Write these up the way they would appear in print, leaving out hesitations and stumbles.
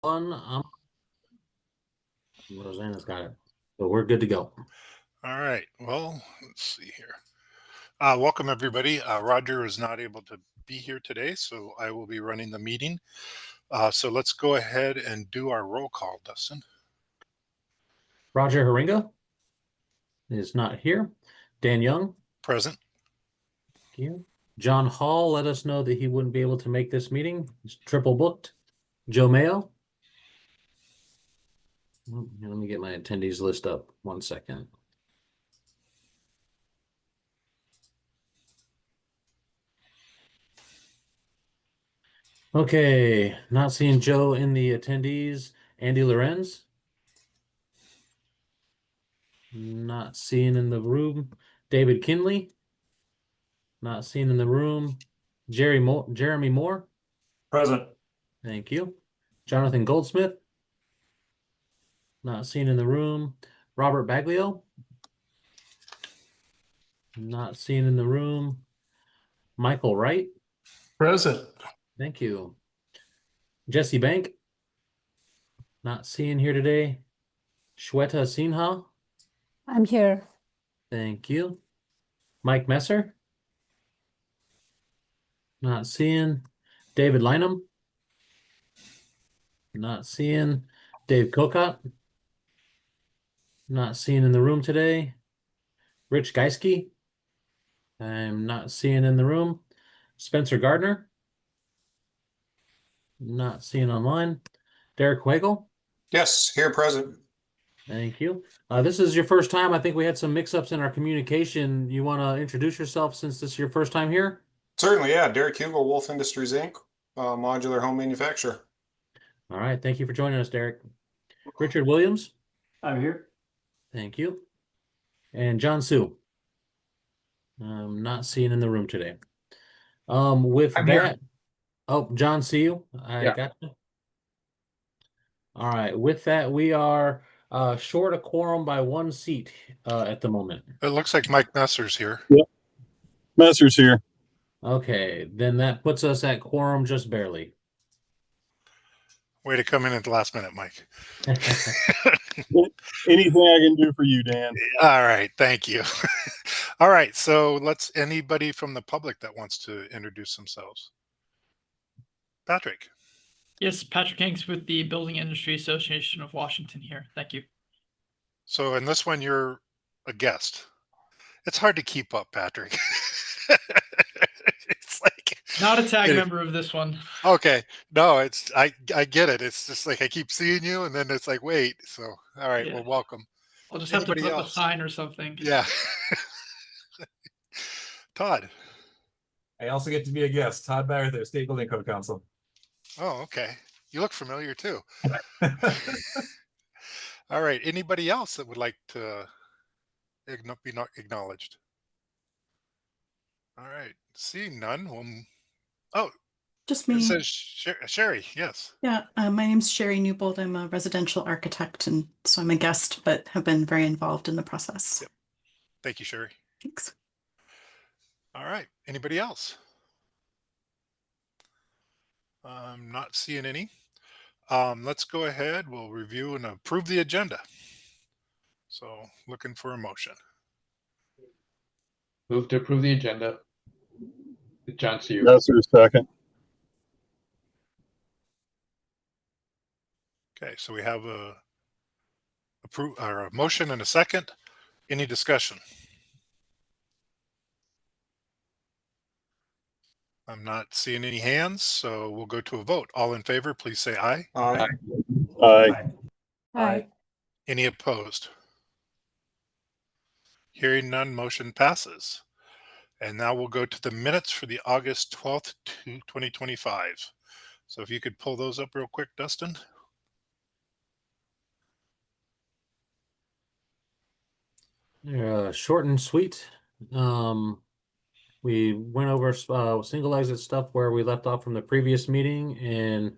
Rosanna's got it. So we're good to go. All right. Well, let's see here. Welcome, everybody. Roger is not able to be here today, so I will be running the meeting. So let's go ahead and do our roll call, Dustin. Roger Haringa is not here. Dan Young. Present. Thank you. John Hall let us know that he wouldn't be able to make this meeting. He's triple booked. Joe Mayo. Let me get my attendees list up. 1 second. Okay, not seeing Joe in the attendees. Andy Lorenz. Not seeing in the room. David Kinley. Not seen in the room. Jeremy Moore. Present. Thank you. Jonathan Goldsmith. Not seen in the room. Robert Baglio. Not seen in the room. Michael Wright. Present. Thank you. Jesse Bank. Not seeing here today. Shweta Sinha. I'm here. Thank you. Mike Messer. Not seeing. David Lynham. Not seeing. Dave Kokot. Not seeing in the room today. Rich Geiske. I'm not seeing in the room. Spencer Gardner. Not seeing online. Derek Weigel. Yes, here present. Thank you. This is your first time. I think we had some mix-ups in our communication. You want to introduce yourself since this is your first time here? Certainly, yeah. Derek Hugel, Wolf Industries, Inc., modular home manufacturer. All right. Thank you for joining us, Derek. Richard Williams. I'm here. Thank you. And John Sue. I'm not seeing in the room today. With I'm that, here. oh, John, see you. I got you. All right. With that, we are short a quorum by 1 seat at the moment. It looks like Mike Messer's here. Yep. Messer's here. Okay, then that puts us at quorum just barely. Way to come in at the last minute, Mike. Anything I can do for you, Dan. All right. Thank you. All right. So anybody from the public that wants to introduce themselves. Patrick. Yes, Patrick Hanks with the Building Industry Association of Washington here. Thank you. So in this one, you're a guest. It's hard to keep up, Patrick. It's like not a tag member of this one. Okay. No, I get it. It's just like I keep seeing you and then it's like, wait. So all right, well, welcome. I'll just have to put up a sign or something. Yeah. Todd. I also get to be a guest. Todd Barther, State Building Code Council. Oh, okay. You look familiar too. All right. Anybody else that would like to be not acknowledged? All right. Seeing none. Oh, just me. It says Sherry. Yes. Yeah. My name's Sherry Newbold. I'm a residential architect, and so I'm a guest, but have been very involved in the process. Yep. Thank you, Sherry. Thanks. All right. Anybody else? I'm not seeing any. Let's go ahead. We'll review and approve the agenda. So looking for a motion. Move to approve the agenda. John Sue. Messer, second. Okay, so we have a motion and a second. Any discussion? I'm not seeing any hands, so we'll go to a vote. All in favor, please say aye. Aye. Aye. Aye. Any opposed? Hearing none, motion passes. And now we'll go to the minutes for the August 12th, 2025. So if you could pull those up real quick, Dustin. Short and sweet. We went over single exit stuff where we left off from the previous meeting, and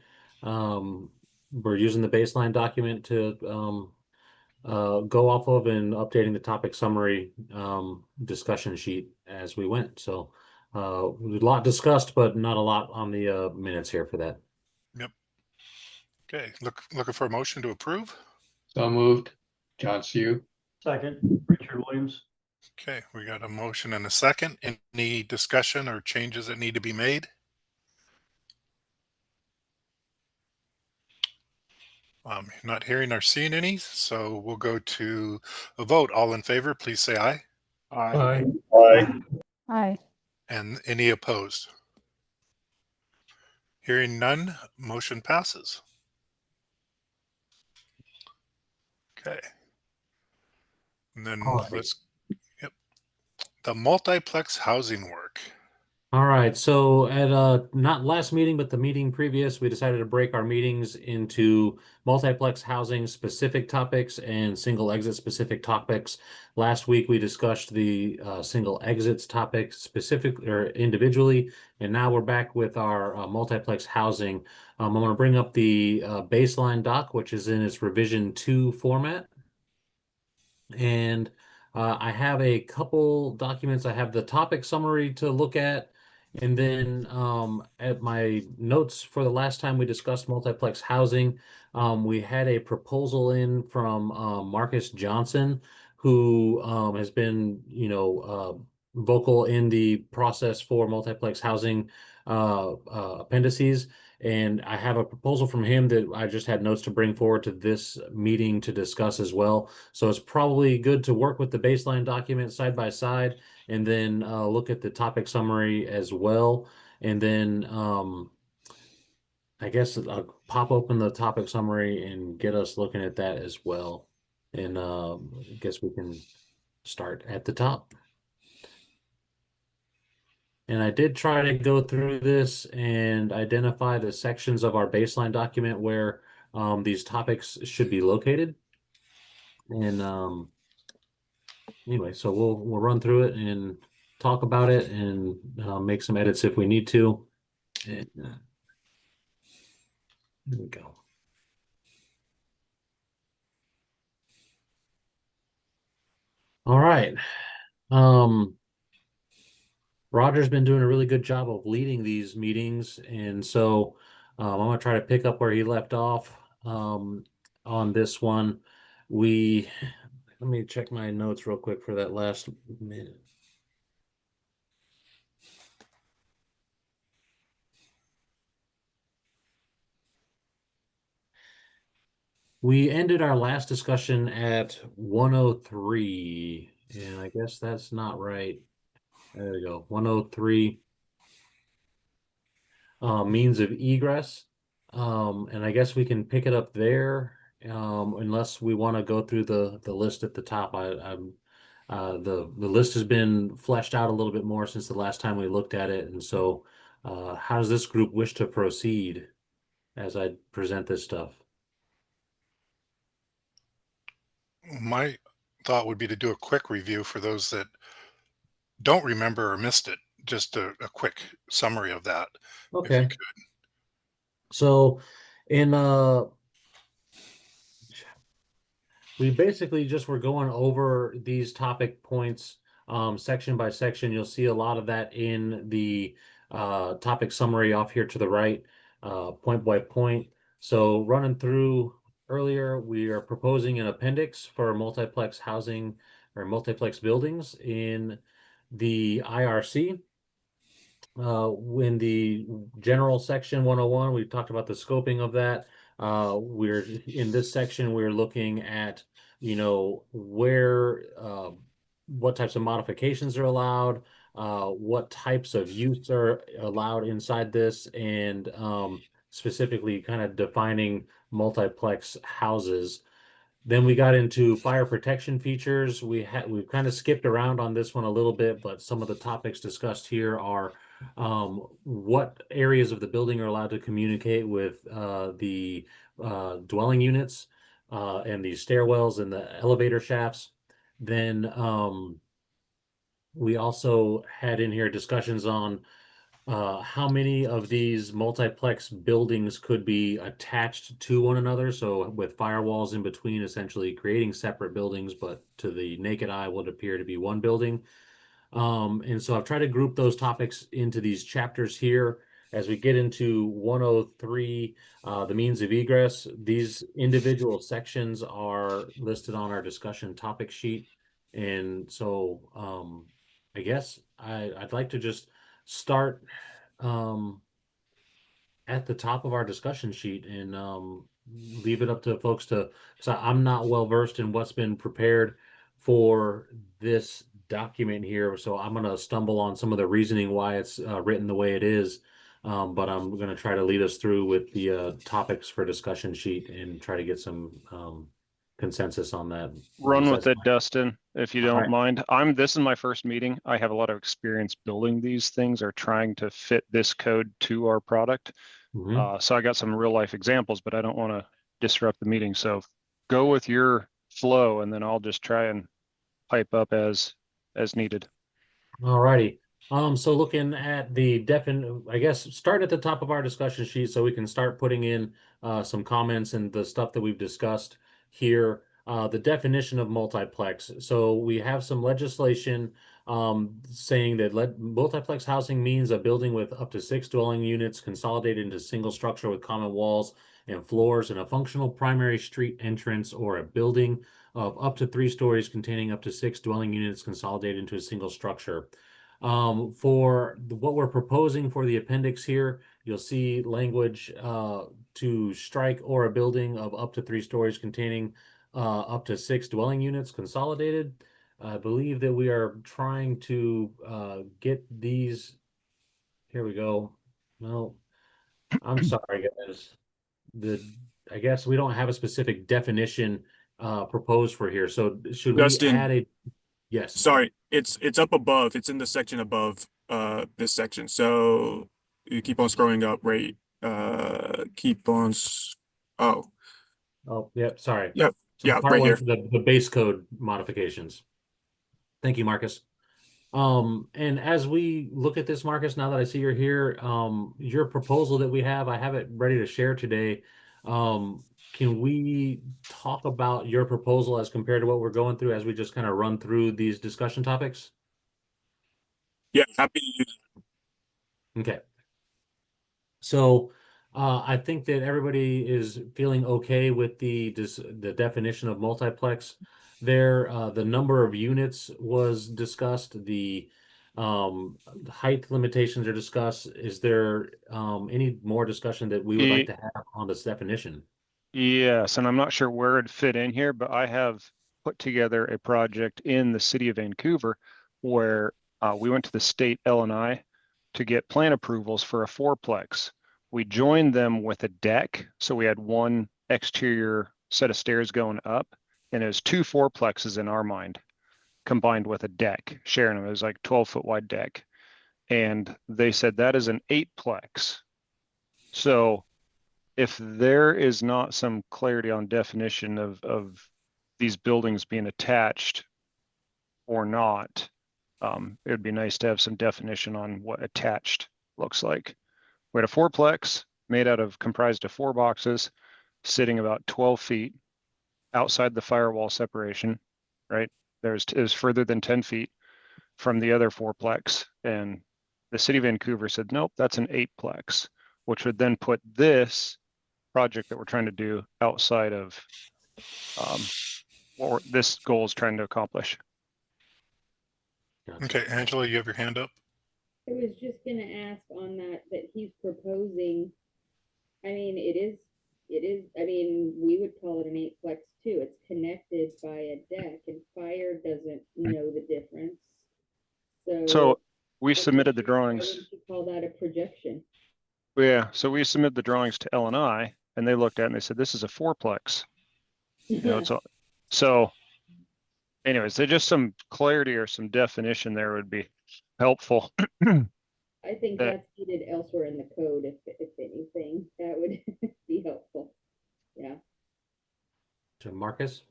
we're using the baseline document to go off of and updating the topic summary discussion sheet as we went. So a lot discussed, but not a lot on the minutes here for that. Yep. Okay, looking for a motion to approve. So moved. John Hsu. Second, Richard Williams. Okay, we got a motion and a second. Any discussion or changes that need to be made? Not hearing or seeing any, so we'll go to a vote. All in favor, please say aye. Aye. Aye. Aye. And any opposed? Hearing none, motion passes. Okay. And then All right. yep, the multiplex housing work. All right, so at not last meeting, but the meeting previous, we decided to break our meetings into multiplex housing specific topics and single exit specific topics. Last week we discussed the single exits topic specific or individually, and now we're back with our multiplex housing. I'm going to bring up the baseline doc, which is in its revision 2 format. And I have a couple documents. I have the topic summary to look at. And then at my notes for the last time we discussed multiplex housing, we had a proposal in from Marcus Johnson, who has been, vocal in the process for multiplex housing appendices. And I have a proposal from him that I just had notes to bring forward to this meeting to discuss as well. So it's probably good to work with the baseline document side by side and then look at the topic summary as well. And then I guess I'll pop open the topic summary and get us looking at that as well. And I guess we can start at the top. And I did try to go through this and identify the sections of our baseline document where these topics should be located. And anyway, so we'll run through it and talk about it and make some edits if we need to. And, there we go. All right. Roger's been doing a really good job of leading these meetings, and so I'm gonna try to pick up where he left off on this one. Let me check my notes real quick for that last minute. We ended our last discussion at 103, and I guess that's not right. There we go. 103 means of egress. And I guess we can pick it up there unless we want to go through the list at the top. The list has been fleshed out a little bit more since the last time we looked at it. And so how does this group wish to proceed as I present this stuff? My thought would be to do a quick review for those that don't remember or missed it. Just a quick summary of that, if you Okay. could. So in we basically just were going over these topic points section by section. You'll see a lot of that in the topic summary off here to the right, point by point. So running through earlier, we are proposing an appendix for multiplex housing or multiplex buildings in the IRC. In the general section 101, we talked about the scoping of that. We're in this section, we're looking at, where, what types of modifications are allowed, what types of use are allowed inside this, and specifically kind of defining multiplex houses. Then we got into fire protection features. We've kind of skipped around on this one a little bit, but some of the topics discussed here are what areas of the building are allowed to communicate with the dwelling units and the stairwells and the elevator shafts. Then we also had in here discussions on how many of these multiplex buildings could be attached to one another. So with firewalls in between, essentially creating separate buildings, but to the naked eye would appear to be one building. And so I've tried to group those topics into these chapters here. as we get into 103, the means of egress, these individual sections are listed on our discussion topic sheet. And so I guess I'd like to just start at the top of our discussion sheet and leave it up to folks to, because I'm not well versed in what's been prepared for this document here. So I'm going to stumble on some of the reasoning why it's written the way it is. But I'm going to try to lead us through with the topics for discussion sheet and try to get some consensus on that. Run with That's it, Dustin, if you All don't right. mind. This is my first meeting. I have a lot of experience building these things or trying to fit this code to our product. Mhm. So I got some real life examples, but I don't want to disrupt the meeting. So go with your flow and then I'll just try and pipe up as needed. All righty. So looking at the I guess start at the top of our discussion sheet so we can start putting in some comments and the stuff that we've discussed here. The definition of multiplex. So we have some legislation saying that multiplex housing means a building with up to 6 dwelling units consolidated into a single structure with common walls and floors and a functional primary street entrance, or a building of up to 3 stories containing up to 6 dwelling units consolidated into a single structure. For what we're proposing for the appendix here, you'll see language to strike or a building of up to 3 stories containing up to 6 dwelling units consolidated. I believe that we are trying to get these. Here we go. No, I'm sorry, guys. I guess we don't have a specific definition proposed for here. So should we add Dustin, a yes? sorry, it's up above. It's in the section above this section. So you keep on scrolling up, right? Keep on oh, Oh, yep, sorry. yep, So yeah, part right one, here. the base code modifications. Thank you, Marcus. And as we look at this, Marcus, now that I see you're here, your proposal that we have, I have it ready to share today. Can we talk about your proposal as compared to what we're going through as we just kind of run through these discussion topics? Yeah, happy to use Okay. So I think that everybody is feeling okay with the definition of multiplex there. The number of units was discussed. The height limitations are discussed. Is there any more discussion that we would like to have on this definition? Yes, and I'm not sure where it fit in here, but I have put together a project in the city of Vancouver where we went to the state L&I to get plan approvals for a fourplex. We joined them with a deck, so we had one exterior set of stairs going up, and it was 2 fourplexes in our mind, combined with a deck, sharing them. It was like 12-foot wide deck. And they said that is an 8plex. So if there is not some clarity on definition of these buildings being attached or not, it would be nice to have some definition on what attached looks like. We had a fourplex comprised of 4 boxes sitting about 12 feet outside the firewall separation, right? It was further than 10 feet from the other fourplex. And the city of Vancouver said, nope, that's an 8plex, which would then put this project that we're trying to do outside of what this goal is trying to accomplish. Okay, Angela, you have your hand up. I was just gonna ask on that he's proposing. I mean, it is. I mean, we would call it an 8plex too. It's connected by a deck, and fire doesn't know the difference. So we I'm submitted the just wondering, drawings. why wouldn't you call that a projection? Yeah, so we submitted the drawings to L&I, and they looked at it and they said, this is a fourplex. You know, so anyways, there's just some clarity or some definition there would be helpful. I think that's needed elsewhere in the code. If anything, that would be helpful. Yeah. To Marcus?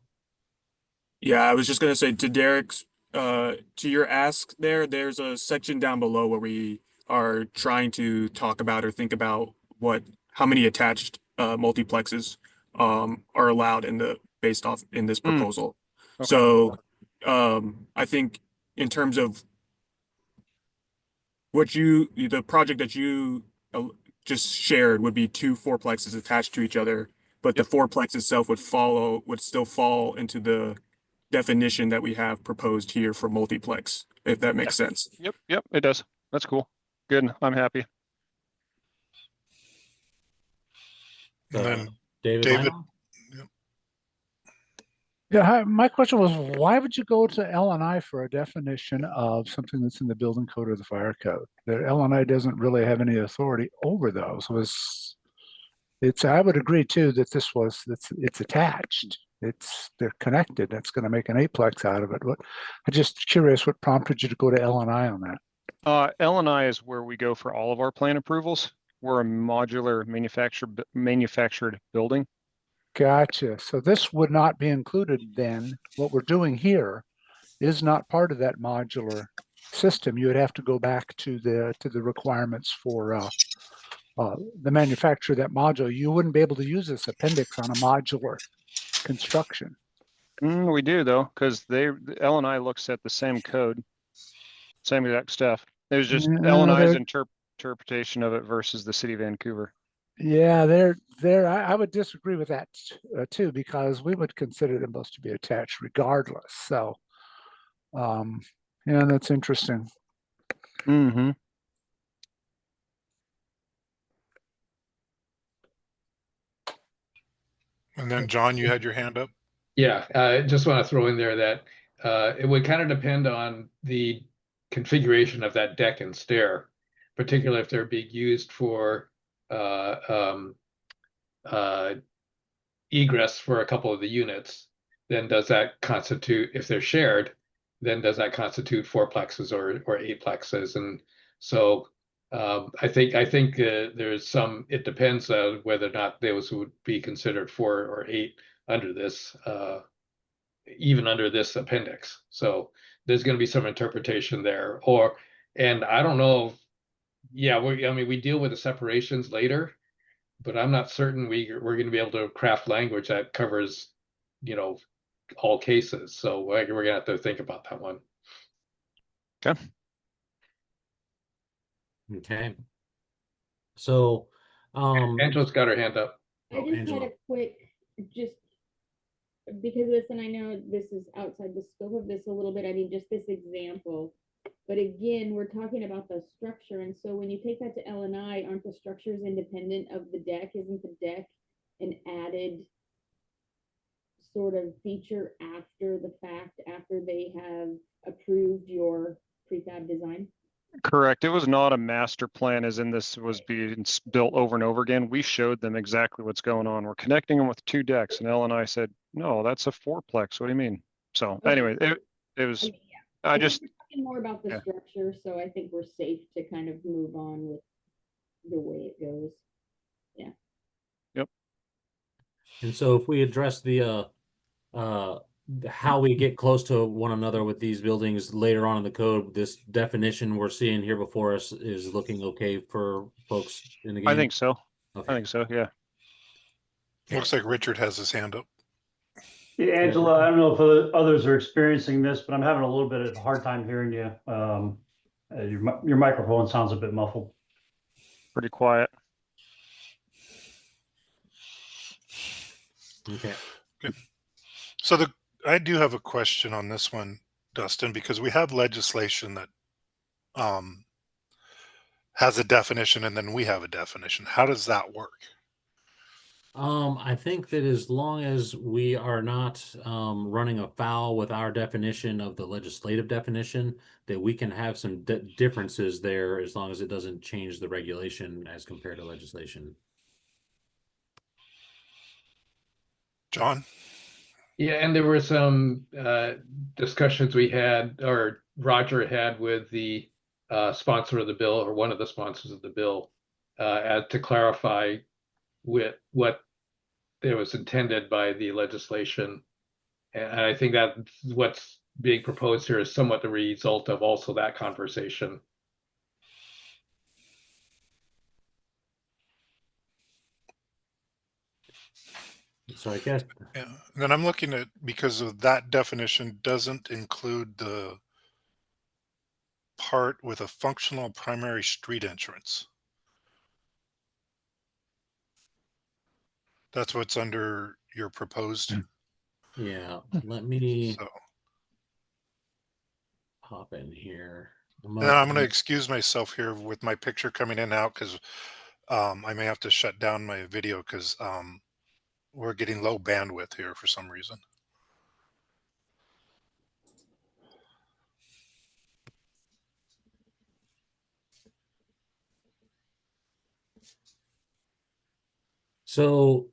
Yeah, I was just gonna say to Derek's to your ask there, there's a section down below where we are trying to talk about or think about how many attached multiplexes are allowed based off in this proposal. Okay. So I think in terms of the project that you just shared would be two fourplexes attached to each other, but the fourplex itself would still fall into the definition that we have proposed here for multiplex, if that makes sense. Yep, it does. That's cool. Good. I'm happy. And then David. David. Yeah, hi, my question was, why would you go to L&I for a definition of something that's in the building code or the fire code? The L&I doesn't really have any authority over those. I would agree too that it's attached. They're connected. That's going to make an eightplex out of it. I'm just curious what prompted you to go to L&I on that. L&I is where we go for all of our plan approvals. We're a modular manufactured building. Gotcha. So this would not be included then. What we're doing here is not part of that modular system. You would have to go back to the requirements for the manufacturer of that module. You wouldn't be able to use this appendix on a modular construction. We do though, because L&I looks at the same code, same exact stuff. There's just L&I's interpretation of it versus the city of Vancouver. Yeah, I would disagree with that too, because we would consider them both to be attached regardless. So, yeah, that's interesting. Mm-hmm. And then John, you had your hand up. Yeah, I just want to throw in there that it would kind of depend on the configuration of that deck and stair, particularly if they're being used for egress for a couple of the units. Then does that constitute, if they're shared, then does that constitute fourplexes or eightplexes? And so I think there's some, it depends on whether or not those would be considered 4 or 8 under this, even under this appendix. So there's going to be some interpretation there, and I don't know. Yeah, we deal with the separations later, but I'm not certain we're going to be able to craft language that covers, all cases. So we're going to have to think about that one. Okay. Okay. So, Angela's got her hand up. I just had a quick, just because listen, I know this is outside the scope of this a little bit. I mean, just this example, but again, we're talking about the structure. And so when you take that to L&I, aren't the structures independent of the deck? Isn't the deck an added sort of feature after the fact, after they have approved your prefab design? Correct. It was not a master plan as in this was being built over and over again. We showed them exactly what's going on. We're connecting them with 2 decks, and L&I said, no, that's a fourplex. What do you mean? So anyway, it was, I just talking more about the structure. So I think we're safe to kind of move on with the way it goes. Yeah. Yep. And so if we address the how we get close to one another with these buildings later on in the code, this definition we're seeing here before us is looking okay for folks in the game? I think so. Okay. I think so, yeah. Looks like Richard has his hand up. Yeah, Angela, I don't know if others are experiencing this, but I'm having a little bit of a hard time hearing you. Your microphone sounds a bit muffled. Pretty quiet. Okay. Good. So I do have a question on this one, Dustin, because we have legislation that has a definition and then we have a definition. How does that work? I think that as long as we are not running afoul with our definition of the legislative definition, that we can have some differences there as long as it doesn't change the regulation as compared to legislation. John? Yeah, and there were some discussions we had, or Roger had, with the sponsor of the bill, or one of the sponsors of the bill, to clarify with what there was intended by the legislation. And I think that what's being proposed here is somewhat the result of also that conversation. So I guess. Yeah. And then I'm looking at, because of that definition doesn't include the part with a functional primary street entrance. That's what's under your proposed. Yeah, let me So, pop in here. and then I'm going to excuse myself here with my picture coming in and out because I may have to shut down my video because we're getting low bandwidth here for some reason. So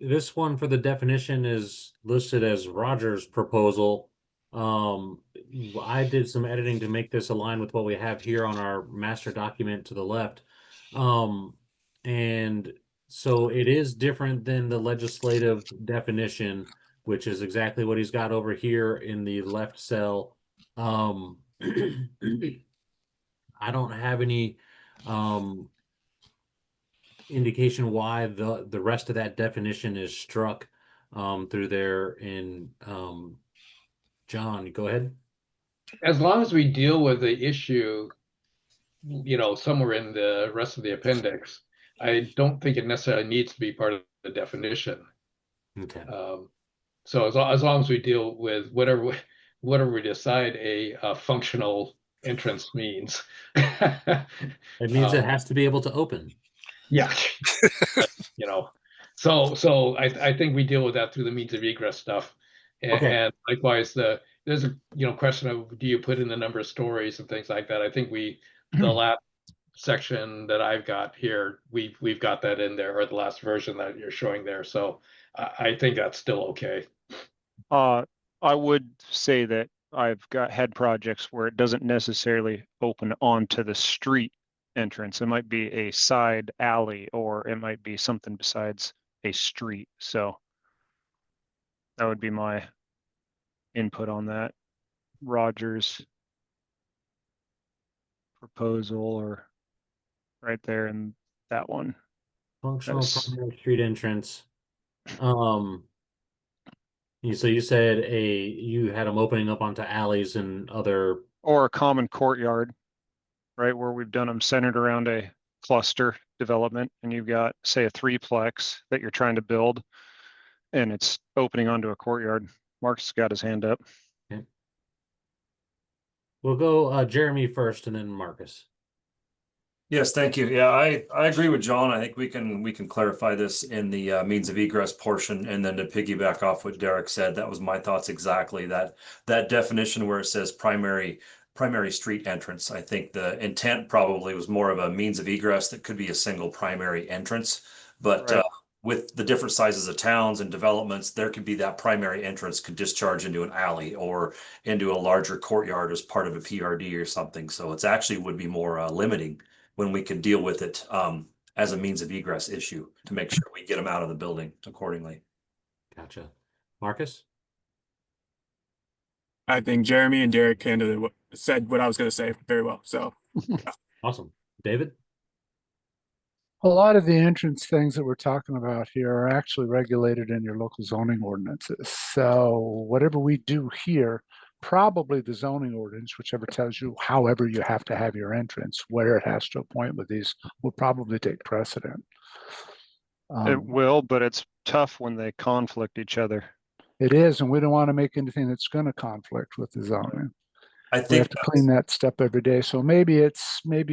this one for the definition is listed as Roger's proposal. I did some editing to make this align with what we have here on our master document to the left. And so it is different than the legislative definition, which is exactly what he's got over here in the left cell. I don't have any indication why the rest of that definition is struck through there in John, go ahead. As long as we deal with the issue, somewhere in the rest of the appendix, I don't think it necessarily needs to be part of the definition. Okay. So as long as we deal with whatever we decide a functional entrance means. It means it has to be able to open. Yeah. So I think we deal with that through the means of egress stuff. And likewise, there's a question of, do you put in the number of stories and things like that? I think the last section that I've got here, we've got that in there, or the last version that you're showing there. So I think that's still okay. I would say that I've had projects where it doesn't necessarily open onto the street entrance. It might be a side alley, or it might be something besides a street. So that would be my input on that. Roger's proposal, or right there in that one. Functional primary street entrance. So you said you had them opening up onto alleys and other, or a common courtyard, right, where we've done them centered around a cluster development, and you've got, say, a threeplex that you're trying to build, and it's opening onto a courtyard. Mark's got his hand up. Okay. We'll go Jeremy first, and then Marcus. Yes, thank you. Yeah, I agree with John. I think we can clarify this in the means of egress portion, and then to piggyback off what Derek said, that was my thoughts exactly. That definition where it says primary street entrance, I think the intent probably was more of a means of egress that could be a single primary entrance, but right. With the different sizes of towns and developments, there could be that primary entrance could discharge into an alley or into a larger courtyard as part of a PRD or something. So it's actually would be more limiting when we could deal with it as a means of egress issue to make sure we get them out of the building accordingly. Gotcha. Marcus? I think Jeremy and Derek said what I was going to say very well. So Awesome. David? A lot of the entrance things that we're talking about here are actually regulated in your local zoning ordinances. So whatever we do here, probably the zoning ordinance, whichever tells you however you have to have your entrance, where it has to appoint with these, will probably take precedent. It will, but it's tough when they conflict each other. It is, and we don't want to make anything that's going to conflict with the zoning. I think we have to clean that step every day. So maybe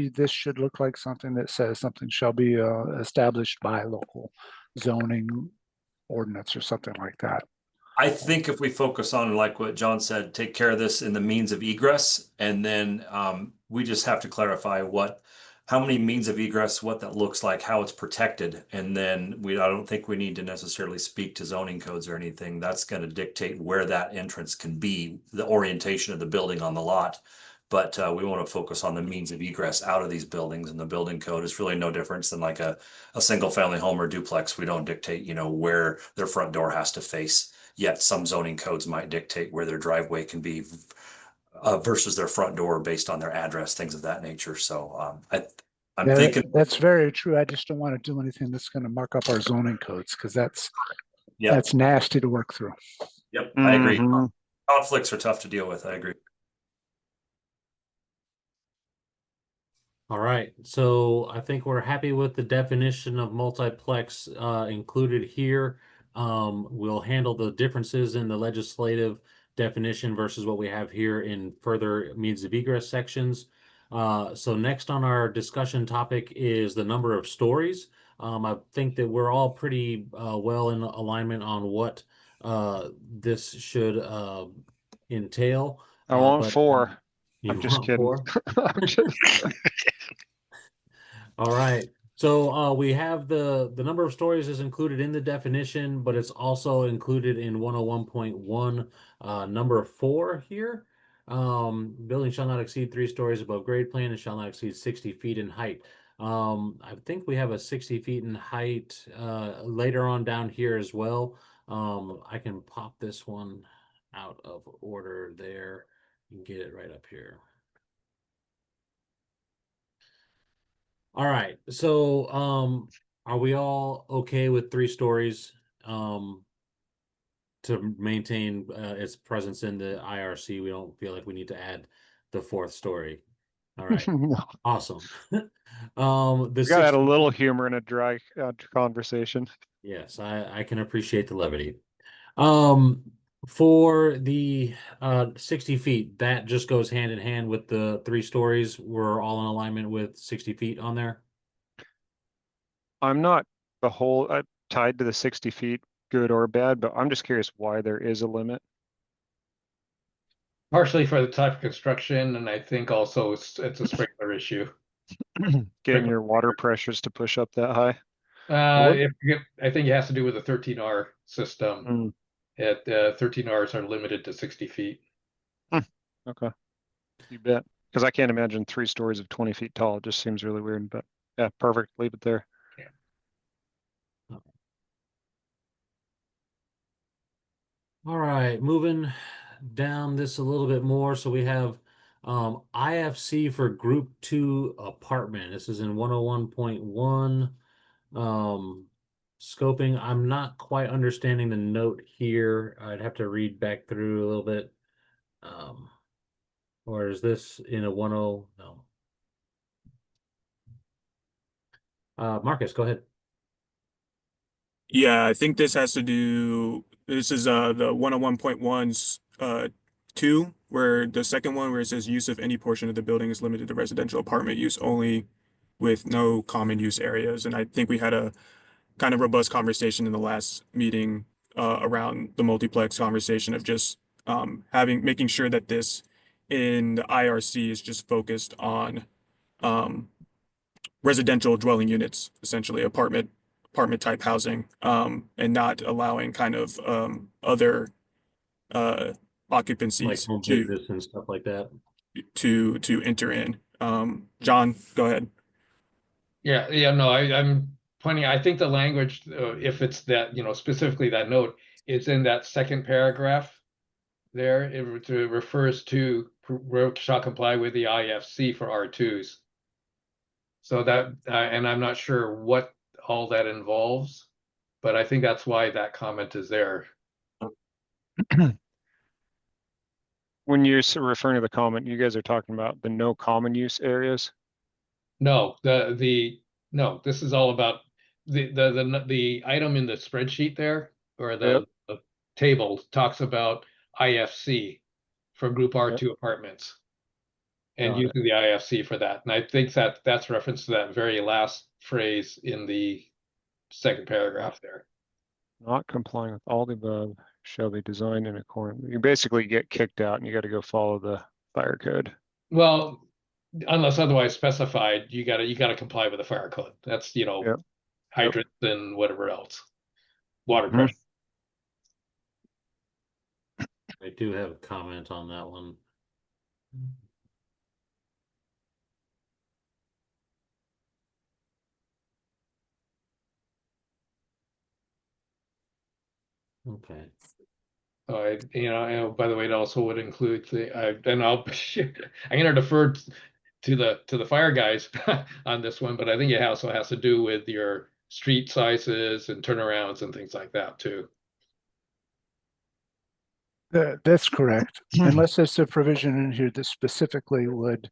this should look like something that says something shall be established by local zoning ordinance or something like that. I think if we focus on, like what John said, take care of this in the means of egress, and then we just have to clarify how many means of egress, what that looks like, how it's protected, and then I don't think we need to necessarily speak to zoning codes or anything. That's going to dictate where that entrance can be, the orientation of the building on the lot. But we want to focus on the means of egress out of these buildings, and the building code is really no difference than like a single family home or duplex. We don't dictate, where their front door has to face. Yet some zoning codes might dictate where their driveway can be versus their front door based on their address, things of that nature. So I'm thinking that's very true. I just don't want to do anything that's going to mark up our zoning codes, because that's nasty to work through. Yep, I agree. Conflicts are tough to deal with. I agree. All right, so I think we're happy with the definition of multiplex included here. We'll handle the differences in the legislative definition versus what we have here in further means of egress sections. So next on our discussion topic is the number of stories. I think that we're all pretty well in alignment on what this should entail. I want But 4. you I'm just want kidding. 4? I'm just- All right. So we have the number of stories is included in the definition, but it's also included in 101.1 number 4 here. Building shall not exceed 3 stories above grade plane and shall not exceed 60 feet in height. I think we have a 60 feet in height later on down here as well. I can pop this one out of order there and get it right up here. All right, so are we all okay with 3 stories to maintain its presence in the IRC? We don't feel like we need to add the 4th story. All right, No. awesome. We gotta add a 60 little humor in a dry conversation. Yes, I can appreciate the levity. For the 60 feet, that just goes hand in hand with the 3 stories. We're all in alignment with 60 feet on there. I'm not the whole tied to the 60 feet, good or bad, but I'm just curious why there is a limit. Partially for the type of construction, and I think also it's a sprinkler issue. Getting your water pressures to push up that high. I think it has to do with the 13R system. Mm. 13Rs are limited to 60 feet. Okay, you bet. Because I can't imagine 3 stories of 20 feet tall. It just seems really weird, but yeah, perfect. Leave it there. All right, moving down this a little bit more. So we have IFC for group 2 apartment. This is in 101.1. Scoping. I'm not quite understanding the note here. I'd have to read back through a little bit. Or is this in a 10? No. Marcus, go ahead. Yeah, I think this has to do, this is the 101.1's 2, where the second one where it says use of any portion of the building is limited to residential apartment use only with no common use areas. And I think we had a kind of robust conversation in the last meeting around the multiplex conversation of just making sure that this in the IRC is just focused on residential dwelling units, essentially apartment type housing, and not allowing kind of other occupancies Like home business and stuff like that. to enter in. John, go ahead. Yeah, no, I'm pointing. I think the language, if it's that, specifically that note, it's in that second paragraph. There, it refers to shall comply with the IFC for R2s. So that, and I'm not sure what all that involves, but I think that's why that comment is there. When you're referring to the comment, you guys are talking about the no common use areas? No, no, this is all about the item in the spreadsheet there, or the table talks about IFC for group R2 apartments and Got it. using the IFC for that. And I think that's reference to that very last phrase in the second paragraph there. Not complying with all the above shall be designed in accordance. You basically get kicked out and you got to go follow the fire code. Well, unless otherwise specified, you gotta comply with the fire code. That's, Yep. hydrants and whatever else, water Mhm. pressure. I do have a comment on that one. Okay. By the way, it also would include and I'm gonna defer to the fire guys on this one, but I think it also has to do with your street sizes and turnarounds and things like that too. That's correct. Unless there's a provision in here that specifically would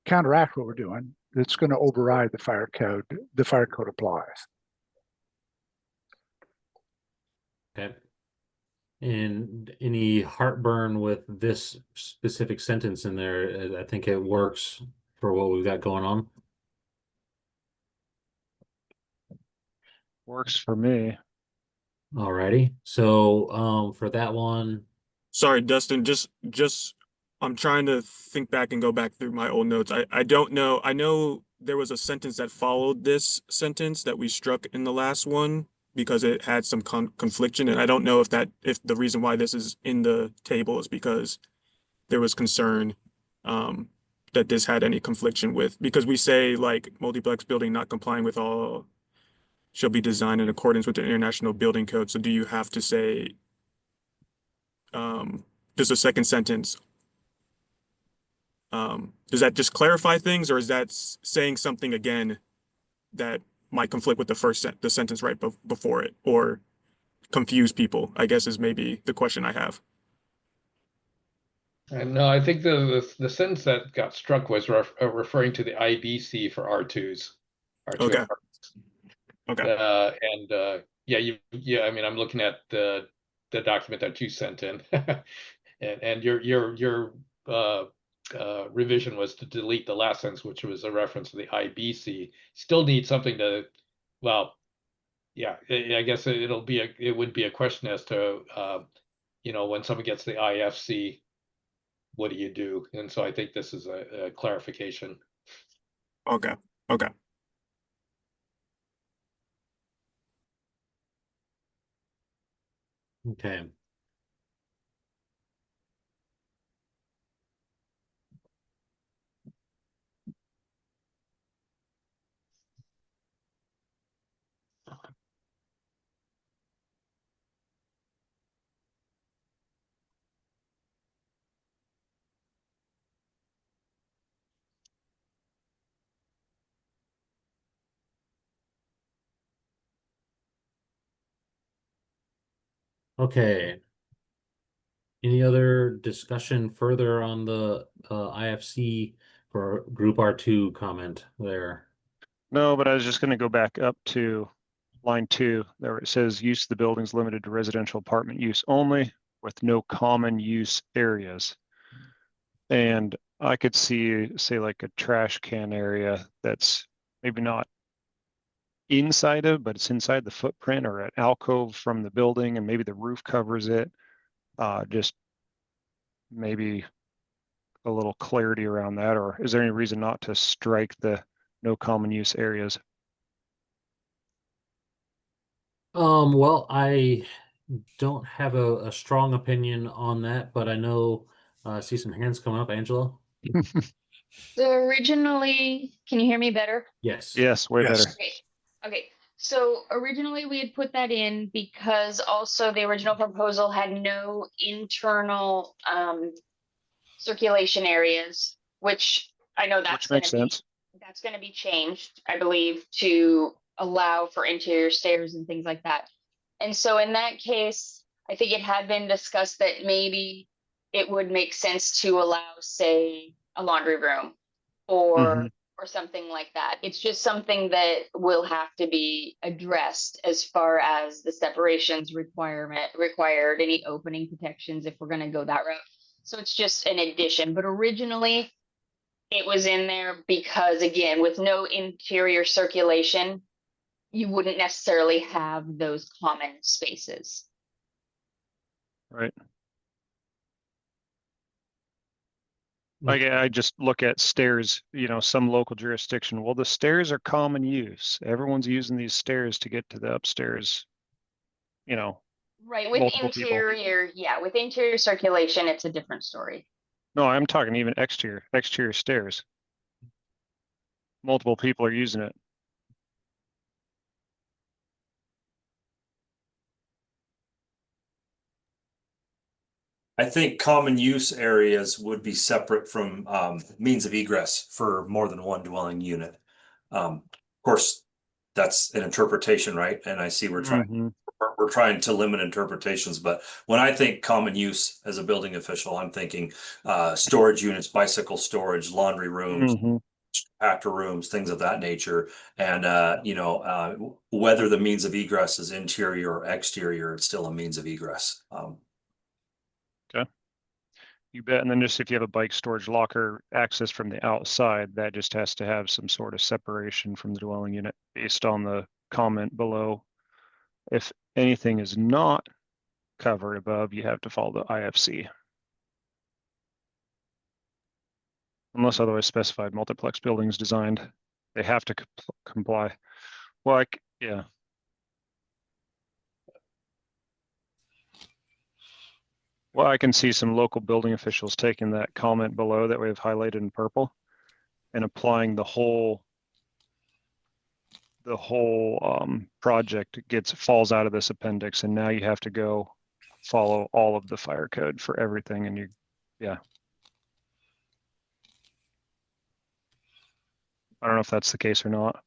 counteract what we're doing, that's going to override the fire code. The fire code applies. Okay. And any heartburn with this specific sentence in there? I think it works for what we've got going on. Works for me. Alrighty. So for that one, Sorry, Dustin, just I'm trying to think back and go back through my old notes. I don't know. I know there was a sentence that followed this sentence that we struck in the last one because it had some confliction, and I don't know if the reason why this is in the table is because there was concern that this had any confliction with, because we say like multiplex building not complying with all shall be designed in accordance with the International Building Code. So do you have to say there's a second sentence? Does that just clarify things, or is that saying something again that might conflict with the sentence right before it, or confuse people, I guess is maybe the question I have. And no, I think the sentence that got struck was referring to the IBC for R2s. Okay. Okay. Yeah, I mean, I'm looking at the document that you sent in, and your revision was to delete the last sentence, which was a reference to the IBC. Still need something to, well, yeah, I guess it would be a question as to, when someone gets the IFC, what do you do? And so I think this is a clarification. Okay. Okay. okay. Okay. Any other discussion further on the IFC for group R2 comment there? No, but I was just going to go back up to line 2 there. It says use of the buildings limited to residential apartment use only with no common use areas. And I could see, say, like a trash can area that's maybe not inside of, but it's inside the footprint, or an alcove from the building, and maybe the roof covers it. Just maybe a little clarity around that, or is there any reason not to strike the no common use areas? Well, I don't have a strong opinion on that, but I know I see some hands coming up. Angela? So originally, can you hear me better? Yes. Yes, way better. Okay. Okay. So originally we had put that in because also the original proposal had no internal circulation areas, which I know that's Which makes sense. That's going to be changed, I believe, to allow for interior stairs and things like that. And so in that case, I think it had been discussed that maybe it would make sense to allow, say, a laundry room or something like that. It's just something that will have to be addressed as far as the separations required, any opening protections if we're going to go that route. So it's just an addition, but originally it was in there because, again, with no interior circulation, you wouldn't necessarily have those common spaces. Right. Like I just look at stairs, some local jurisdiction. Well, the stairs are common use. Everyone's using these stairs to get to the upstairs, Right. With interior, with interior circulation, it's a different story. No, I'm talking even exterior stairs. Multiple people are using it. I think common use areas would be separate from means of egress for more than one dwelling unit. Of course, that's an interpretation, right? And I see we're we're trying to limit interpretations, but when I think common use as a building official, I'm thinking storage units, bicycle storage, laundry rooms, actor rooms, things of that nature. And whether the means of egress is interior or exterior, it's still a means of egress. Okay. You bet. And then just if you have a bike storage locker access from the outside, that just has to have some sort of separation from the dwelling unit based on the comment below. If anything is not covered above, you have to follow the IFC. Unless otherwise specified, multiplex buildings designed, they have to comply. Well, yeah. Well, I can see some local building officials taking that comment below that we have highlighted in purple and applying the whole project falls out of this appendix, and now you have to go follow all of the fire code for everything. And yeah. I don't know if that's the case or not.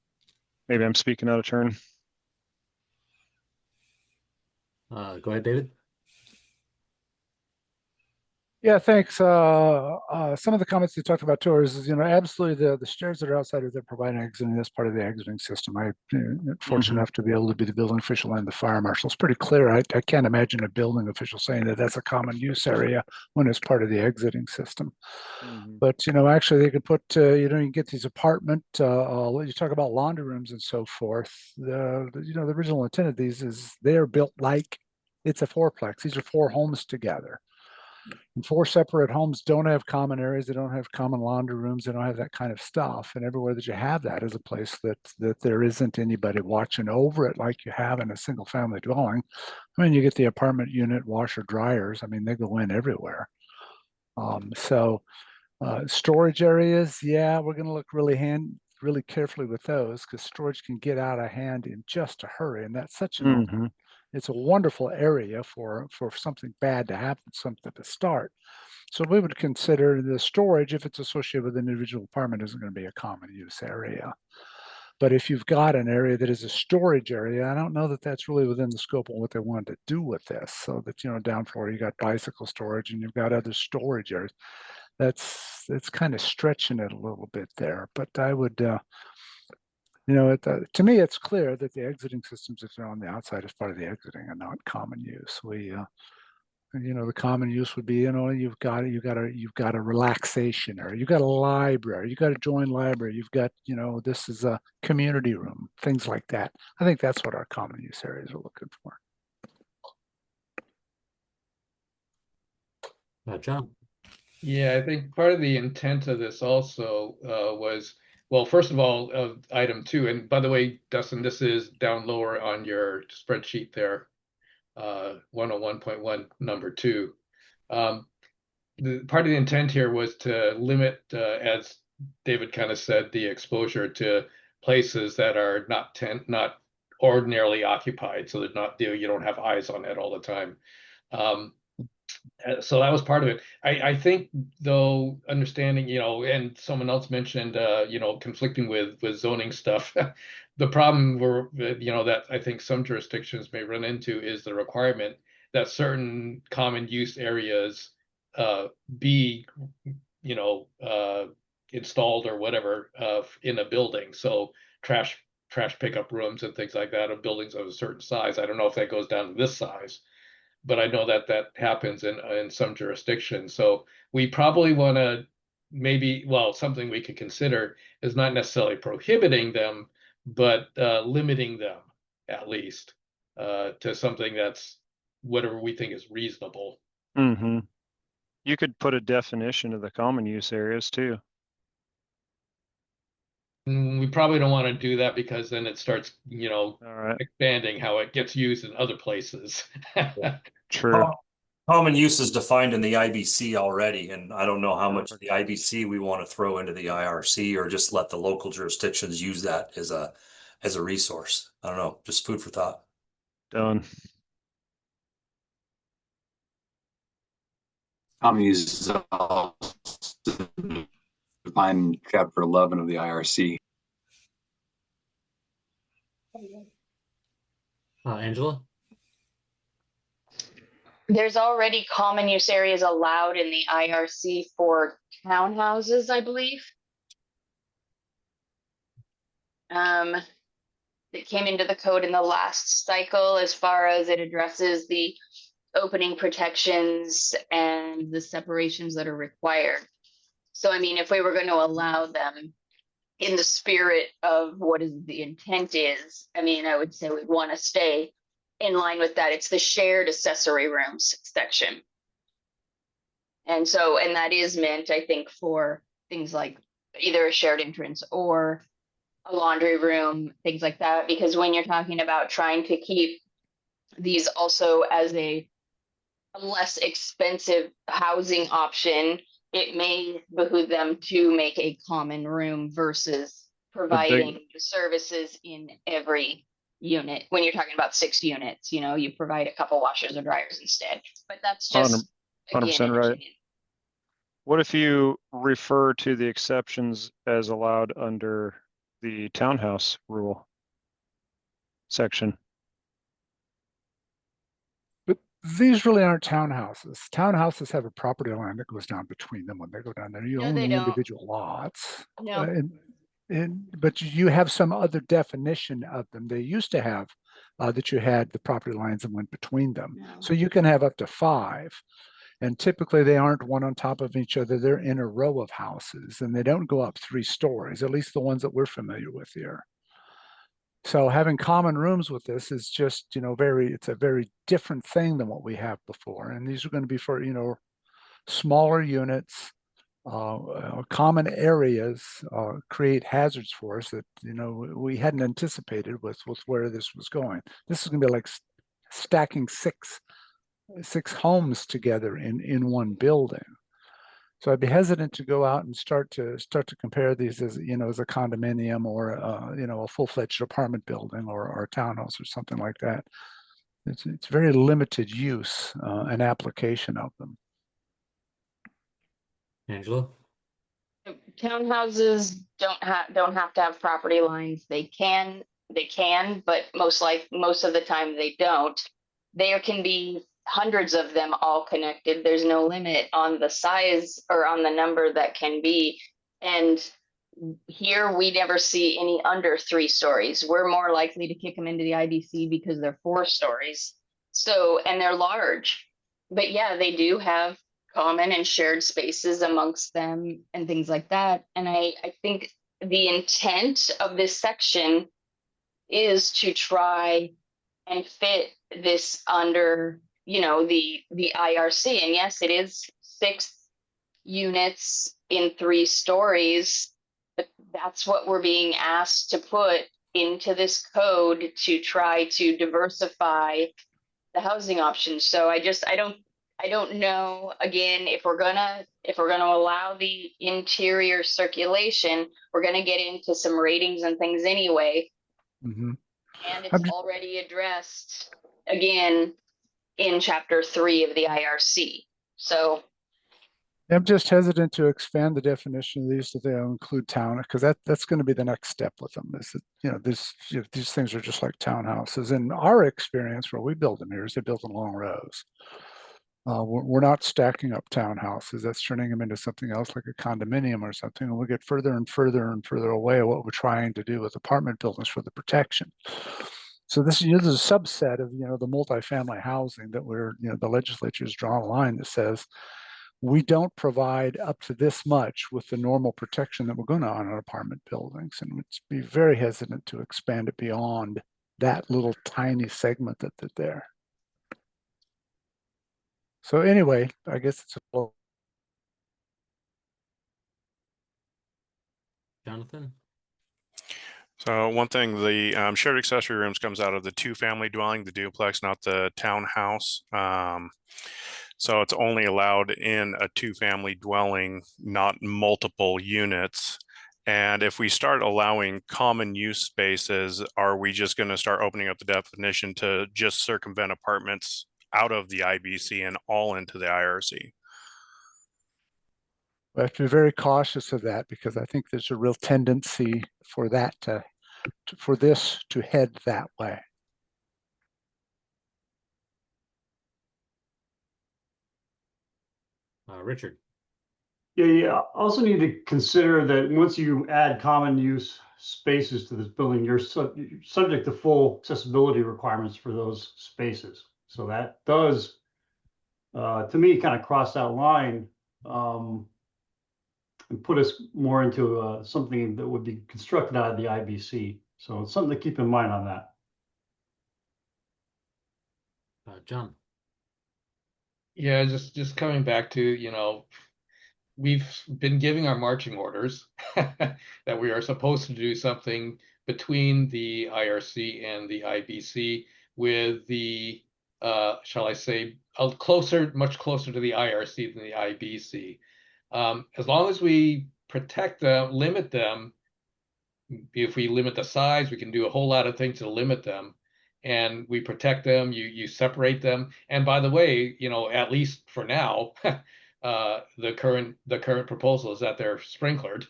Maybe I'm speaking out of turn. Go ahead, David. Yeah, thanks. Some of the comments you talked about tours is, absolutely the stairs that are outside of the providing exiting, that's part of the exiting system. I'm fortunate enough to be able to be the building official and the fire marshal. It's pretty clear. I can't imagine a building official saying that that's a common use area when it's part of the exiting system. But, actually they could put, you can get these apartment, you talk about laundry rooms and so forth. The original intent of these is they're built like it's a fourplex. These are 4 homes together. And 4 separate homes don't have common areas. They don't have common laundry rooms. They don't have that kind of stuff. And everywhere that you have that is a place that there isn't anybody watching over it like you have in a single family dwelling. I mean, you get the apartment unit washer dryers. I mean, they go in everywhere. Storage areas, yeah, we're going to look really carefully with those because storage can get out of hand in just a hurry. And that's such it's a wonderful area for something bad to happen, something to start. So we would consider the storage, if it's associated with an individual apartment, isn't going to be a common use area. But if you've got an area that is a storage area, I don't know that that's really within the scope of what they wanted to do with this. So that, down floor, you got bicycle storage and you've got other storage areas. It's kind of stretching it a little bit there. But I would, to me, it's clear that the exiting systems, if they're on the outside, is part of the exiting and not common use. The common use would be, you've got a relaxation area, you've got a library, you've got a joint library, you've got, this is a community room, things like that. I think that's what our common use areas are looking for. John. Yeah, I think part of the intent of this also was, well, first of all, item 2, and by the way, Dustin, this is down lower on your spreadsheet there, 101.1 number 2. The part of the intent here was to limit, as David kind of said, the exposure to places that are not ordinarily occupied, so that you don't have eyes on it all the time. So that was part of it. I think, though, understanding, and someone else mentioned, conflicting with zoning stuff. The problem that I think some jurisdictions may run into is the requirement that certain common use areas be, installed or whatever in a building. So trash pickup rooms and things like that of buildings of a certain size. I don't know if that goes down to this size, but I know that happens in some jurisdictions. So we probably want to something we could consider is not necessarily prohibiting them, but limiting them at least to something that's whatever we think is reasonable. You could put a definition of the common use areas too. We probably don't want to do that because then it starts, expanding how it gets used in other places. True. Common use is defined in the IBC already, and I don't know how much of the IBC we want to throw into the IRC or just let the local jurisdictions use that as a resource. I don't know, just food for thought. Done. Common use is defined in Chapter 11 of the IRC. Angela? there's already common use areas allowed in the IRC for townhouses, I believe. That came into the code in the last cycle as far as it addresses the opening protections and the separations that are required. So, I mean, if we were going to allow them in the spirit of what is the intent is, I mean, I would say we'd want to stay in line with that. It's the shared accessory rooms section. And so, and that is meant, I think, for things like either a shared entrance or a laundry room, things like that, because when you're talking about trying to keep these also as a less expensive housing option, it may behoove them to make a common room versus providing services in every unit. When you're talking about 6 units, you know, you provide a couple washers or dryers instead. But that's just 100% right. What if you refer to the exceptions as allowed under the townhouse rule section? But these really aren't townhouses. Townhouses have a property line that goes down between them when they go down there. You own the individual lots. No. But you have some other definition of them. They used to have that you had the property lines that went between them. No. So you can have up to 5. And typically they aren't one on top of each other. They're in a row of houses and they don't go up 3 stories, at least the ones that we're familiar with here. So having common rooms with this is just, you know, it's a very different thing than what we have before. And these are going to be for, you know, smaller units, common areas, create hazards for us that, you know, we hadn't anticipated with where this was going. This is going to be like stacking six homes together in one building. So I'd be hesitant to go out and start to compare these as, you know, as a condominium or you know, a full-fledged apartment building or a townhouse or something like that. It's very limited use and application of them. Angela? Townhouses don't have to have property lines. They can, but most of the time they don't. There can be hundreds of them all connected. There's no limit on the size or on the number that can be. And here we never see any under 3 stories. We're more likely to kick them into the IBC because they're 4 stories. So, and they're large. But yeah, they do have common and shared spaces amongst them and things like that. And I think the intent of this section is to try and fit this under, you know, the IRC. And yes, it is 6 units in 3 stories, but that's what we're being asked to put into this code to try to diversify the housing options. So I don't know, again, if we're gonna allow the interior circulation, we're gonna get into some ratings and things anyway. Mm-hmm. And it's already addressed again in chapter 3 of the IRC. So I'm just hesitant to expand the definition of these so they'll include town, because that's going to be the next step with them. Is that, you know, these things are just like townhouses. In our experience, where we build them here, is they build in long rows. We're not stacking up townhouses. That's turning them into something else like a condominium or something. And we get further and further and further away what we're trying to do with apartment buildings for the protection. So this is a subset of, you know, the multifamily housing that the legislature's drawn a line that says we don't provide up to this much with the normal protection that we're going to on our apartment buildings, and would be very hesitant to expand it beyond that little tiny segment that's there. So anyway, I guess it's a Jonathan? So one thing, the shared accessory rooms comes out of the 2-family dwelling, the duplex, not the townhouse. So it's only allowed in a 2-family dwelling, not multiple units. And if we start allowing common use spaces, are we just going to start opening up the definition to just circumvent apartments out of the IBC and all into the IRC? We have to be very cautious of that, because I think there's a real tendency for that for this to head that way. Richard. Yeah, you also need to consider that once you add common use spaces to this building, you're subject to full accessibility requirements for those spaces. So that does, to me, kind of cross that line and put us more into something that would be constructed out of the IBC. So it's something to keep in mind on that. John. Yeah, just coming back to, we've been giving our marching orders that we are supposed to do something between the IRC and the IBC with the, shall I say, much closer to the IRC than the IBC. As long as we protect them, limit them, if we limit the size, we can do a whole lot of things to limit them. And we protect them, you separate them. And by the way, at least for now, the current proposal is that they're sprinklered.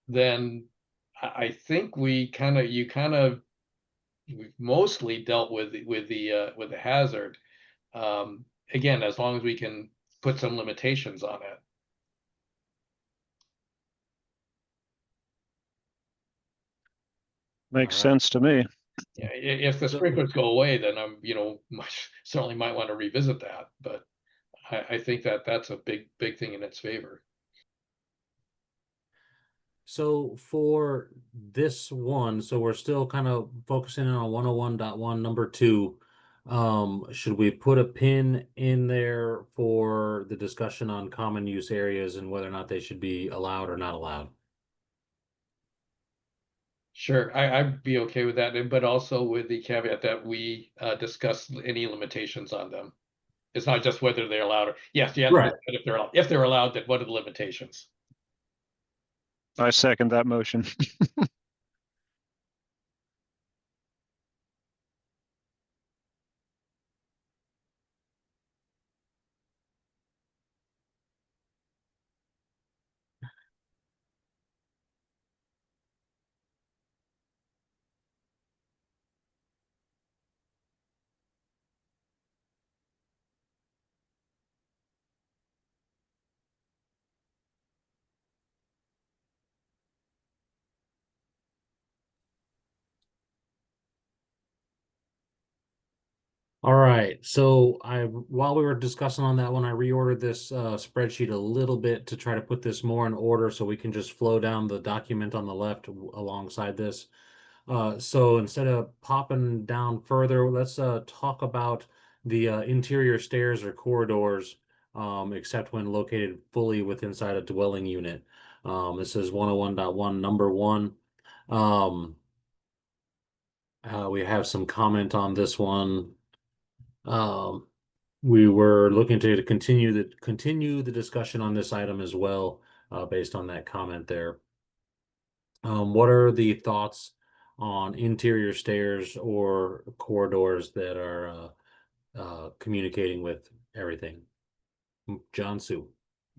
Then I think we've mostly dealt with the hazard. Again, as long as we can put some limitations on it. Makes sense to me. Yeah, if the sprinklers go away, then I'm, certainly might want to revisit that. But I think that's a big thing in its favor. So for this one, so we're still kind of focusing on 101.1 number 2. Should we put a pin in there for the discussion on common use areas and whether or not they should be allowed or not allowed? Sure, I'd be okay with that, but also with the caveat that we discuss any limitations on them. It's not just whether they're allowed or yes, you have to decide if they're allowed, then what are the limitations? I second that motion. All right, so while we were discussing on that one, I reordered this spreadsheet a little bit to try to put this more in order so we can just flow down the document on the left alongside this. So instead of popping down further, let's talk about the interior stairs or corridors, except when located fully within inside a dwelling unit. This is 101.1 number 1. We have some comment on this one. We were looking to continue the discussion on this item as well, based on that comment there. What are the thoughts on interior stairs or corridors that are communicating with everything? John Sue.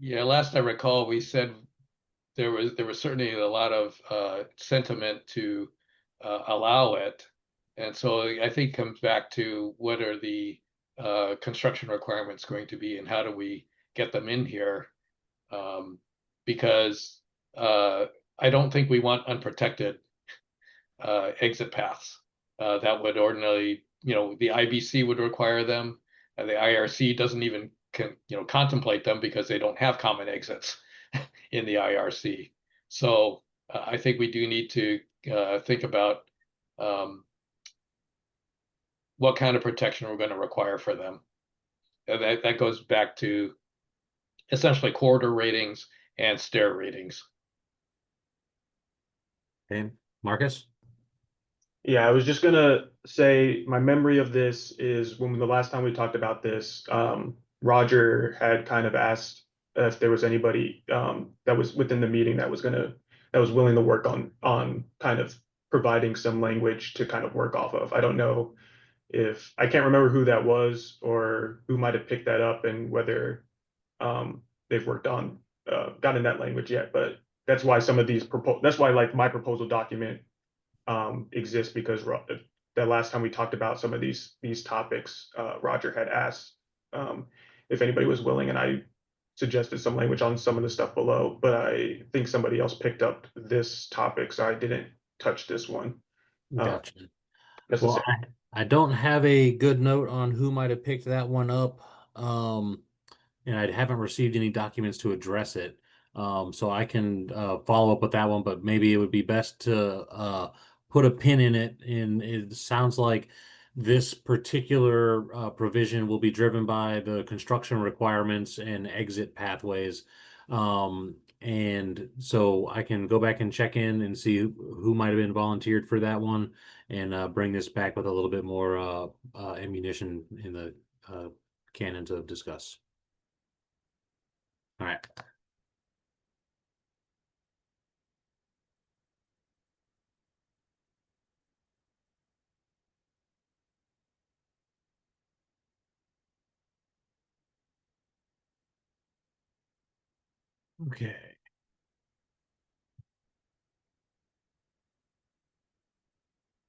Yeah, last I recall, we said there was certainly a lot of sentiment to allow it. And so I think it comes back to what are the construction requirements going to be and how do we get them in here? Because I don't think we want unprotected exit paths. That would ordinarily, the IBC would require them. And the IRC doesn't even contemplate them because they don't have common exits in the IRC. So I think we do need to think about what kind of protection we're going to require for them. And that goes back to essentially corridor ratings and stair ratings. Okay, Marcus? Yeah, I was just gonna say my memory of this is when the last time we talked about this, Roger had kind of asked if there was anybody that was within the meeting that was willing to work on kind of providing some language to kind of work off of. I don't know if I can't remember who that was or who might have picked that up and whether they've worked on gotten that language yet, but that's why some of these that's why like my proposal document exists, because the last time we talked about some of these topics, Roger had asked if anybody was willing, and I suggested some language on some of the stuff below, but I think somebody else picked up this topic, so I didn't touch this one. Gotcha. Well, Necessarily. I don't have a good note on who might have picked that one up. And I haven't received any documents to address it. So I can follow up with that one, but maybe it would be best to put a pin in it. And it sounds like this particular provision will be driven by the construction requirements and exit pathways. And so I can go back and check in and see who might have been volunteered for that one and bring this back with a little bit more ammunition in the cannon to discuss. All right. Okay.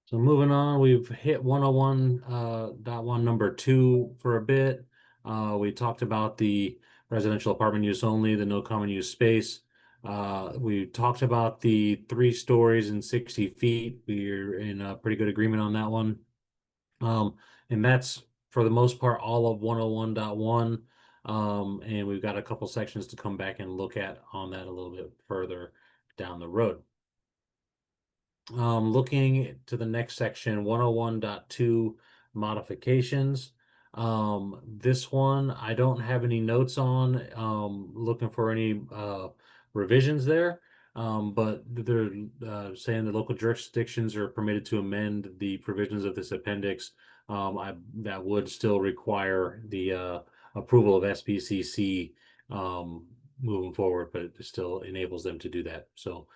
So moving on, we've hit 101.1 number 2 for a bit. We talked about the residential apartment use only, the no common use space. We talked about the 3 stories and 60 feet. We're in a pretty good agreement on that one. And that's for the most part all of 101.1. And we've got a couple sections to come back and look at on that a little bit further down the road. Looking to the next section, 101.2 modifications. This one I don't have any notes on. Looking for any revisions there. But they're saying that local jurisdictions are permitted to amend the provisions of this appendix. That would still require the approval of SBCC moving forward, but it still enables them to do that. So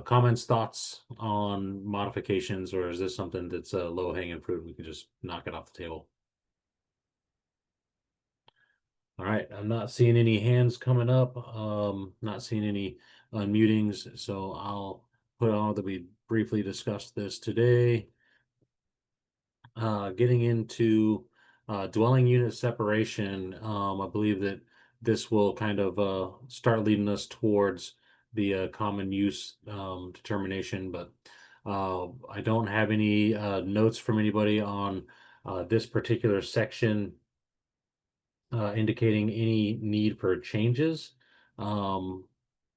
comments, thoughts on modifications, or is this something that's a low-hanging fruit? We can just knock it off the table. All right, I'm not seeing any hands coming up. Not seeing any unmutings, so I'll put on that we briefly discussed this today. Getting into dwelling unit separation, I believe that this will kind of start leading us towards the common use determination, but I don't have any notes from anybody on this particular section indicating any need for changes. I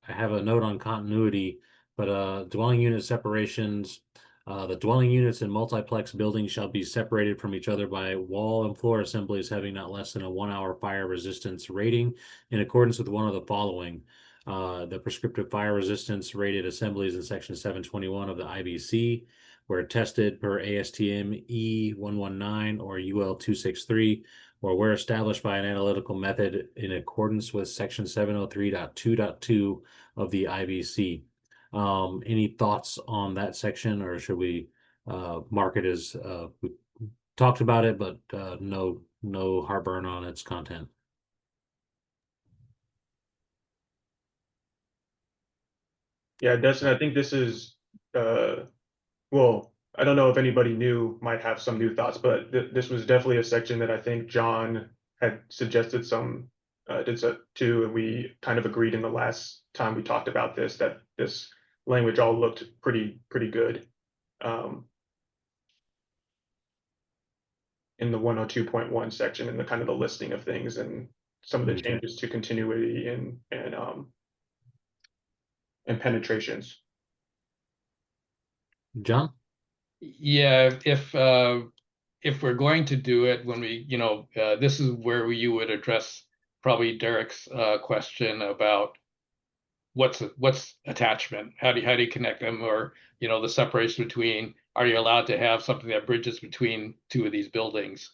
have a note on continuity, but dwelling unit separations, the dwelling units in multiplex buildings shall be separated from each other by wall and floor assemblies having not less than a 1-hour fire resistance rating in accordance with one of the following. The prescriptive fire resistance rated assemblies in section 721 of the IBC were tested per ASTM E119 or UL 263 or were established by an analytical method in accordance with section 703.2.2 of the IBC. Any thoughts on that section, or should we mark it as we talked about it, but no heartburn on its content? Yeah, Dustin, I think this is well, I don't know if anybody new might have some new thoughts, but this was definitely a section that I think John had suggested some did so too, and we kind of agreed in the last time we talked about this that this language all looked pretty good in the 102.1 section, in the kind of the listing of things and some of the changes to continuity and penetrations. John? Yeah, if we're going to do it when we, this is where you would address probably Derek's question about what's attachment, how do you connect them, or the separation between, are you allowed to have something that bridges between 2 of these buildings?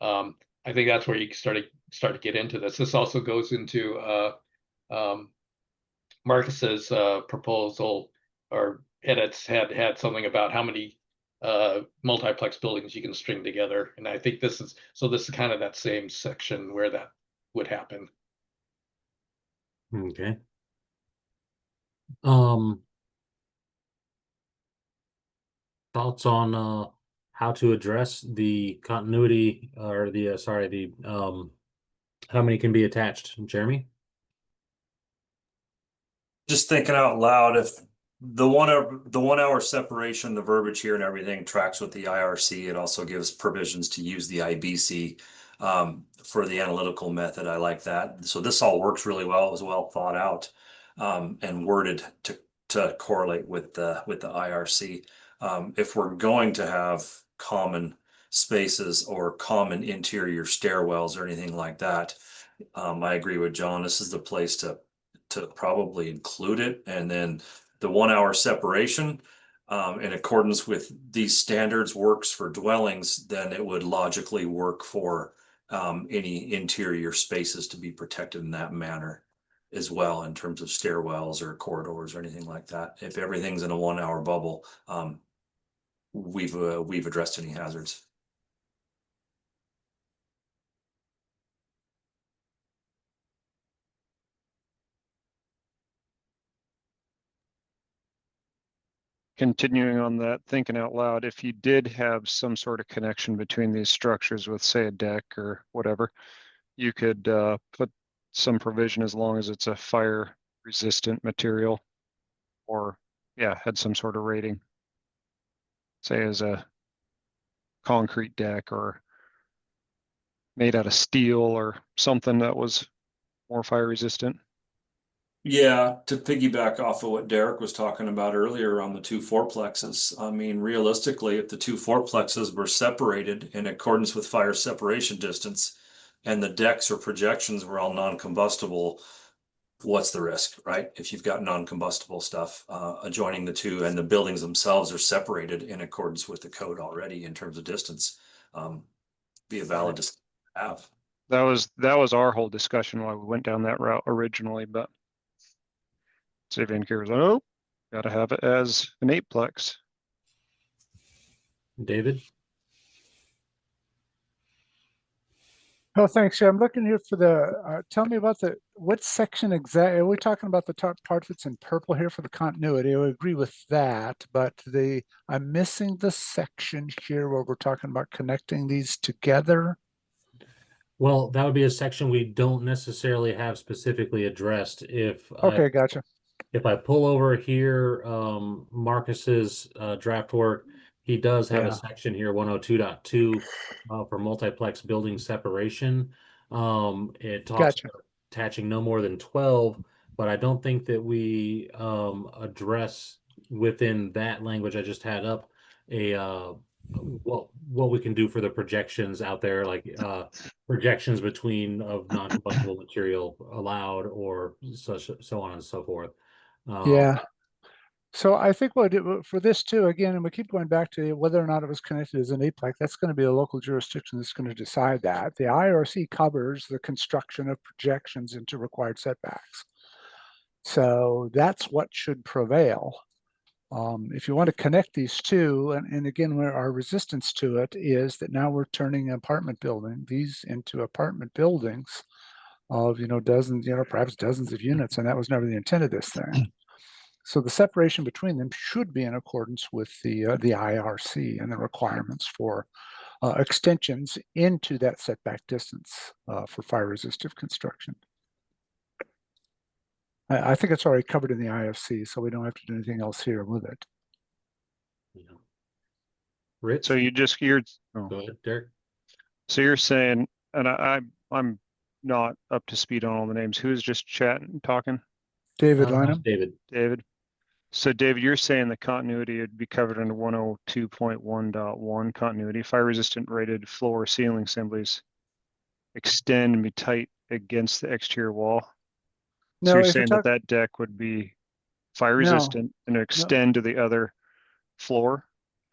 I think that's where you start to get into this. This also goes into Marcus's proposal or edits had something about how many multiplex buildings you can string together, and I think this is kind of that same section where that would happen. Okay. Thoughts on how to address the continuity or the How many can be attached, Jeremy? Just thinking out loud, if the 1 hour separation, the verbiage here and everything tracks with the IRC, it also gives provisions to use the IBC for the analytical method. I like that. So this all works really well. It was well thought out and worded to correlate with the IRC. If we're going to have common spaces or common interior stairwells or anything like that, I agree with John. This is the place to probably include it. And then the 1 hour separation, in accordance with these standards, works for dwellings, then it would logically work for any interior spaces to be protected in that manner as well, in terms of stairwells or corridors or anything like that. If everything's in a 1 hour bubble, we've addressed any hazards. Continuing on that, thinking out loud, if you did have some sort of connection between these structures with, say, a deck or whatever, you could put some provision as long as it's a fire resistant material, or yeah, had some sort of rating, say as a concrete deck or made out of steel or something that was more fire resistant. Yeah, to piggyback off of what Derek was talking about earlier on the 2 fourplexes, I mean, realistically, if the 2 fourplexes were separated in accordance with fire separation distance and the decks or projections were all non-combustible, what's the risk, right? If you've got non-combustible stuff adjoining the two and the buildings themselves are separated in accordance with the code already in terms of distance, be a valid discussion to have. That was our whole discussion while we went down that route originally, but City of Vancouver was like, oh, gotta have it as an 8-plex. David? Oh, thanks. Yeah, I'm looking here for the, tell me about what section exactly, are we talking about the top part that's in purple here for the continuity? I would agree with that, but I'm missing the section here where we're talking about connecting these together. Well, that would be a section we don't necessarily have specifically addressed. Okay, gotcha. If I pull over here, Marcus's draft work, he does have a section here, 102.2, for multiplex building separation. It talks about attaching no more than 12, but I don't think that we address within that language I just had up what we can do for the projections out there, like projections between of non-combustible material allowed, or so on and so forth. Yeah. So I think for this too, again, and we keep going back to whether or not it was connected as an 8-plex, that's going to be a local jurisdiction that's going to decide that. The IRC covers the construction of projections into required setbacks. So that's what should prevail. If you want to connect these two, and again, where our resistance to it is that now we're turning these into apartment buildings of, dozens, perhaps dozens of units, and that was never the intent of this thing. So the separation between them should be in accordance with the IRC and the requirements for extensions into that setback distance for fire resistive construction. I think it's already covered in the IFC, so we don't have to do anything else here with it. Yeah. Rich? So you're go ahead, Derek. So you're saying, and I'm not up to speed on all the names. Who's just chatting, talking? David Lynham. David. So David, you're saying the continuity would be covered under 102.1.1 continuity. Fire resistant rated floor ceiling assemblies extend and be tight against the exterior wall. So you're saying that deck would be fire resistant and extend to the other floor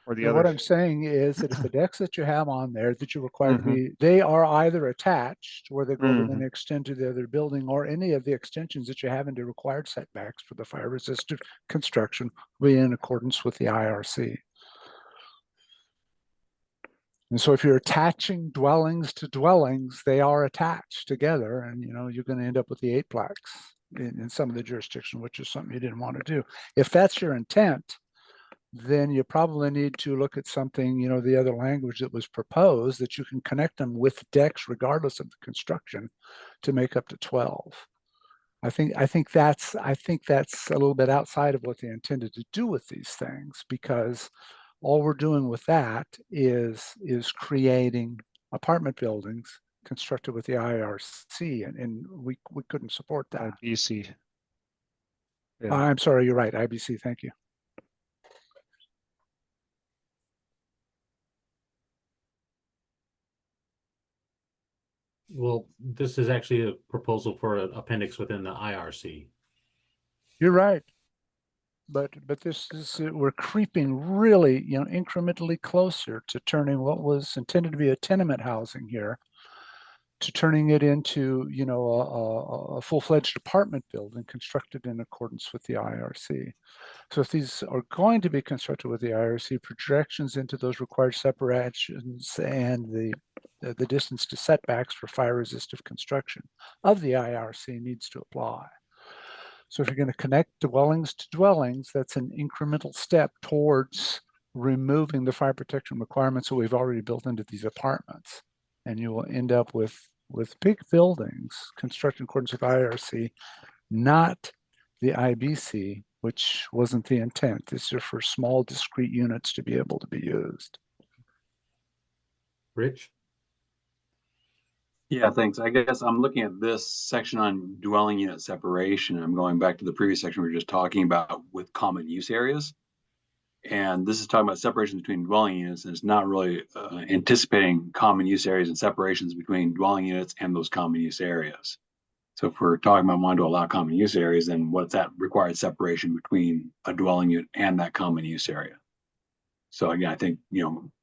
or the other. What I'm saying is that if the decks that you have on there that you're required to be, they are either attached where they go over and then extend to the other building, or any of the extensions that you have into required setbacks for the fire resistant construction will be in accordance with the IRC. And so if you're attaching dwellings to dwellings, they are attached together, and you're going to end up with the 8-plex in some of the jurisdiction, which is something you didn't want to do. If that's your intent, then you probably need to look at something, the other language that was proposed, that you can connect them with decks regardless of the construction to make up to 12. I think that's a little bit outside of what they intended to do with these things, because all we're doing with that is creating apartment buildings constructed with the IRC, and we couldn't support that. IBC. Yeah. I'm sorry, you're right, IBC, thank you. Well, this is actually a proposal for an appendix within the IRC. You're right. But this is, we're creeping really, incrementally closer to turning what was intended to be a tenement housing here to turning it into, a full-fledged apartment building constructed in accordance with the IRC. So if these are going to be constructed with the IRC, projections into those required separations and the distance to setbacks for fire-resistive construction of the IRC needs to apply. So if you're going to connect dwellings to dwellings, that's an incremental step towards removing the fire protection requirements that we've already built into these apartments. And you will end up with big buildings constructed in accordance with IRC, not the IBC, which wasn't the intent. These are for small discrete units to be able to be used. Rich? Yeah, thanks. I guess I'm looking at this section on dwelling unit separation. I'm going back to the previous section we were just talking about with common use areas. And this is talking about separation between dwelling units, and it's not really anticipating common use areas and separations between dwelling units and those common use areas. So if we're talking about wanting to allow common use areas, then what's that required separation between a dwelling unit and that common use area? So again, I think,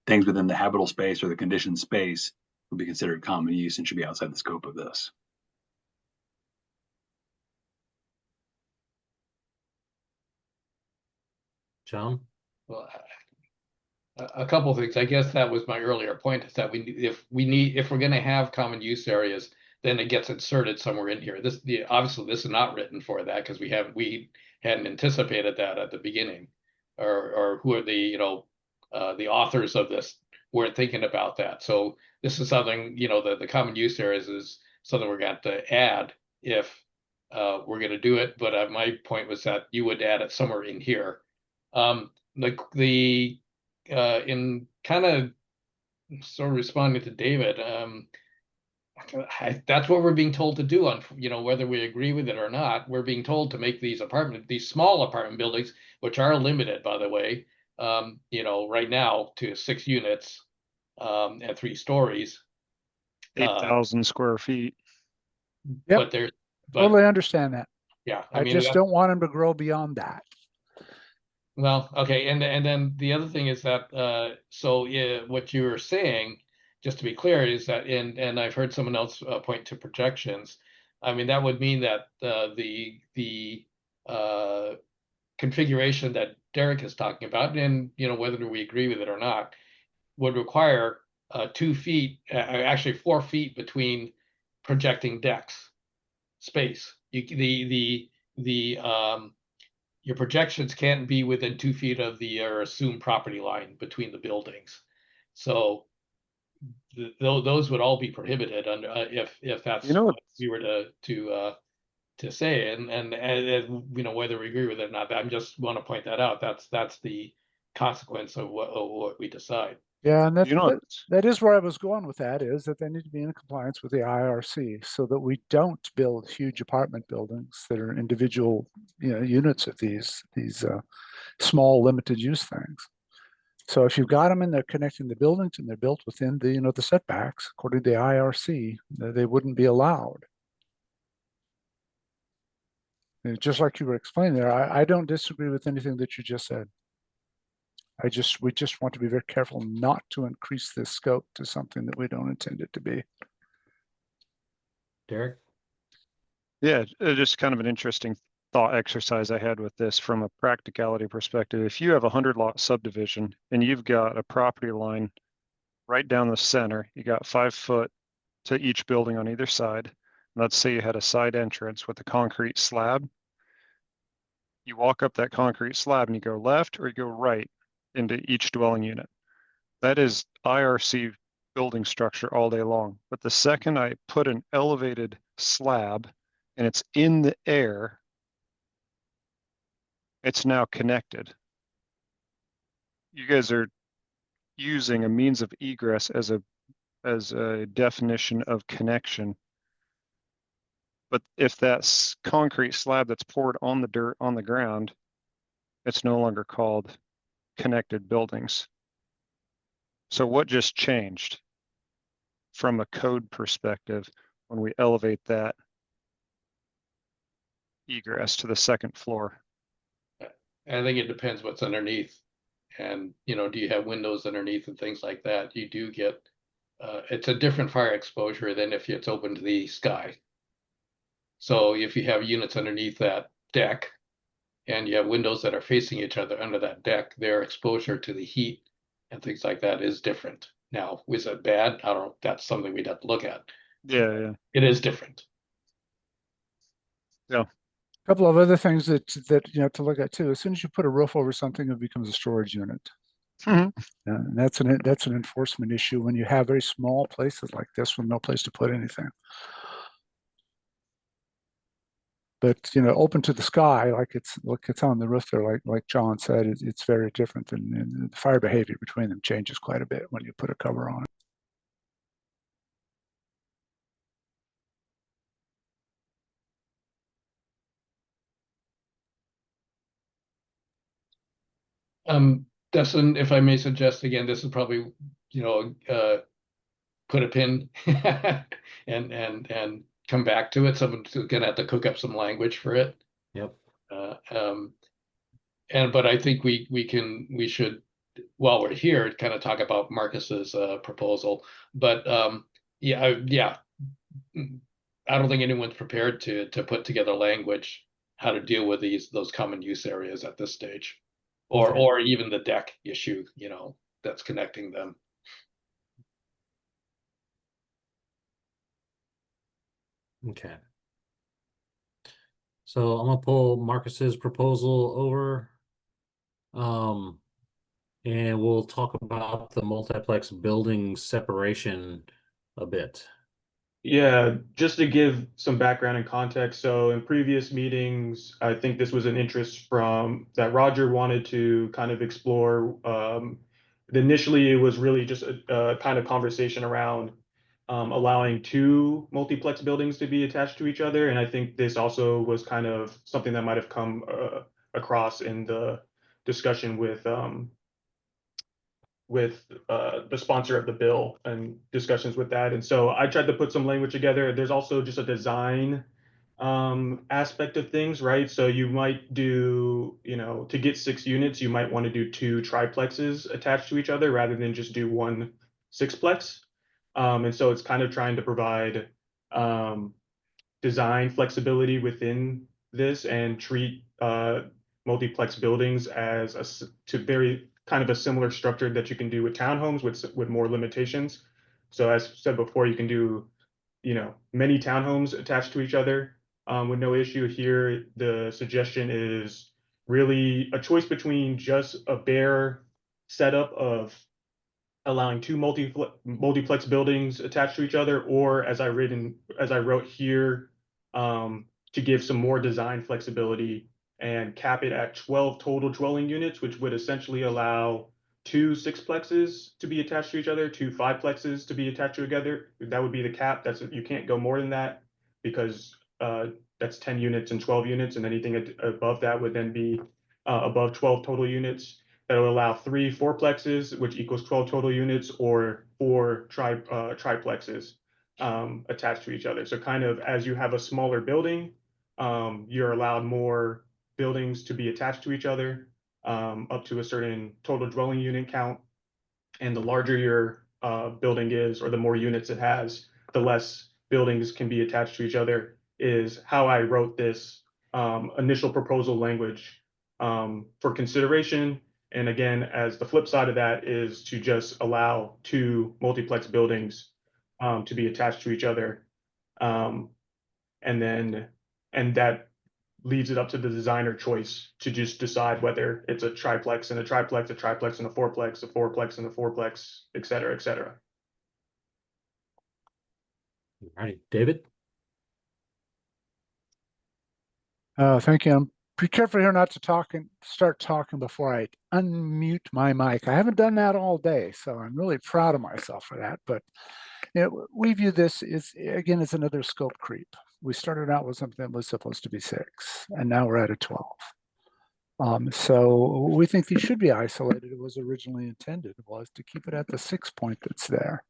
things within the habitable space or the conditioned space would be considered common use and should be outside the scope of this. John? Well, a couple of things. I guess that was my earlier point, is that if we're going to have common use areas, then it gets inserted somewhere in here. Obviously this is not written for that, because we hadn't anticipated that at the beginning, or who are the authors of this weren't thinking about that. So this is something, the common use areas is something we're going to add if we're going to do it. But my point was that you would add it somewhere in here. In kind of sort of responding to David, that's what we're being told to do on, whether we agree with it or not. We're being told to make these small apartment buildings, which are limited, by the way, right now to 6 units and 3 stories. 8,000 square feet. Yep, totally understand that. Yeah, I just don't want them to grow beyond that. Well, okay, and then the other thing is that what you were saying, just to be clear, is that and I've heard someone else point to projections. I mean, that would mean that the configuration that Derek is talking about, and whether we agree with it or not, would require 2 feet, actually 4 feet between projecting decks space. Your projections can't be within 2 feet of the assumed property line between the buildings. So those would all be prohibited under if that's what we were to say, and whether we agree with it or not. I just want to point that out. That's the consequence of what we decide. Yeah, and that is where I was going with that, is that they need to be in compliance with the IRC so that we don't build huge apartment buildings that are individual units of these small limited use things. So if you've got them and they're connecting the buildings and they're built within the the setbacks according to the IRC, they wouldn't be allowed. And just like you were explaining there, I don't disagree with anything that you just said. We just want to be very careful not to increase this scope to something that we don't intend it to be. Derek? Yeah, just kind of an interesting thought exercise I had with this from a practicality perspective. If you have a 100-lot subdivision and you've got a property line right down the center, you got 5 foot to each building on either side. Let's say you had a side entrance with a concrete slab. You walk up that concrete slab and you go left or you go right. into each dwelling unit. That is IRC building structure all day long. But the second I put an elevated slab and it's in the air, it's now connected. You guys are using a means of egress as a definition of connection. But if that's concrete slab that's poured on the dirt on the ground, it's no longer called connected buildings. So what just changed from a code perspective when we elevate that egress to the second floor? I think it depends what's underneath. And, you know, do you have windows underneath and things like that? You do get, it's a different fire exposure than if it's open to the sky. So if you have units underneath that deck and you have windows that are facing each other under that deck, their exposure to the heat and things like that is different. Now, is it bad? I don't know. That's something we'd have to look at. Yeah. It is different. Yeah. A couple of other things that you have to look at too. As soon as you put a roof over something, it becomes a storage unit. And that's an enforcement issue when you have very small places like this with no place to put anything. But open to the sky, like it's on the roof there, like John said, it's very different, and the fire behavior between them changes quite a bit when you put a cover on it. Dustin, if I may suggest again, this is probably, put a pin and come back to it. Someone's gonna have to cook up some language for it. Yep. But I think we should, while we're here, kind of talk about Marcus's proposal. But yeah, I don't think anyone's prepared to put together language how to deal with those common use areas at this stage, or even the deck issue, that's connecting them. Okay. So I'm gonna pull Marcus's proposal over. And we'll talk about the multiplex building separation a bit. Yeah, just to give some background and context. So in previous meetings, I think this was an interest from that Roger wanted to kind of explore. Initially, it was really just a kind of conversation around allowing two multiplex buildings to be attached to each other. And I think this also was kind of something that might have come across in the discussion with the sponsor of the bill and discussions with that. And so I tried to put some language together. There's also just a design aspect of things, right? So you might do, to get 6 units, you might want to do 2 triplexes attached to each other rather than just do one sixplex. And so it's kind of trying to provide design flexibility within this and treat multiplex buildings as very kind of a similar structure that you can do with townhomes with more limitations. So as said before, you can do, many townhomes attached to each other with no issue. Here, the suggestion is really a choice between just a bare setup of allowing 2 multiplex buildings attached to each other, or as I wrote here, to give some more design flexibility and cap it at 12 total dwelling units, which would essentially allow 2 sixplexes to be attached to each other, 2 fiveplexes to be attached together. That would be the cap. You can't go more than that because that's 10 units and 12 units, and anything above that would then be above 12 total units. That will allow 3 fourplexes, which equals 12 total units, or 4 triplexes attached to each other. So kind of as you have a smaller building, you're allowed more buildings to be attached to each other up to a certain total dwelling unit count. And the larger your building is, or the more units it has, the less buildings can be attached to each other, is how I wrote this initial proposal language for consideration. And again, as the flip side of that is to just allow 2 multiplex buildings to be attached to each other. And that leaves it up to the designer choice to just decide whether it's a triplex and a triplex, a triplex and a fourplex and a fourplex, et cetera, et cetera. All right, David. Thank you. Be careful here not to start talking before I unmute my mic. I haven't done that all day, so I'm really proud of myself for that. But we view this as another scope creep. We started out with something that was supposed to be 6, and now we're at a 12. So we think these should be isolated. It was originally intended was to keep it at the 6 point that's there.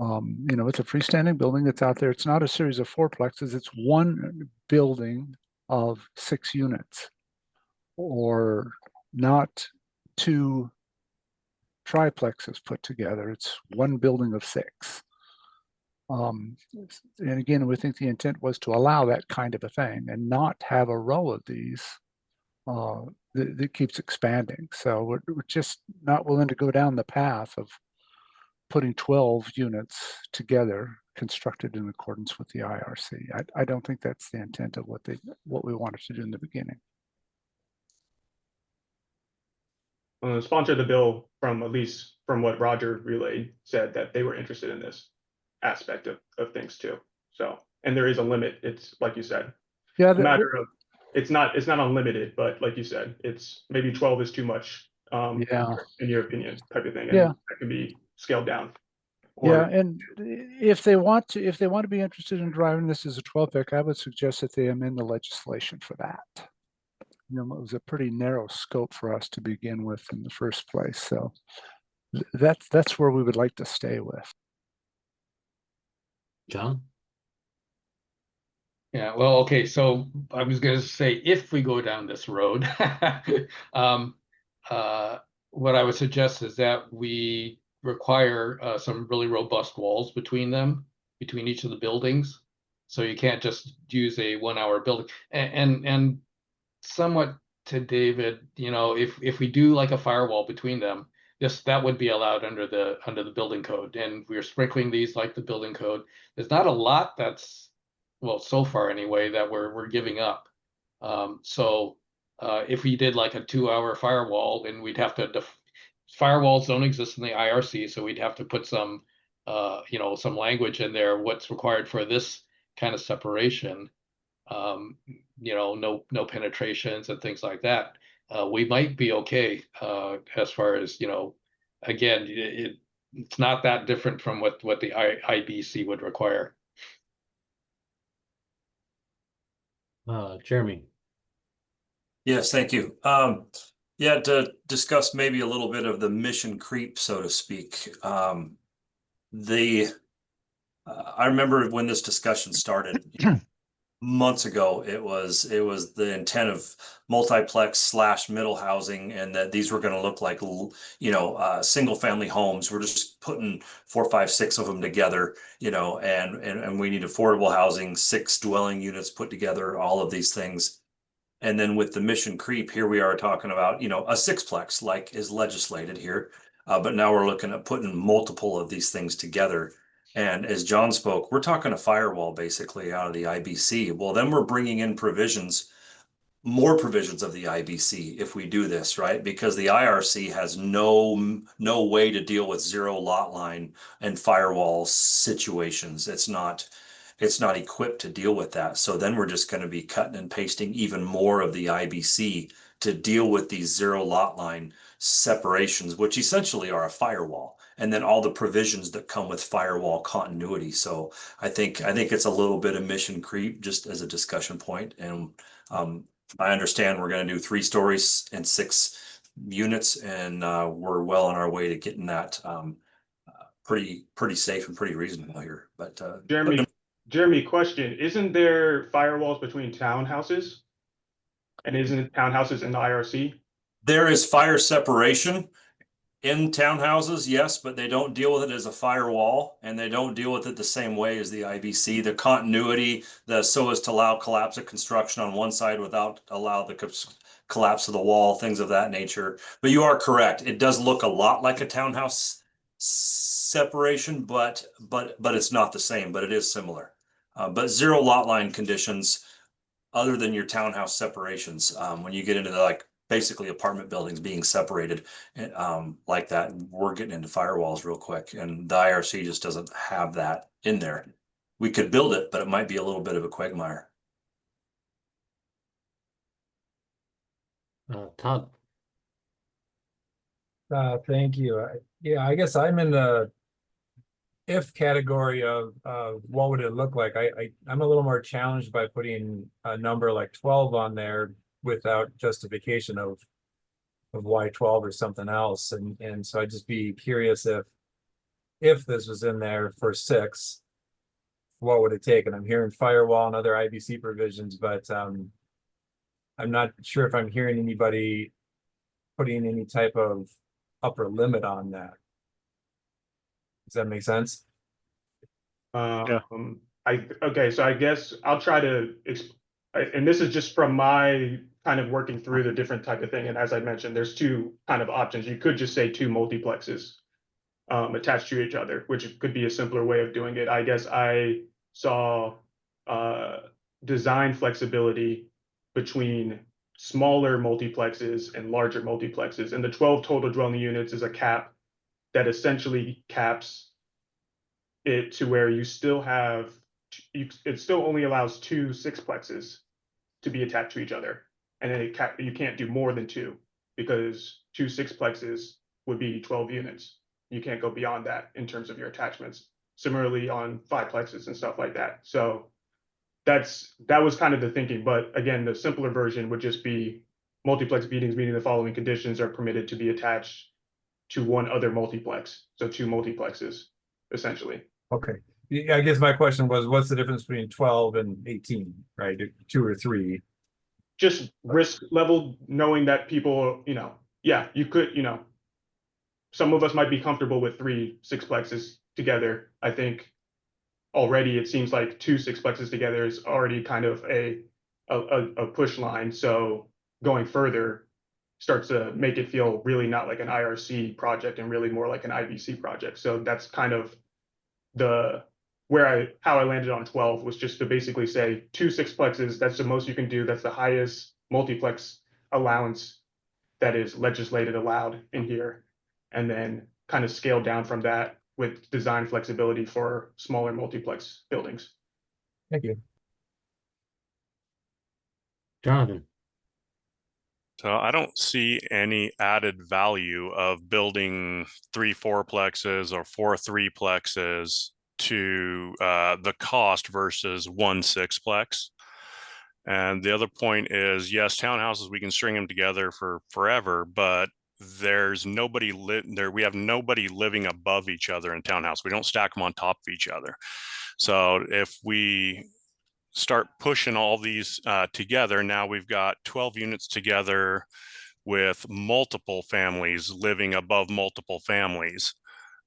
It's a freestanding building that's out there. It's not a series of fourplexes. It's one building of 6 units, or not 2 triplexes put together. It's one building of 6. And again, we think the intent was to allow that kind of a thing and not have a row of these that keeps expanding. So we're just not willing to go down the path of putting 12 units together constructed in accordance with the IRC. I don't think that's the intent of what we wanted to do in the beginning. The sponsor of the bill, at least from what Roger relayed, said that they were interested in this aspect of things too. So, and there is a limit. It's like you said, yeah, a matter of it's not unlimited, but like you said, it's maybe 12 is too much. Yeah, in your opinion, type of thing. And yeah, that can be scaled down. Yeah, and if they want to be interested in driving this as a 12 pick, I would suggest that they amend the legislation for that. It was a pretty narrow scope for us to begin with in the first place. So that's where we would like to stay with. John? Yeah, well, okay, so I was going to say, if we go down this road, what I would suggest is that we require some really robust walls between each of the buildings. So you can't just use a 1 hour building. And somewhat to David, if we do like a firewall between them, that would be allowed under the building code. And we're sprinkling these like the building code. There's not a lot that's, well, so far anyway, that we're giving up. So if we did like a 2 hour firewall, then we'd have to firewalls don't exist in the IRC, so we'd have to put some some language in there what's required for this kind of separation. No penetrations and things like that. We might be okay as far as again, it's not that different from what the IBC would require. Jeremy. Yes, thank you. Yeah, to discuss maybe a little bit of the mission creep, so to speak. I remember when this discussion started months ago, it was the intent of multiplex / middle housing, and that these were going to look like single family homes. We're just putting 4, 5, 6 of them together, and we need affordable housing, 6 dwelling units put together, all of these things. And then with the mission creep, here we are talking about a 6plex like is legislated here, but now we're looking at putting multiple of these things together. And as John spoke, we're talking a firewall basically out of the IBC. Well, then we're bringing in more provisions of the IBC if we do this, right? Because the IRC has no way to deal with 0 lot line and firewall situations. It's not equipped to deal with that. So then we're just going to be cutting and pasting even more of the IBC to deal with these 0 lot line separations, which essentially are a firewall, and then all the provisions that come with firewall continuity. So I think it's a little bit of mission creep, just as a discussion point. And I understand we're going to do 3 stories and 6 units, and we're well on our way to getting that pretty safe and pretty reasonable here. But Jeremy, question: isn't there firewalls between townhouses? And isn't it townhouses in the IRC? There is fire separation in townhouses, yes, but they don't deal with it as a firewall, and they don't deal with it the same way as the IBC. The continuity, so as to allow collapse of construction on one side without allow the collapse of the wall, things of that nature. But you are correct. It does look a lot like a townhouse separation, but it's not the same, but it is similar. But 0 lot line conditions other than your townhouse separations. When you get into like basically apartment buildings being separated like that, we're getting into firewalls real quick, and the IRC just doesn't have that in there. We could build it, but it might be a little bit of a quagmire. Todd. Thank you. Yeah, I guess I'm in the if category of what would it look like. I'm a little more challenged by putting a number like 12 on there without justification of why 12 or something else. And so I'd just be curious if this was in there for 6, what would it take? And I'm hearing firewall and other IBC provisions, but I'm not sure if I'm hearing anybody putting any type of upper limit on that. Does that make sense? Okay, so I guess I'll try to, and this is just from my kind of working through the different type of thing. And as I mentioned, there's 2 kind of options. You could just say 2 multiplexes attached to each other, which could be a simpler way of doing it. I guess I saw design flexibility between smaller multiplexes and larger multiplexes. And the 12 total dwelling units is a cap that essentially caps it to where you still have, it still only allows 2 sixplexes to be attached to each other. And then you can't do more than 2, because 2 sixplexes would be 12 units. You can't go beyond that in terms of your attachments. Similarly on 5plexes and stuff like that. So that was kind of the thinking. But again, the simpler version would just be multiplex meetings meeting the following conditions are permitted to be attached to one other multiplex. So 2 multiplexes, essentially. Okay. I guess my question was, what's the difference between 12 and 18, right? 2 or 3? Just risk level, knowing that people, yeah, you could, some of us might be comfortable with 3 sixplexes together. I think already it seems like 2 sixplexes together is already kind of a push line. So going further starts to make it feel really not like an IRC project and really more like an IBC project. So that's kind of how I landed on 12, was just to basically say 2 sixplexes, that's the most you can do. That's the highest multiplex allowance that is legislated allowed in here. And then kind of scale down from that with design flexibility for smaller multiplex buildings. Thank you. Jonathan. So I don't see any added value of building 3 4plexes or 4 3plexes to the cost versus 1 6plex. And the other point is, yes, townhouses, we can string them together for forever, but there's nobody there. We have nobody living above each other in townhouse. We don't stack them on top of each other. So if we start pushing all these together, now we've got 12 units together with multiple families living above multiple families.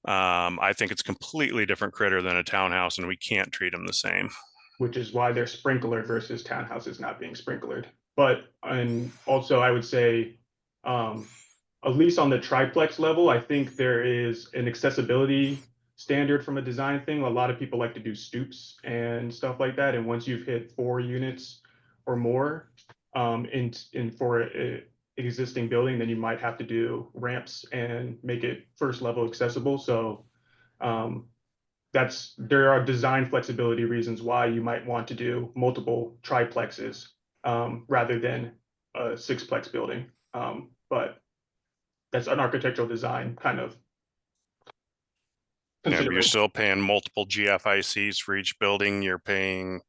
I think it's a completely different critter than a townhouse, and we can't treat them the same. Which is why they're sprinkler versus townhouses not being sprinklered. But, and also I would say, at least on the triplex level, I think there is an accessibility standard from a design thing. A lot of people like to do stoops and stuff like that. And once you've hit 4 units or more in for an existing building, then you might have to do ramps and make it first level accessible. So there are design flexibility reasons why you might want to do multiple triplexes rather than a 6plex building. But that's an architectural design kind of. Yeah, but you're still paying multiple GFICs for each building. You're paying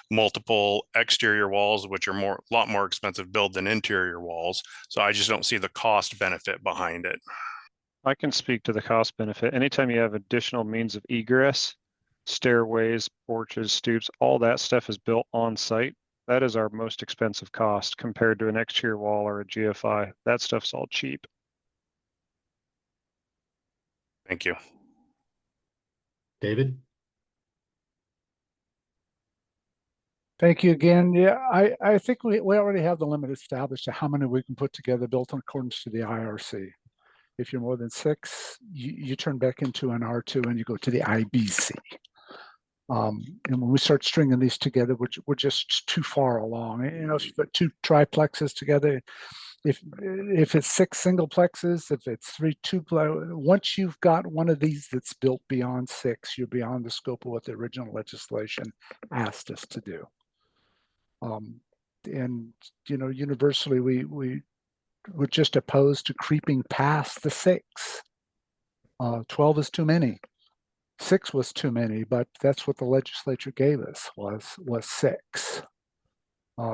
multiple exterior walls, which are a lot more expensive to build than interior walls. So I just don't see the cost benefit behind it. I can speak to the cost benefit. Anytime you have additional means of egress, stairways, porches, stoops, all that stuff is built on site. That is our most expensive cost compared to an exterior wall or a GFI. That stuff's all cheap. Thank you. David? Thank you again. Yeah, I think we already have the limit established to how many we can put together built in accordance to the IRC. If you're more than 6, you turn back into an R2 and you go to the IBC. And when we start stringing these together, we're just too far along. You know, if you put 2 triplexes together, if it's 6 singleplexes, if it's 3 once you've got one of these that's built beyond 6, you're beyond the scope of what the original legislation asked us to do. And you know, universally, we're just opposed to creeping past the 6. 12 is too many. 6 was too many, but that's what the legislature gave us was 6.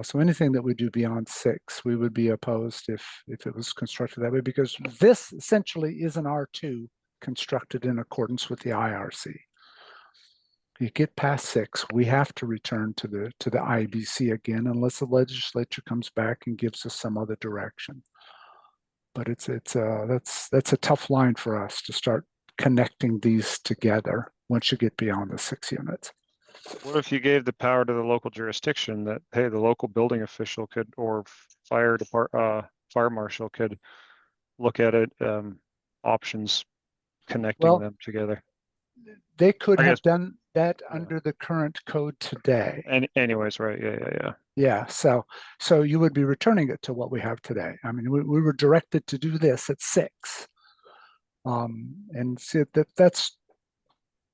So anything that we do beyond 6, we would be opposed if it was constructed that way, because this essentially is an R2 constructed in accordance with the IRC. You get past 6, we have to return to the IBC again, unless the legislature comes back and gives us some other direction. But that's a tough line for us to start connecting these together once you get beyond the 6 units. What if you gave the power to the local jurisdiction that, hey, the local building official could, or fire marshal could look at it, options connecting them together? They could have done that under the current code today. And anyways, right? Yeah. Yeah. So you would be returning it to what we have today. I mean, we were directed to do this at 6. And see that's,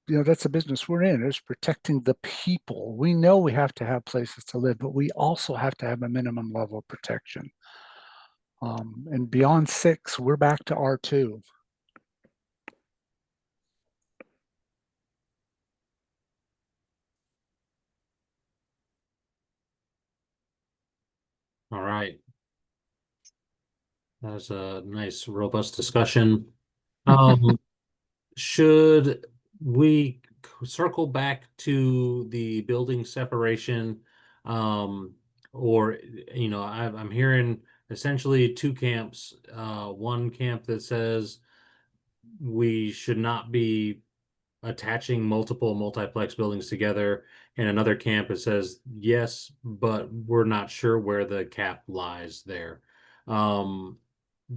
you know, that's the business we're in, is protecting the people. We know we have to have places to live, but we also have to have a minimum level of protection. And beyond 6, we're back to R2. All right. That was a nice, robust discussion. Should we circle back to the building separation? Or, you know, I'm hearing essentially 2 camps. One camp that says we should not be attaching multiple multiplex buildings together, and another camp that says yes, but we're not sure where the cap lies there.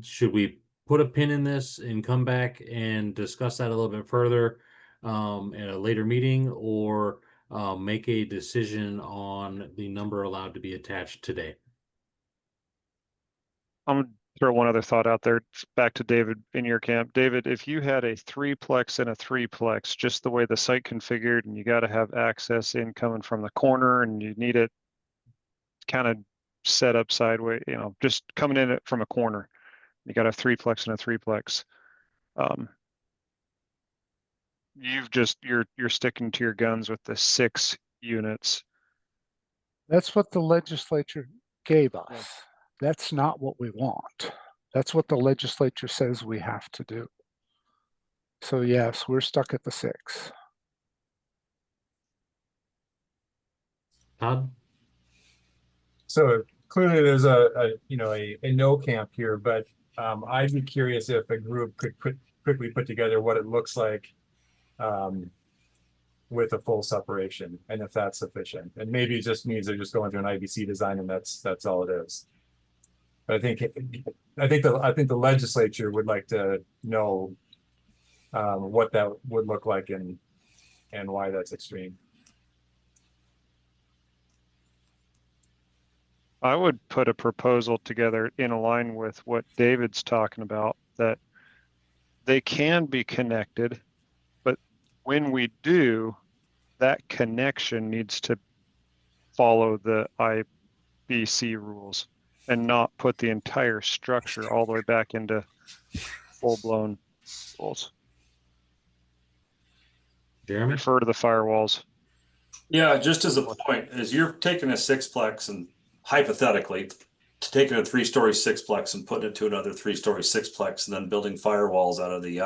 Should we put a pin in this and come back and discuss that a little bit further at a later meeting, or make a decision on the number allowed to be attached today? I'm gonna throw one other thought out there. Back to David in your camp. David, if you had a 3-plex and a 3-plex, just the way the site configured, and you got to have access in coming from the corner, and you need it kind of set up sideways, you know, just coming in from a corner. You got a 3-plex and a 3-plex. You're sticking to your guns with the 6 units. That's what the legislature gave us. Yeah. That's not what we want. That's what the legislature says we have to do. So yes, we're stuck at the 6. Todd? So clearly there's a no camp here, but I'd be curious if a group could quickly put together what it looks like with a full separation, and if that's sufficient. And maybe it just means they're just going through an IBC design, and that's all it is. But I think the legislature would like to know what that would look like and why that's extreme. I would put a proposal together in line with what David's talking about, that they can be connected, but when we do, that connection needs to follow the IBC rules and not put the entire structure all the way back into full-blown rules. Jeremy? Refer to the firewalls. Yeah, just as a point, as you're taking a 6-plex and hypothetically taking a 3-story 6-plex and putting it to another 3-story 6-plex and then building firewalls out of the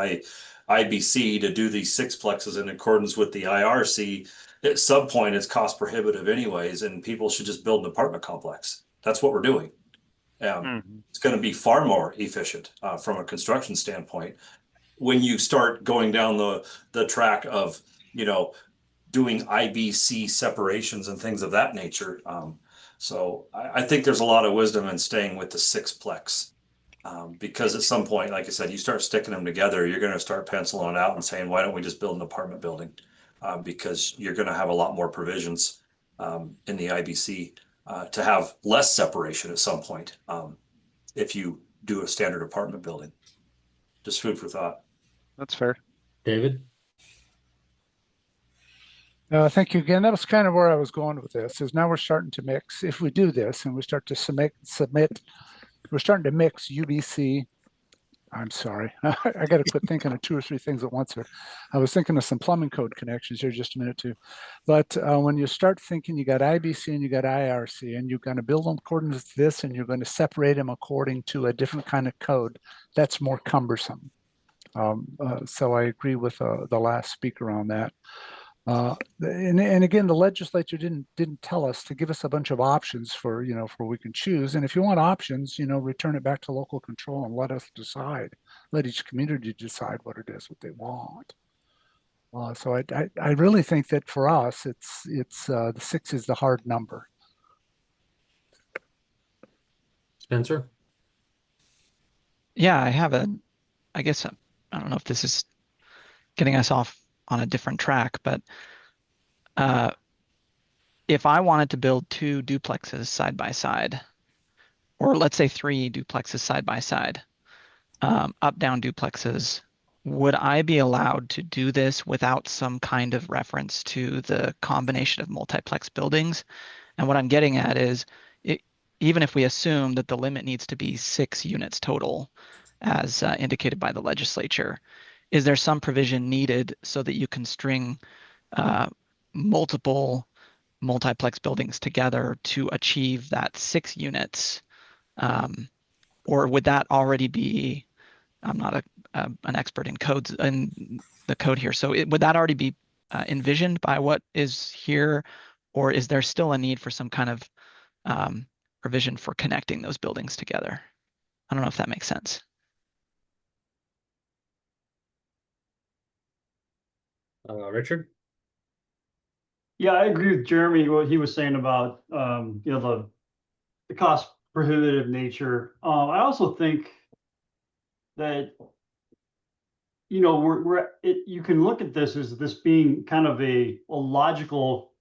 IBC to do these 6-plexes in accordance with the IRC, at some point it's cost prohibitive anyways, and people should just build an apartment complex. That's what we're doing. It's going to be far more efficient from a construction standpoint. When you start going down the track of, you know, doing IBC separations and things of that nature. So I think there's a lot of wisdom in staying with the 6-plex because at some point, like I said, you start sticking them together, you're going to start penciling out and saying, why don't we just build an apartment building? because you're going to have a lot more provisions in the IBC to have less separation at some point if you do a standard apartment building. Just food for thought. That's fair. David? Thank you again. That was kind of where I was going with this, is now we're starting to mix. If we do this and we start to submit, we're starting to mix UBC. I'm sorry. I got to quit thinking of 2 or 3 things at once here. I was thinking of some plumbing code connections here just a minute too. But when you start thinking you got IBC and you got IRC and you're going to build them according to this and you're going to separate them according to a different kind of code, that's more cumbersome. So I agree with the last speaker on that. And again, the legislature didn't tell us to give us a bunch of options for we can choose. And if you want options, return it back to local control and let us decide. Let each community decide what it is what they want. So I really think that for us, it's the 6 is the hard number. Spencer? Yeah, I guess I don't know if this is getting us off on a different track, but if I wanted to build 2 duplexes side by side, or let's say 3 duplexes side by side, up-down duplexes, would I be allowed to do this without some kind of reference to the combination of multiplex buildings? And what I'm getting at is, even if we assume that the limit needs to be 6 units total, as indicated by the legislature, is there some provision needed so that you can string multiple multiplex buildings together to achieve that 6 units? Or would that already be, I'm not an expert in codes in the code here, so would that already be envisioned by what is here? Or is there still a need for some kind of provision for connecting those buildings together? I don't know if that makes sense. Richard? Yeah, I agree with Jeremy, what he was saying about the cost prohibitive nature. I also think that you can look at this as this being kind of a logical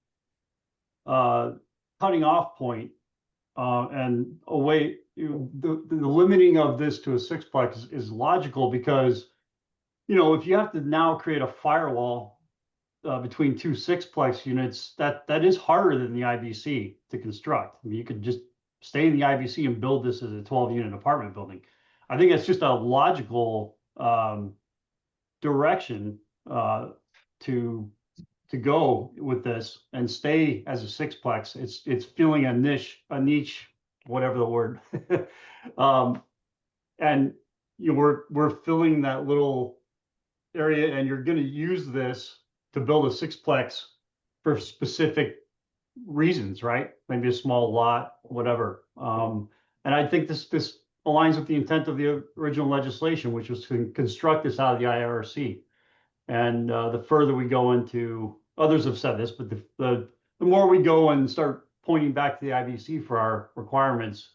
cutting off point and a way the limiting of this to a 6plex is logical because if you have to now create a firewall between 2 6plex units, that is harder than the IBC to construct. I mean, you could just stay in the IBC and build this as a 12-unit apartment building. I think it's just a logical direction to go with this and stay as a 6plex. It's filling a niche, whatever the word. And we're filling that little area, and you're going to use this to build a 6plex for specific reasons, right? Maybe a small lot, whatever. And I think this aligns with the intent of the original legislation, which was to construct this out of the IRC. And the further we go into, others have said this, but the more we go and start pointing back to the IBC for our requirements,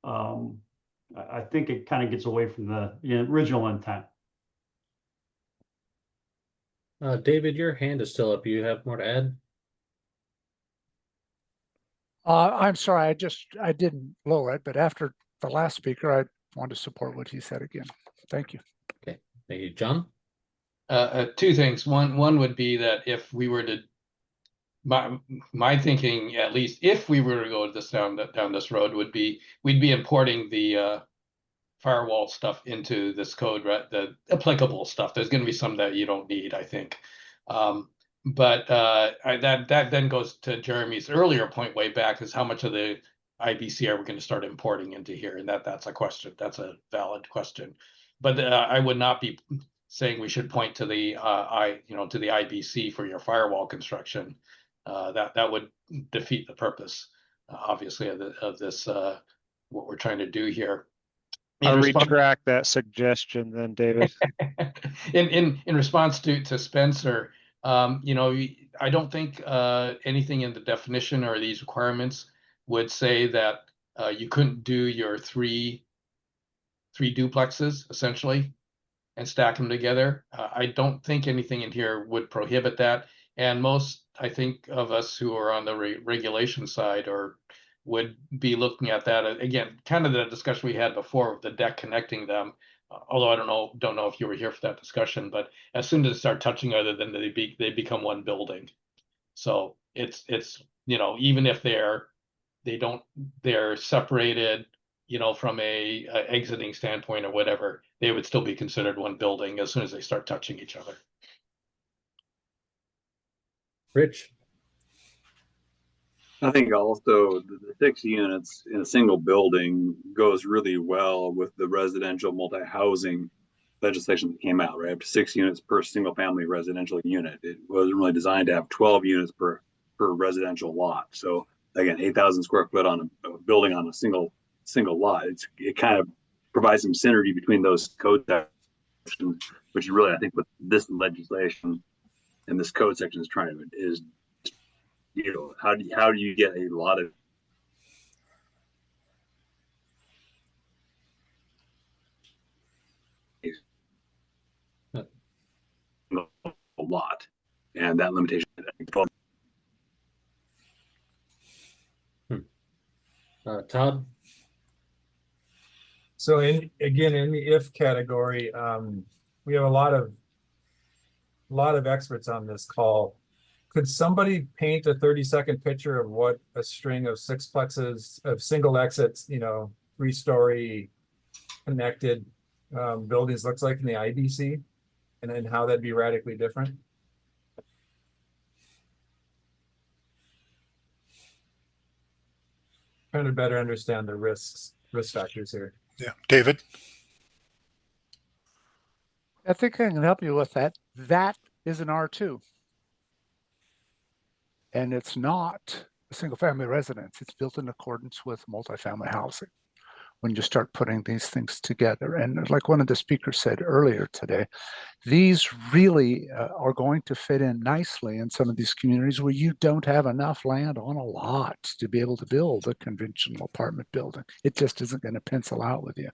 I think it kind of gets away from the original intent. David, your hand is still up. You have more to add? I'm sorry, I didn't lower it, but after the last speaker, I want to support what he said again. Thank you. Okay, thank you. John? 2 things. One would be that if we were to, my thinking, at least if we were to go down this road, would be we'd be importing the firewall stuff into this code, right? The applicable stuff. There's going to be some that you don't need, I think. But that then goes to Jeremy's earlier point way back, is how much of the IBC are we going to start importing into here? And that's a question. That's a valid question. But I would not be saying we should point to the to the IBC for your firewall construction. That would defeat the purpose, obviously, of this what we're trying to do here. I'll retract that suggestion then, David. in response to Spencer, I don't think anything in the definition or these requirements would say that you couldn't do your three duplexes essentially and stack them together. I don't think anything in here would prohibit that. And most, I think, of us who are on the regulation side would be looking at that again, kind of the discussion we had before with the deck connecting them. Although I don't know if you were here for that discussion, but as soon as they start touching other than they become one building. So it's even if they're separated, from a exiting standpoint or whatever, they would still be considered one building as soon as they start touching each other. Rich? I think also the 6 units in a single building goes really well with the residential multi-housing legislation that came out, right? Up to 6 units per single family residential unit. It wasn't really designed to have 12 units per residential lot. So again, 8,000 square foot on a building on a single lot. It kind of provides some synergy between those code sections, which really, I think, with this legislation and this code section is trying to is, how do you get a lot of a lot, and that limitation. Todd? So in the if category, we have a lot of experts on this call. Could somebody paint a 30-second picture of what a string of sixplexes of single exits, 3-story connected buildings looks like in the IBC, and then how that'd be radically different? Trying to better understand the risk factors here. Yeah, David. I think I can help you with that. That is an R2. And it's not a single family residence. It's built in accordance with multifamily housing when you start putting these things together. And like one of the speakers said earlier today, these really are going to fit in nicely in some of these communities where you don't have enough land on a lot to be able to build a conventional apartment building. It just isn't going to pencil out with you.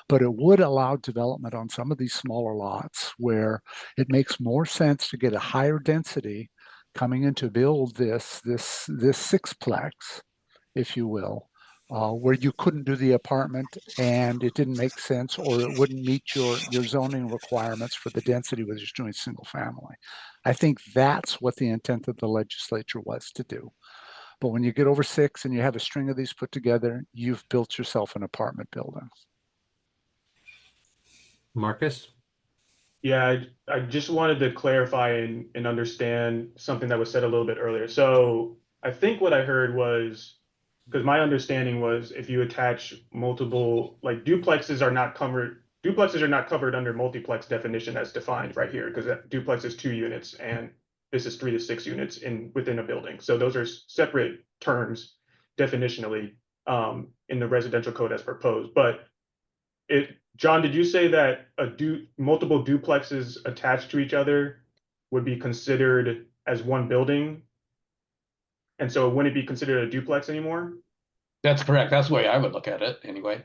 But it would allow development on some of these smaller lots where it makes more sense to get a higher density coming in to build this sixplex, if you will, where you couldn't do the apartment and it didn't make sense, or it wouldn't meet your zoning requirements for the density with just doing single family. I think that's what the intent of the legislature was to do. But when you get over 6 and you have a string of these put together, you've built yourself an apartment building. Marcus? Yeah, I just wanted to clarify and understand something that was said a little bit earlier. So I think what I heard was, because my understanding was if you attach multiple, like duplexes are not covered under multiplex definition as defined right here, because duplex is 2 units and this is 3 to 6 units within a building. So those are separate terms definitionally in the residential code as proposed. But John, did you say that multiple duplexes attached to each other would be considered as one building? And so it wouldn't be considered a duplex anymore? That's correct. That's the way I would look at it anyway.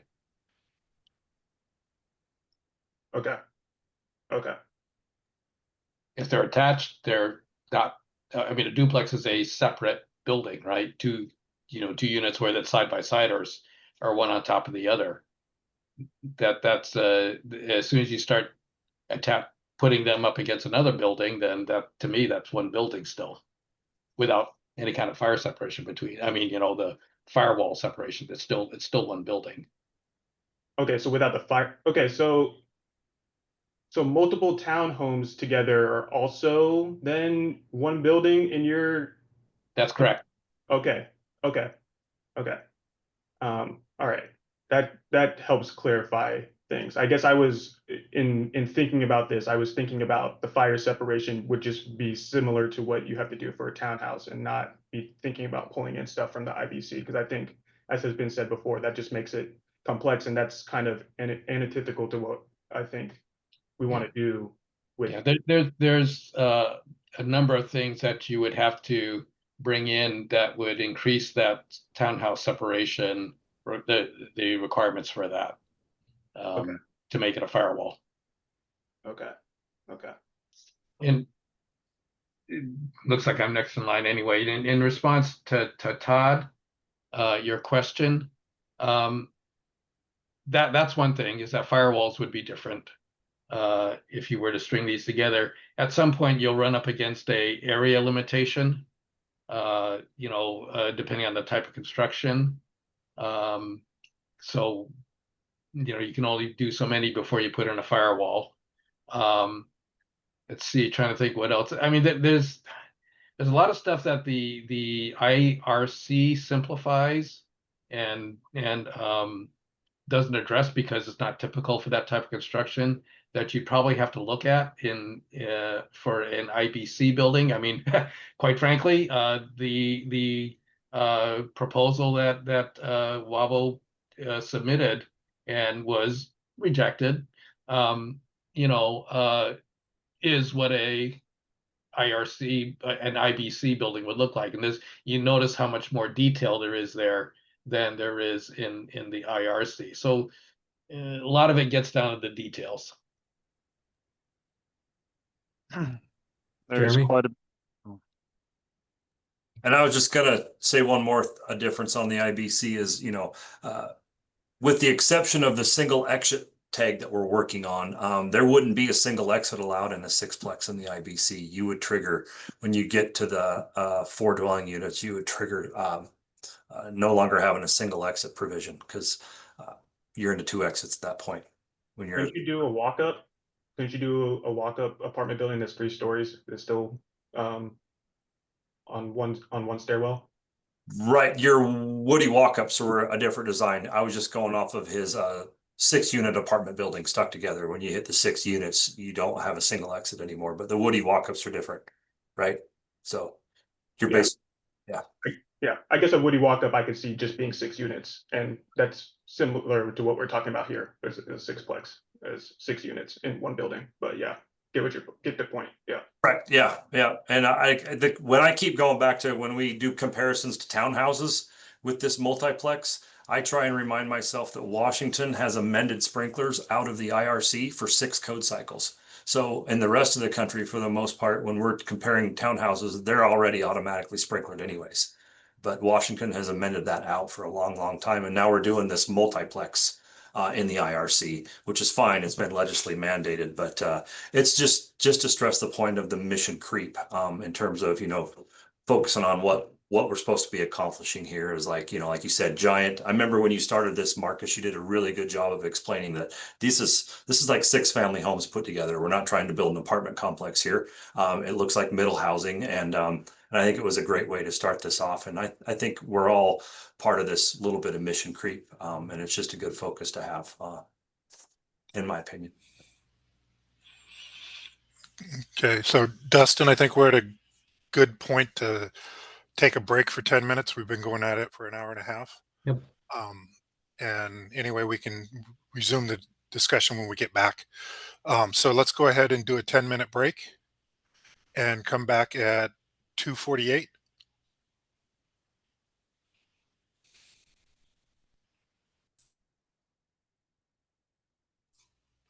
Okay. Okay. If they're attached, they're not, I mean, a duplex is a separate building, right? Two units where that's side by side or one on top of the other. That's as soon as you start putting them up against another building, then that, to me, that's one building still, without any kind of fire separation between. I mean, the firewall separation. It's still one building. Okay, so without the fire. Okay, so multiple townhomes together are also then one building in your. That's correct. Okay. Okay. Okay. All right. That helps clarify things. I guess I was in thinking about this, I was thinking about the fire separation would just be similar to what you have to do for a townhouse and not be thinking about pulling in stuff from the IBC, because I think, as has been said before, that just makes it complex, and that's kind of antithetical to what I think we want to do with. Yeah, there's a number of things that you would have to bring in that would increase that townhouse separation, or the requirements for that, to make it a firewall. Okay. Okay. And it looks like I'm next in line anyway. In response to Todd, your question, that's one thing, is that firewalls would be different if you were to string these together. At some point, you'll run up against a area limitation, depending on the type of construction. So, you can only do so many before you put in a firewall. Let's see, trying to think what else. I mean, there's a lot of stuff that the IRC simplifies and doesn't address because it's not typical for that type of construction, that you probably have to look at for an IBC building. I mean, quite frankly, the proposal that WABO submitted and was rejected, is what an IBC building would look like. And you notice how much more detail there is there than there is in the IRC. So a lot of it gets down to the details. There's Jeremy? quite a. And I was just gonna say one more difference on the IBC is, with the exception of the single exit tag that we're working on, there wouldn't be a single exit allowed in a sixplex in the IBC. You would trigger, when you get to the 4 dwelling units, you would trigger no longer having a single exit provision, because you're into 2 exits at that point. When you're Couldn't you do a walk-up? Couldn't you do a walk-up apartment building that's 3 stories that's still on one stairwell? right, your Woody walk-ups were a different design. I was just going off of his 6-unit apartment building stuck together. When you hit the 6 units, you don't have a single exit anymore, but the Woody walk-ups are different, right? So you're based, yeah. Yeah, I guess a Woody walk-up I could see just being 6 units, and that's similar to what we're talking about here. There's a sixplex, as 6 units in one building. But yeah, get the point. Yeah. Right. Yeah. Yeah. And I think when I keep going back to when we do comparisons to townhouses with this multiplex, I try and remind myself that Washington has amended sprinklers out of the IRC for 6 code cycles. So in the rest of the country, for the most part, when we're comparing townhouses, they're already automatically sprinklered anyways. But Washington has amended that out for a long, long time. And now we're doing this multiplex in the IRC, which is fine. It's been legislatively mandated, but it's just to stress the point of the mission creep in terms of, focusing on what we're supposed to be accomplishing here is like you said, giant. I remember when you started this, Marcus, you did a really good job of explaining that this is like 6 family homes put together. We're not trying to build an apartment complex here. It looks like middle housing, and I think it was a great way to start this off. And I think we're all part of this little bit of mission creep, and it's just a good focus to have, in my opinion. Okay, so Dustin, I think we're at a good point to take a break for 10 minutes. We've been going at it for an hour and a half. Yep. And anyway, we can resume the discussion when we get back. So let's go ahead and do a 10-minute break and come back at 2:48.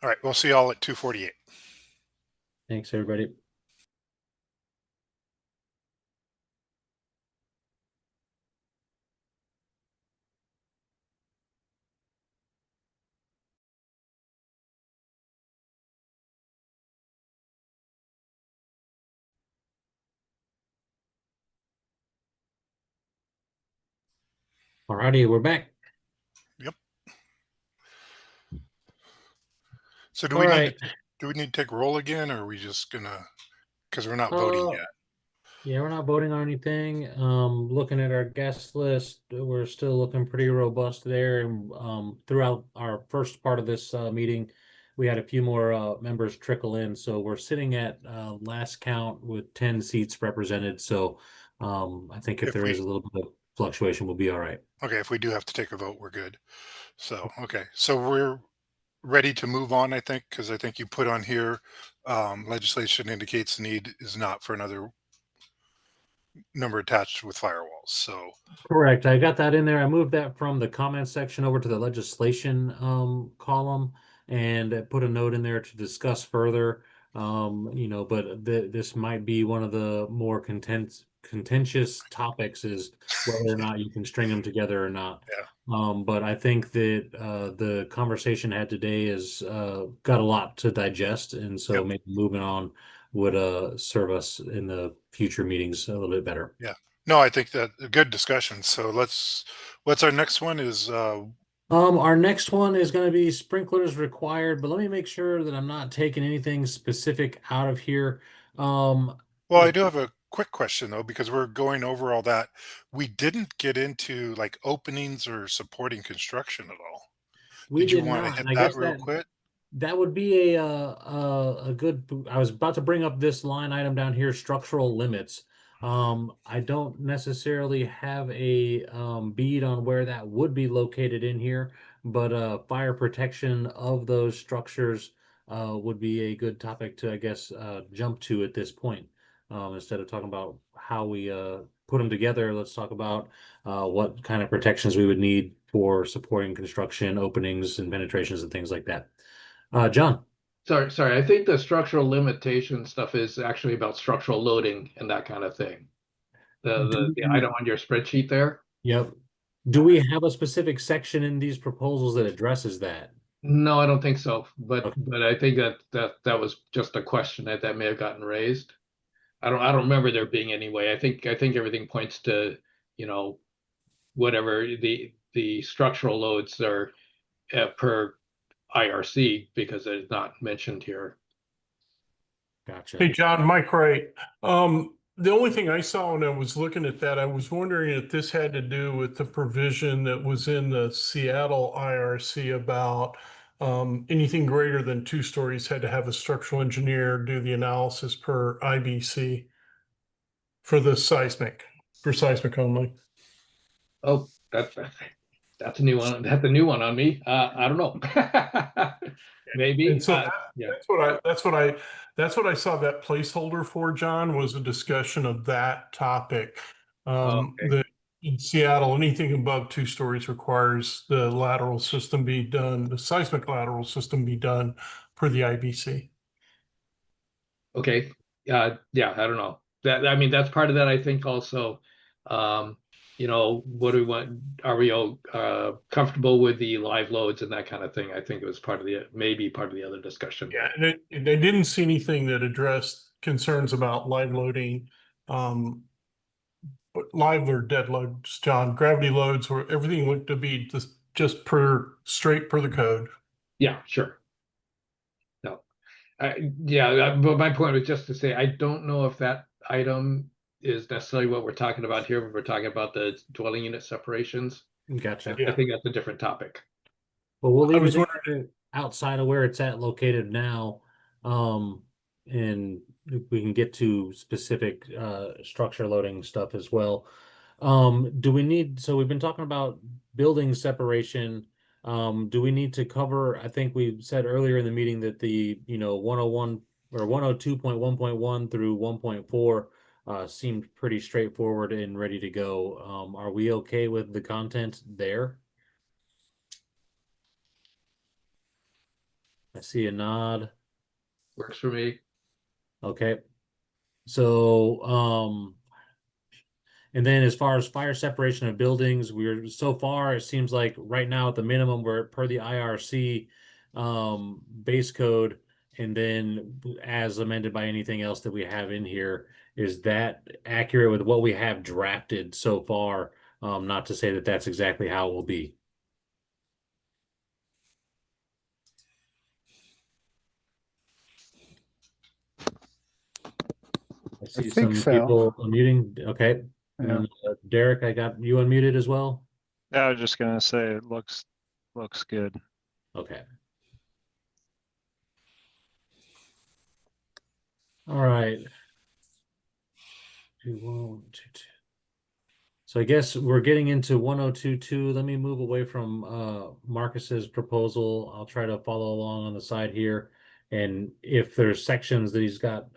All right, we'll see y'all at 2:48. Thanks, everybody. Alrighty, we're back. Yep. So do All we right. need to take roll again, or are we just gonna, because we're not voting yet? Yeah, we're not voting on anything. Looking at our guest list, we're still looking pretty robust there. And throughout our first part of this meeting, we had a few more members trickle in. So we're sitting at last count with 10 seats represented. So I think if there is a little bit of fluctuation, we'll be all right. Okay, if we do have to take a vote, we're good. So, okay, so we're ready to move on, I think, because I think you put on here, legislation indicates the need is not for another number attached with firewalls. So Correct. I got that in there. I moved that from the comments section over to the legislation column and put a note in there to discuss further. But this might be one of the more contentious topics is whether or not you can string them together or not. Yeah. But I think that the conversation had today is got a lot to digest, and so maybe moving on would serve us in the future meetings a little bit better. Yeah. No, I think that a good discussion. So what's our next one is Our next one is going to be sprinklers required, but let me make sure that I'm not taking anything specific out of here. well, I do have a quick question though, because we're going over all that. We didn't get into like openings or supporting construction at all. We Did you did want to not, hit and I that guess real quick? that would be a good. I was about to bring up this line item down here, structural limits. I don't necessarily have a bead on where that would be located in here, but fire protection of those structures would be a good topic to, I guess, jump to at this point. Instead of talking about how we put them together, let's talk about what kind of protections we would need for supporting construction, openings, and penetrations and things like that. John. Sorry. I think the structural limitation stuff is actually about structural loading and that kind of thing. The item on your spreadsheet there. Yep. Do we have a specific section in these proposals that addresses that? No, I don't think so. But I think that was just a question that may have gotten raised. I don't remember there being any way. I think everything points to, whatever the structural loads are per IRC because it's not mentioned here. Gotcha. Hey, John, Mike Wright. The only thing I saw when I was looking at that, I was wondering if this had to do with the provision that was in the Seattle IRC about anything greater than 2 stories had to have a structural engineer do the analysis per IBC for the seismic only. Oh, that's a new one. That's a new one on me. I don't know. Maybe. And so yeah. that's what I saw that placeholder for, John, was a discussion of that topic. That in Seattle, anything above 2 stories requires the lateral system be done, the seismic lateral system be done per the IBC. Okay. Yeah, I don't know. I mean, that's part of that, I think also. What do we want? Are we all comfortable with the live loads and that kind of thing? I think it was maybe part of the other discussion. Yeah, and they didn't see anything that addressed concerns about live loading, live or dead loads, John. Gravity loads, where everything looked to be just straight per the code. Yeah, sure. No, but my point was just to say I don't know if that item is necessarily what we're talking about here when we're talking about the dwelling unit separations. Gotcha. I think that's a different topic. Well, we'll leave it there outside of where it's located now. And we can get to specific structure loading stuff as well. Do we need, so we've been talking about building separation. Do we need to cover, I think we said earlier in the meeting that the, 101 or 102.1.1 through 1.4 seemed pretty straightforward and ready to go. Are we okay with the content there? I see a nod. Works for me. Okay. So, and then as far as fire separation of buildings, so far, it seems like right now at the minimum, we're per the IRC base code, and then as amended by anything else that we have in here. Is that accurate with what we have drafted so far? Not to say that that's exactly how it will be. I see some people unmuting. Okay. Yeah. And, Derek, I got you unmuted as well. I was just gonna say it looks good. Okay. All right. 2-1, 2-2. So I guess we're getting into 1022. Let me move away from Marcus's proposal. I'll try to follow along on the side here. And if there's sections that he's got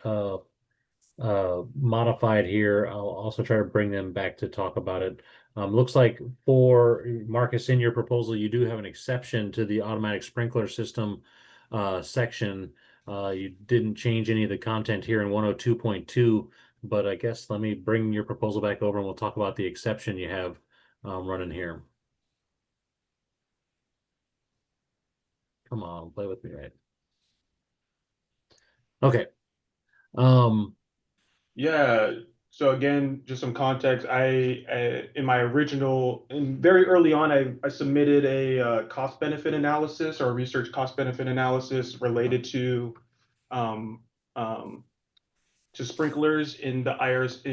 modified here, I'll also try to bring them back to talk about it. Looks like for Marcus, in your proposal, you do have an exception to the automatic sprinkler system section. You didn't change any of the content here in 102.2, but I guess let me bring your proposal back over and we'll talk about the exception you have running here. Come on, play with me, right? Okay. Yeah. So again, just some context. In my original, and very early on, I submitted a cost benefit analysis or a research cost benefit analysis related to um, um, sprinklers in the IRC,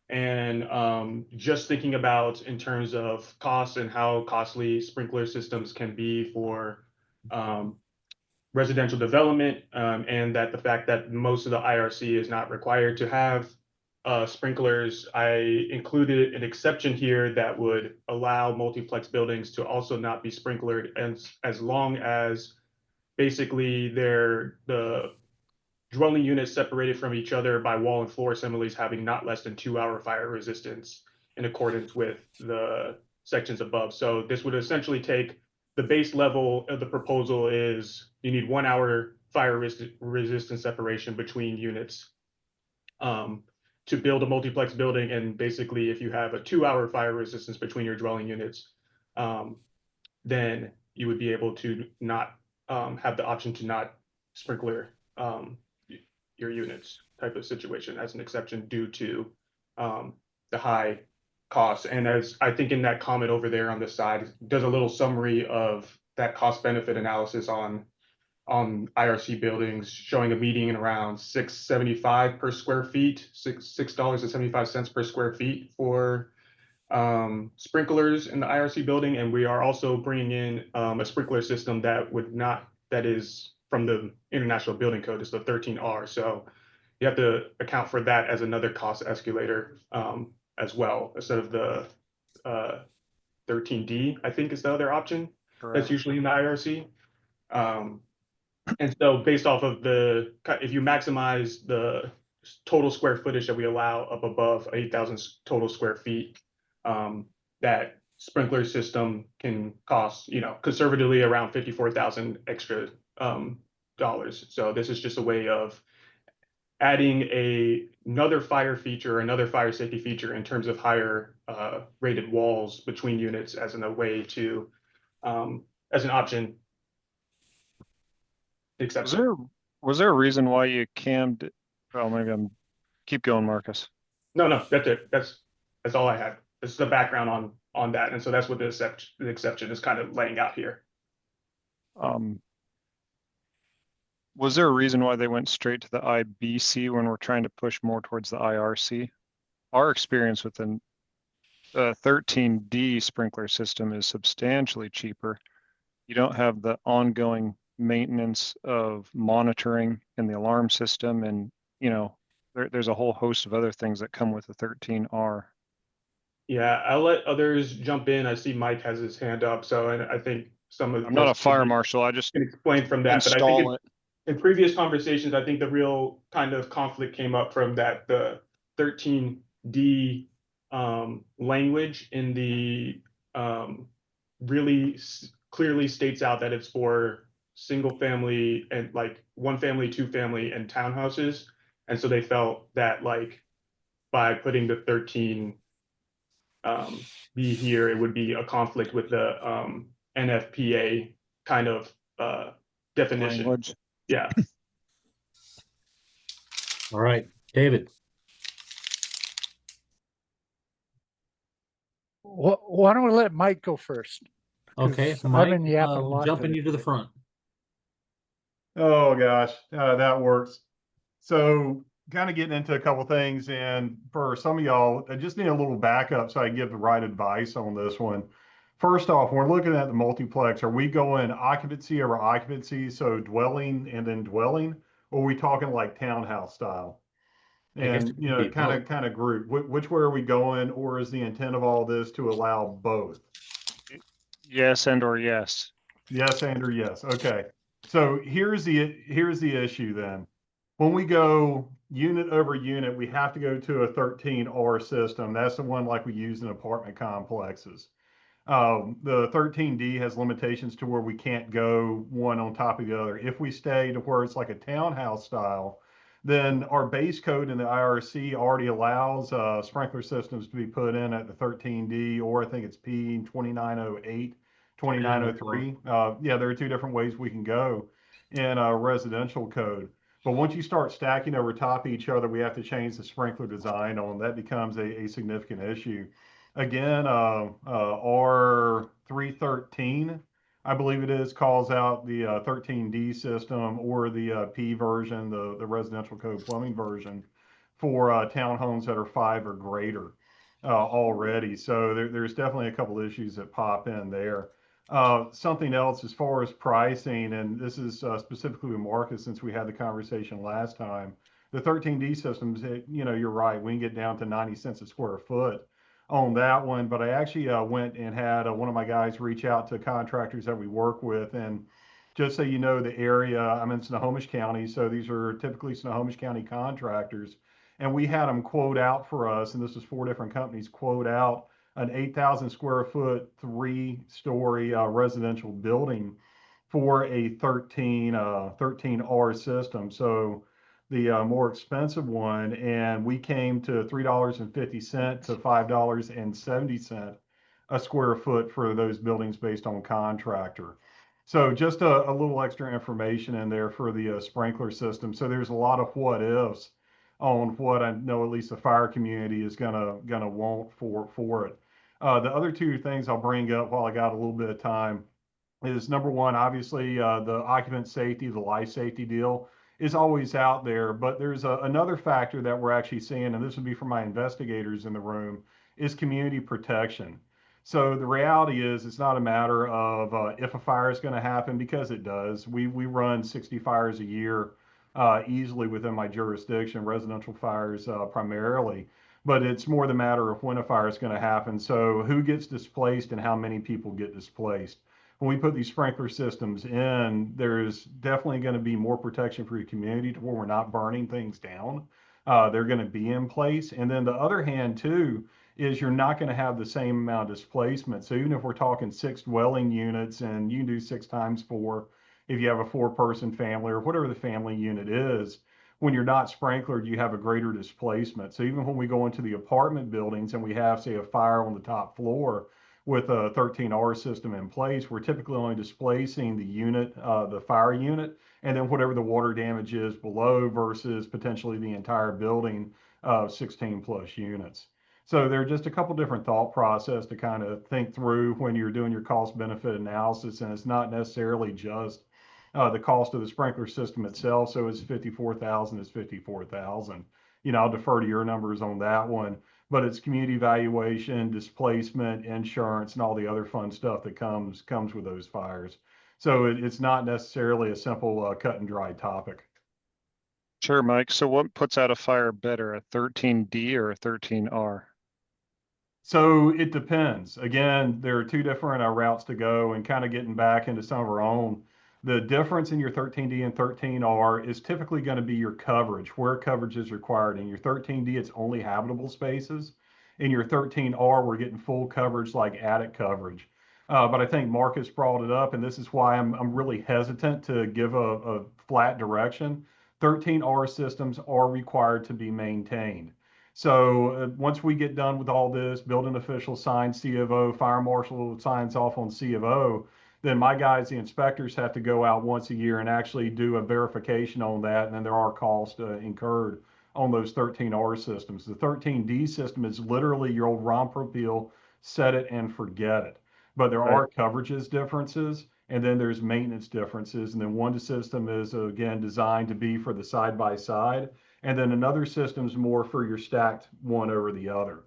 and just thinking about in terms of costs and how costly sprinkler systems can be for residential development, and that the fact that most of the IRC is not required to have sprinklers. I included an exception here that would allow multiplex buildings to also not be sprinklered as long as basically the dwelling units separated from each other by wall and floor assemblies having not less than 2-hour fire resistance in accordance with the sections above. So this would essentially take the base level of the proposal is you need 1-hour fire resistance separation between units to build a multiplex building. And basically, if you have a 2-hour fire resistance between your dwelling units, then you would be able to not have the option to not sprinkler your units type of situation as an exception due to the high costs. And as I think in that comment over there on the side, does a little summary of that cost benefit analysis on IRC buildings, showing a median around $6.75 per square feet, $6.75 per square feet for sprinklers in the IRC building. And we are also bringing in a sprinkler system that is from the International Building Code, is the 13R. So you have to account for that as another cost escalator as well, instead of the 13D, I think is the other option. Correct. That's usually in the IRC. And so based off of if you maximize the total square footage that we allow up above 8,000 total square feet, that sprinkler system can cost, conservatively around 54,000 extra dollars. So this is just a way of adding another fire feature, another fire safety feature in terms of higher rated walls between units as a way to, as an option. Was there a reason why you cammed? Well, maybe keep going, Marcus. No, that's it. That's all I had. This is the background on that, and so that's what the exception is kind of laying out here. Was there a reason why they went straight to the IBC when we're trying to push more towards the IRC? Our experience with the 13D sprinkler system is substantially cheaper. You don't have the ongoing maintenance of monitoring and the alarm system, and there's a whole host of other things that come with the 13R. Yeah, I'll let others jump in. I see Mike has his hand up, so I think I'm not a fire marshal. I just can explain from that. But I think in previous conversations, I think the real kind of conflict came up from that the 13D language in the really clearly states out that it's for single family and like 1 family, 2 family, and townhouses. And so they felt that by putting the 13 B here, it would be a conflict with the NFPA kind of definition. Language. Yeah. All right, David. Why don't we let Mike go first? Okay, Mike, I've been yapping a lot jumping today. you to the front. Oh gosh, that works. So kind of getting into a couple things, and for some of y'all, I just need a little backup so I can give the right advice on this one. First off, when we're looking at the multiplex, are we going occupancy over occupancy, so dwelling and then dwelling, or are we talking like townhouse style? And kind of group. Which way are we going, or is the intent of all this to allow both? Yes or yes. Yes or yes. Okay. So here's the issue then. When we go unit over unit, we have to go to a 13R system. That's the one like we use in apartment complexes. The 13D has limitations to where we can't go one on top of the other. If we stay to where it's like a townhouse style, then our base code in the IRC already allows sprinkler systems to be put in at the 13D, or I think it's P 2908, 2903. Yeah, there are two different ways we can go in a residential code. But once you start stacking over top of each other, we have to change the sprinkler design on. That becomes a significant issue. Again, R313, I believe it is, calls out the 13D system, or the P version, the residential code plumbing version, for townhomes that are 5 or greater already. So there's definitely a couple issues that pop in there. Something else as far as pricing, and this is specifically with Marcus since we had the conversation last time, the 13D systems, you're right, we can get down to 90 cents a square foot on that one. But I actually went and had one of my guys reach out to contractors that we work with. And just so you know, the area, I'm in Snohomish County, so these are typically Snohomish County contractors. And we had them quote out for us, and this was 4 different companies, quote out an 8,000 square foot, 3-story residential building for a 13R system. So the more expensive one, and we came to $3.50 to $5.70 a square foot for those buildings based on contractor. So just a little extra information in there for the sprinkler system. So there's a lot of what ifs on what I know at least the fire community is gonna want for it. The other two things I'll bring up while I got a little bit of time is, number one, obviously the occupant safety, the life safety deal is always out there, but there's another factor that we're actually seeing, and this would be for my investigators in the room, is community protection. So the reality is, it's not a matter of if a fire is going to happen, because it does. We run 60 fires a year easily within my jurisdiction, residential fires primarily, but it's more the matter of when a fire is going to happen. So who gets displaced and how many people get displaced. When we put these sprinkler systems in, there's definitely going to be more protection for your community to where we're not burning things down. They're going to be in place. And then the other hand too, is you're not going to have the same amount of displacement. So even if we're talking 6 dwelling units, and you can do 6 times 4, if you have a 4-person family or whatever the family unit is, when you're not sprinklered, you have a greater displacement. So even when we go into the apartment buildings and we have, say, a fire on the top floor, with a 13R system in place, we're typically only displacing the unit, the fire unit, and then whatever the water damage is below, versus potentially the entire building of 16 plus units. So there are just a couple different thought process to kind of think through when you're doing your cost benefit analysis, and it's not necessarily just the cost of the sprinkler system itself. So it's 54,000 is 54,000. I'll defer to your numbers on that one, but it's community valuation, displacement, insurance, and all the other fun stuff that comes with those fires. So it's not necessarily a simple cut and dry topic. Sure, Mike. So what puts out a fire better, a 13D or a 13R? So it depends. Again, there are 2 different routes to go, and kind of getting back into some of our own. The difference in your 13D and 13R is typically going to be your coverage, where coverage is required. In your 13D, it's only habitable spaces. In your 13R, we're getting full coverage like attic coverage. But I think Marcus brought it up, and this is why I'm really hesitant to give a flat direction. 13R systems are required to be maintained. So once we get done with all this, building official signs C of O, fire marshal signs off on C of O, then my guys, the inspectors, have to go out once a year and actually do a verification on that. And then there are costs incurred on those 13R systems. The 13D system is literally your old Ron Propeel, set it and forget it. But there are coverages differences, and then there's maintenance differences. And then one system is, again, designed to be for the side-by-side. And then another system's more for your stacked one over the other.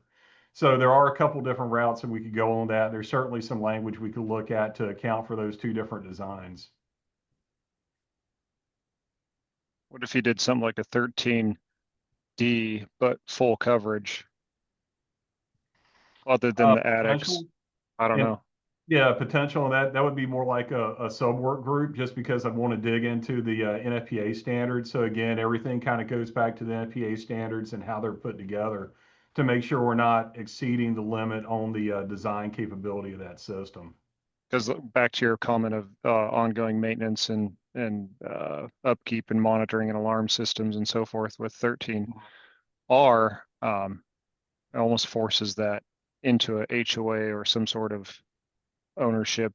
So there are a couple different routes that we could go on that. There's certainly some language we could look at to account for those 2 different designs. What if you did something like a 13D, but full coverage? Other than the attics? I don't know. Yeah, potential. That would be more like a sub-work group, just because I want to dig into the NFPA standards. So again, everything kind of goes back to the NFPA standards and how they're put together to make sure we're not exceeding the limit on the design capability of that system. Because back to your comment of ongoing maintenance and upkeep and monitoring and alarm systems and so forth with 13R, it almost forces that into a HOA or some sort of ownership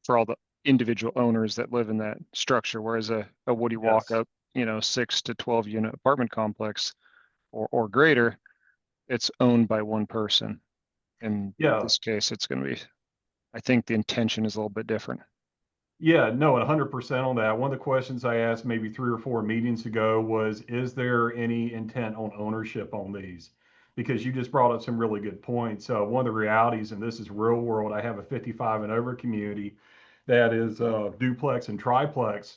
for all the individual owners that live in that structure. Whereas a Woody walk up, 6 to 12 unit apartment complex or greater, it's owned by one person. In this case, it's going to be, I think the intention is a little bit different. Yeah, no, 100% on that. One of the questions I asked maybe 3 or 4 meetings ago was, is there any intent on ownership on these? Because you just brought up some really good points. One of the realities, and this is real world, I have a 55 and over community that is duplex and triplex.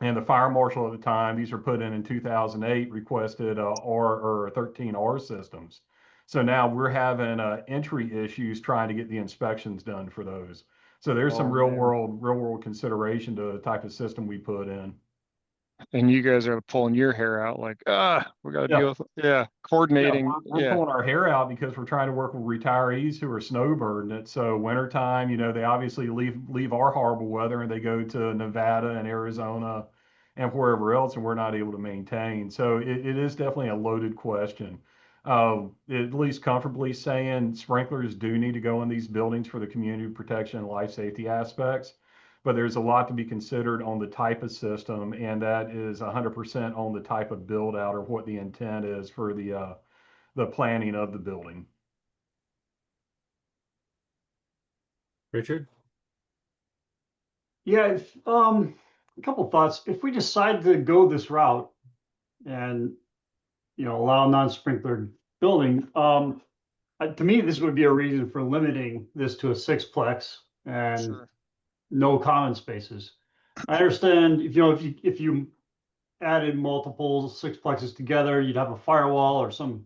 And the fire marshal at the time, these were put in 2008, requested R or 13R systems. So now we're having entry issues trying to get the inspections done for those. So there's some real world consideration to the type of system we put in. And you guys are pulling your hair out like, we got to deal with, coordinating. We're pulling our hair out because we're trying to work with retirees who are snowbird. So wintertime, they obviously leave our horrible weather and they go to Nevada and Arizona and wherever else, and we're not able to maintain. So it is definitely a loaded question. At least comfortably saying sprinklers do need to go in these buildings for the community protection and life safety aspects. But there's a lot to be considered on the type of system, and that is 100% on the type of build out or what the intent is for the planning of the building. Richard? Yeah, a couple thoughts. If we decide to go this route and allow non-sprinkler building, to me this would be a reason for limiting this to a sixplex and no common spaces. I understand if you added multiple sixplexes together, you'd have a firewall or some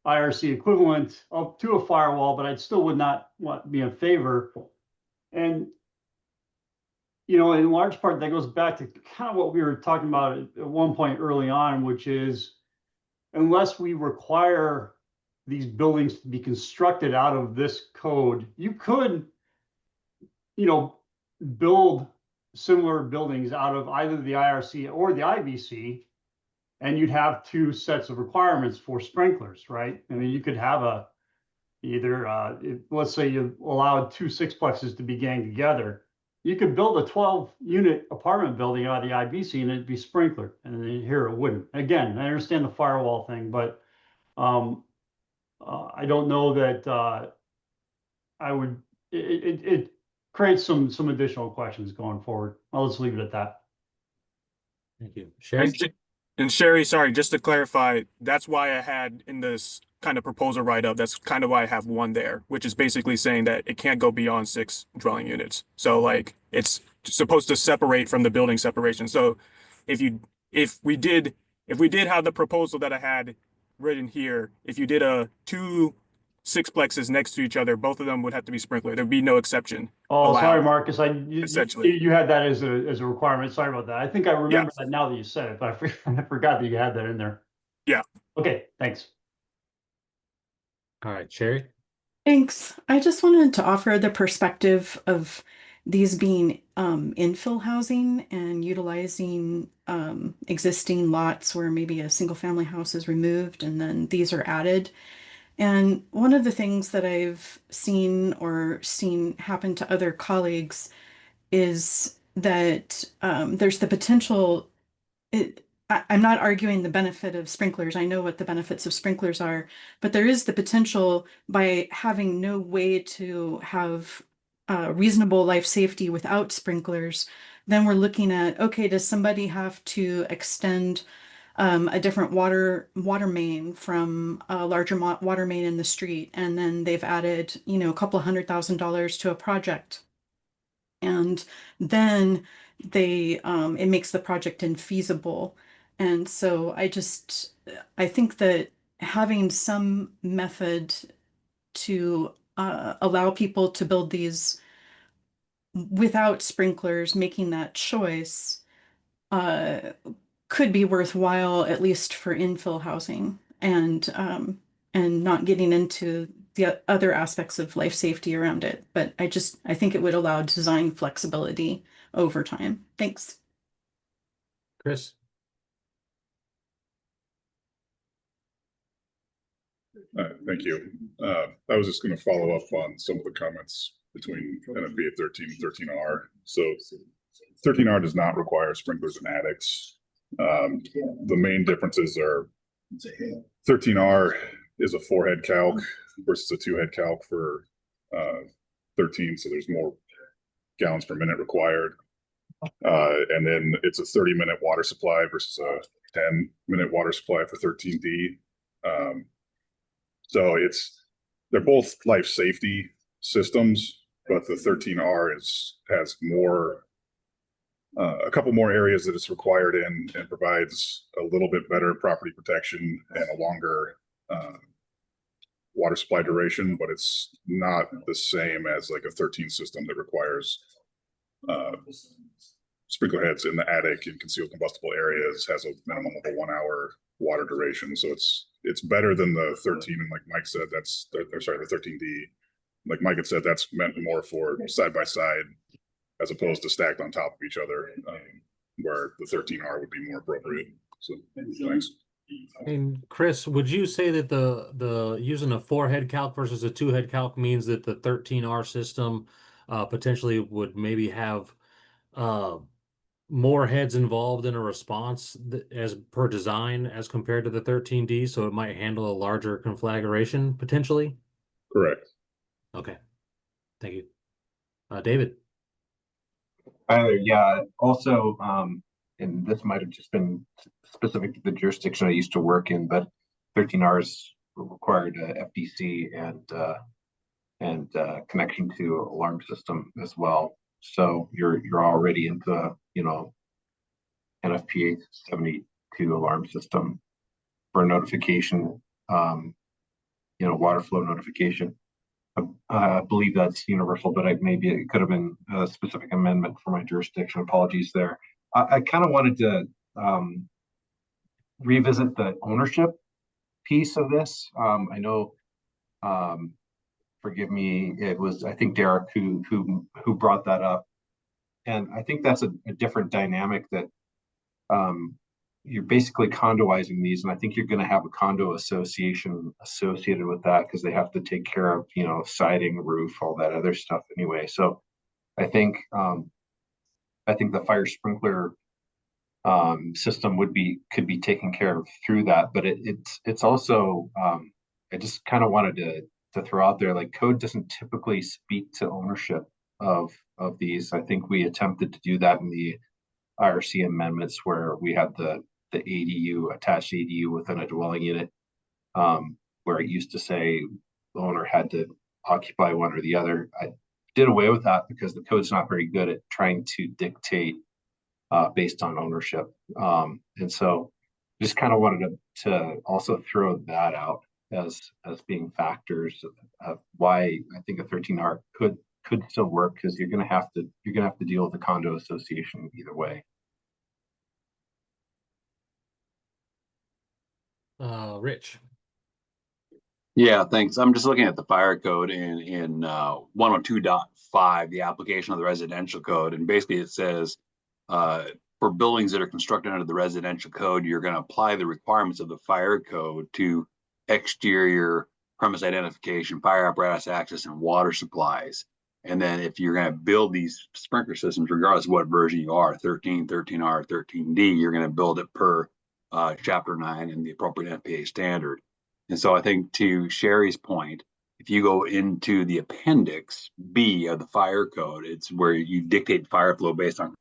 IRC equivalent up to a firewall, but I still would not want to be in favor. And in large part, that goes back to kind of what we were talking about at one point early on, which is unless we require these buildings to be constructed out of this code, you could, build similar buildings out of either the IRC or the IBC, and you'd have 2 sets of requirements for sprinklers, right? I mean, you could have let's say you allowed 2 sixplexes to be ganged together. You could build a 12-unit apartment building out of the IBC and it'd be sprinkler, and here it wouldn't. Again, I understand the firewall thing, but I don't know that I would. It creates some additional questions going forward. I'll just leave it at that. Thank you, Sherry. And Sherry, sorry, just to clarify, that's why I had in this kind of proposal write-up, that's kind of why I have 1 there, which is basically saying that it can't go beyond 6 dwelling units. So like it's supposed to separate from the building separation. So if we did have the proposal that I had written here, if you did 2 sixplexes next to each other, both of them would have to be sprinkler. There'd be no exception. Oh, allowed, sorry, Marcus. essentially. You had that as a requirement. Sorry about that. I think I remember that now that you said it, but I forgot that you had that in there. Yeah. Okay, thanks. All right, Sherry. Thanks. I just wanted to offer the perspective of these being infill housing and utilizing existing lots where maybe a single family house is removed and then these are added. And one of the things that I've seen happen to other colleagues is that there's the potential. I'm not arguing the benefit of sprinklers. I know what the benefits of sprinklers are, but there is the potential by having no way to have reasonable life safety without sprinklers. Then we're looking at, okay, does somebody have to extend a different water main from a larger water main in the street, and then they've added, a couple $100,000 to a project, and then it makes the project infeasible. And so I think that having some method to allow people to build these without sprinklers, making that choice could be worthwhile, at least for infill housing. And and not getting into the other aspects of life safety around it. But I think it would allow design flexibility over time. Thanks. Chris? Thank you. I was just going to follow up on some of the comments between NFPA 13 and 13R. So 13R does not require sprinklers in attics. The main differences are 13R is a 4-head calc versus a 2-head calc for 13. So there's more gallons per minute required. And then it's a 30-minute water supply versus a 10-minute water supply for 13D. So they're both life safety systems, but the 13R has more, a couple more areas that it's required in, and provides a little bit better property protection and a longer water supply duration, but it's not the same as like a 13 system that requires sprinkler heads in the attic and concealed combustible areas, has a minimum of a 1 hour water duration. So it's better than the 13. And like Mike said, the 13D, like Mike had said, that's meant more for side by side as opposed to stacked on top of each other, where the 13R would be more appropriate. So thanks. And Chris, would you say that the using a 4-head calc versus a 2-head calc means that the 13R system potentially would maybe have more heads involved in a response as per design as compared to the 13D, so it might handle a larger conflagration potentially? Correct. Okay, thank you. David? Yeah, also, and this might have just been specific to the jurisdiction I used to work in, but 13Rs required FDC and connection to alarm system as well. So you're already into, NFPA 72 alarm system for notification, water flow notification. I believe that's universal, but maybe it could have been a specific amendment for my jurisdiction. Apologies there. I kind of wanted to revisit the ownership piece of this. I know, forgive me, it was, I think, Derek who brought that up. And I think that's a different dynamic that you're basically condoizing these. And I think you're going to have a condo association associated with that because they have to take care of, siding, roof, all that other stuff anyway. So I think the fire sprinkler system could be taken care of through that. But it's also, I just kind of wanted to throw out there, like, code doesn't typically speak to ownership of these. I think we attempted to do that in the IRC amendments where we had the ADU, attached ADU within a dwelling unit, where it used to say the owner had to occupy one or the other. I did away with that because the code's not very good at trying to dictate based on ownership. And so just kind of wanted to also throw that out as being factors of why I think a 13R could still work, because you're gonna have to deal with the condo association either way. Rich. Yeah, thanks. I'm just looking at the fire code in 102.5, the application of the residential code, and basically it says for buildings that are constructed under the residential code, you're going to apply the requirements of the fire code to exterior premise identification, fire apparatus access, and water supplies. And then if you're going to build these sprinkler systems, regardless of what version you are, 13, 13R, 13D, you're going to build it per Chapter 9 and the appropriate NFPA standard. And so I think, to Sherry's point, if you go into the appendix B of the fire code, it's where you dictate fire flow based on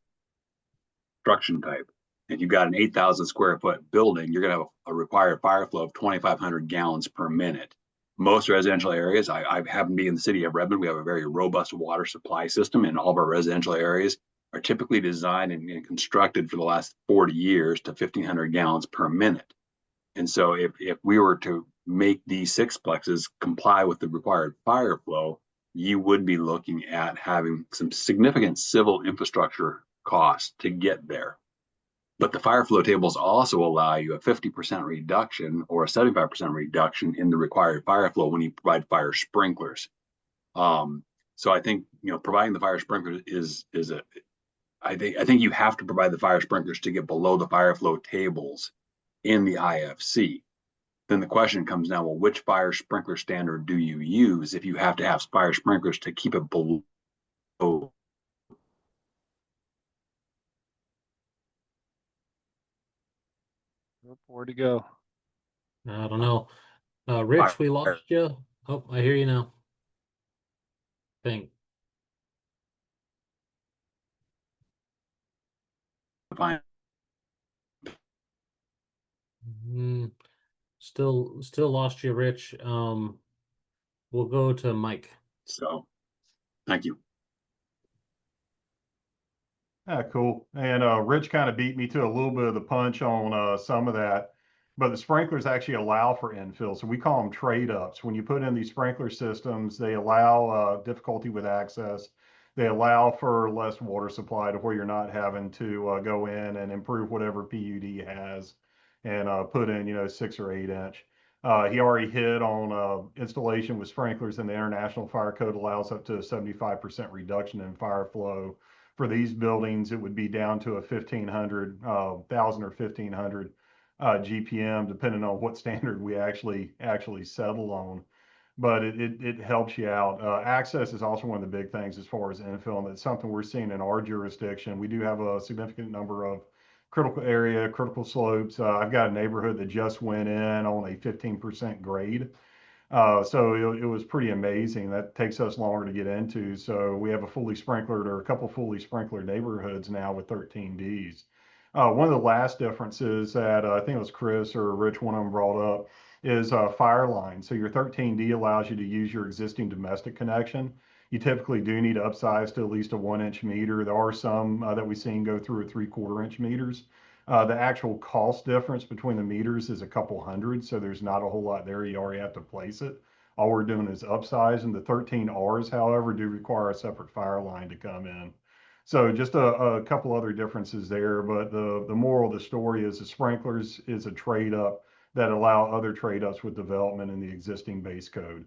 construction type. If you've got an 8,000 square foot building, you're going to have a required fire flow of 2,500 gallons per minute. Most residential areas, I happen to be in the city of Redmond, we have a very robust water supply system, and all of our residential areas are typically designed and constructed for the last 40 years to 1,500 gallons per minute. And so if we were to make these sixplexes comply with the required fire flow, you would be looking at having some significant civil infrastructure costs to get there. But the fire flow tables also allow you a 50% reduction or a 75% reduction in the required fire flow when you provide fire sprinklers. So I think, providing the fire sprinklers I think you have to provide the fire sprinklers to get below the fire flow tables in the IFC. Then the question comes down, well, which fire sprinkler standard do you use if you have to have fire sprinklers to keep it below? Where'd to go? I don't know. Rich, we lost you. Oh, I hear you now. Think. Still lost you, Rich. We'll go to Mike. So, thank you. Cool. And Rich kind of beat me to a little bit of the punch on some of that, but the sprinklers actually allow for infill. So we call them trade ups. When you put in these sprinkler systems, they allow difficulty with access. They allow for less water supply to where you're not having to go in and improve whatever PUD has and put in, 6 or 8 inch. He already hit on installation with sprinklers, and the International Fire Code allows up to a 75% reduction in fire flow. For these buildings, it would be down to a 1,500, 1,000 or 1,500 GPM, depending on what standard we actually settle on. But it helps you out. Access is also one of the big things as far as infill, and it's something we're seeing in our jurisdiction. We do have a significant number of critical slopes. I've got a neighborhood that just went in on a 15% grade. So it was pretty amazing. That takes us longer to get into. So we have a fully sprinklered or a couple fully sprinklered neighborhoods now with 13Ds. One of the last differences that I think it was Chris or Rich, one of them brought up, is fire line. So your 13D allows you to use your existing domestic connection. You typically do need to upsize to at least a 1-inch meter. There are some that we've seen go through a 3/4-inch meters. The actual cost difference between the meters is a couple hundred, so there's not a whole lot there. You already have to place it. All we're doing is upsizing. The 13Rs, however, do require a separate fire line to come in. So just a couple other differences there, but the moral of the story is the sprinklers is a trade up that allow other trade ups with development in the existing base code.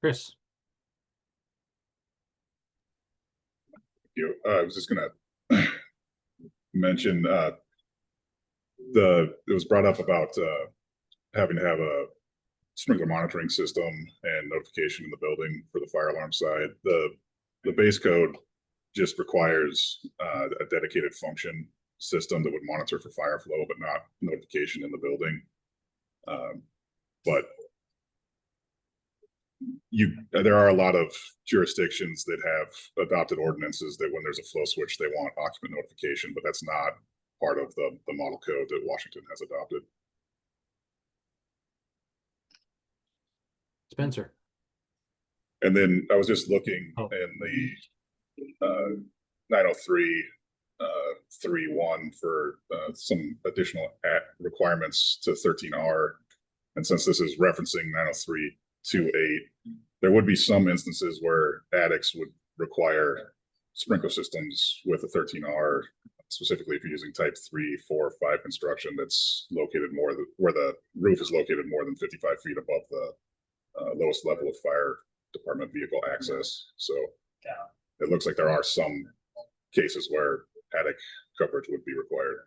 Chris. I was just gonna mention it was brought up about having to have a sprinkler monitoring system and notification in the building for the fire alarm side. The base code just requires a dedicated function system that would monitor for fire flow, but not notification in the building. But there are a lot of jurisdictions that have adopted ordinances that when there's a flow switch, they want occupant notification, but that's not part of the model code that Washington has adopted. Spencer. And then I was just looking in the 903 3.1 for some additional requirements to 13R. And since this is referencing 903.2.8, there would be some instances where attics would require sprinkler systems with a 13R, specifically if you're using type 3, 4, 5 construction that's located where the roof is located more than 55 feet above the lowest level of fire department vehicle access. So it looks like there are some cases where attic coverage would be required.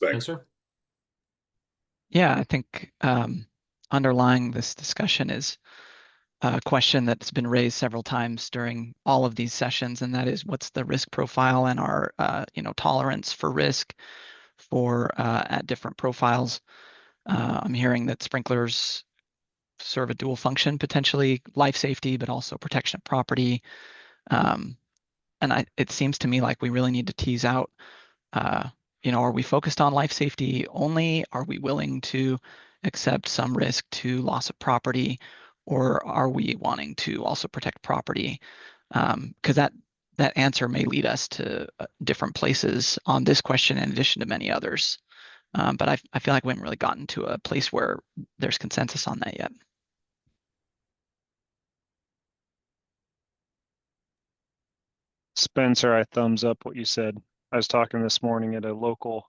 Thanks. Yeah, I think underlying this discussion is a question that's been raised several times during all of these sessions, and that is, what's the risk profile and our tolerance for risk for at different profiles. I'm hearing that sprinklers serve a dual function, potentially life safety, but also protection of property. And it seems to me like we really need to tease out, are we focused on life safety only? Are we willing to accept some risk to loss of property, or are we wanting to also protect property? Because that answer may lead us to different places on this question in addition to many others. But I feel like we haven't really gotten to a place where there's consensus on that yet. Spencer, I thumbs up what you said. I was talking this morning at a local,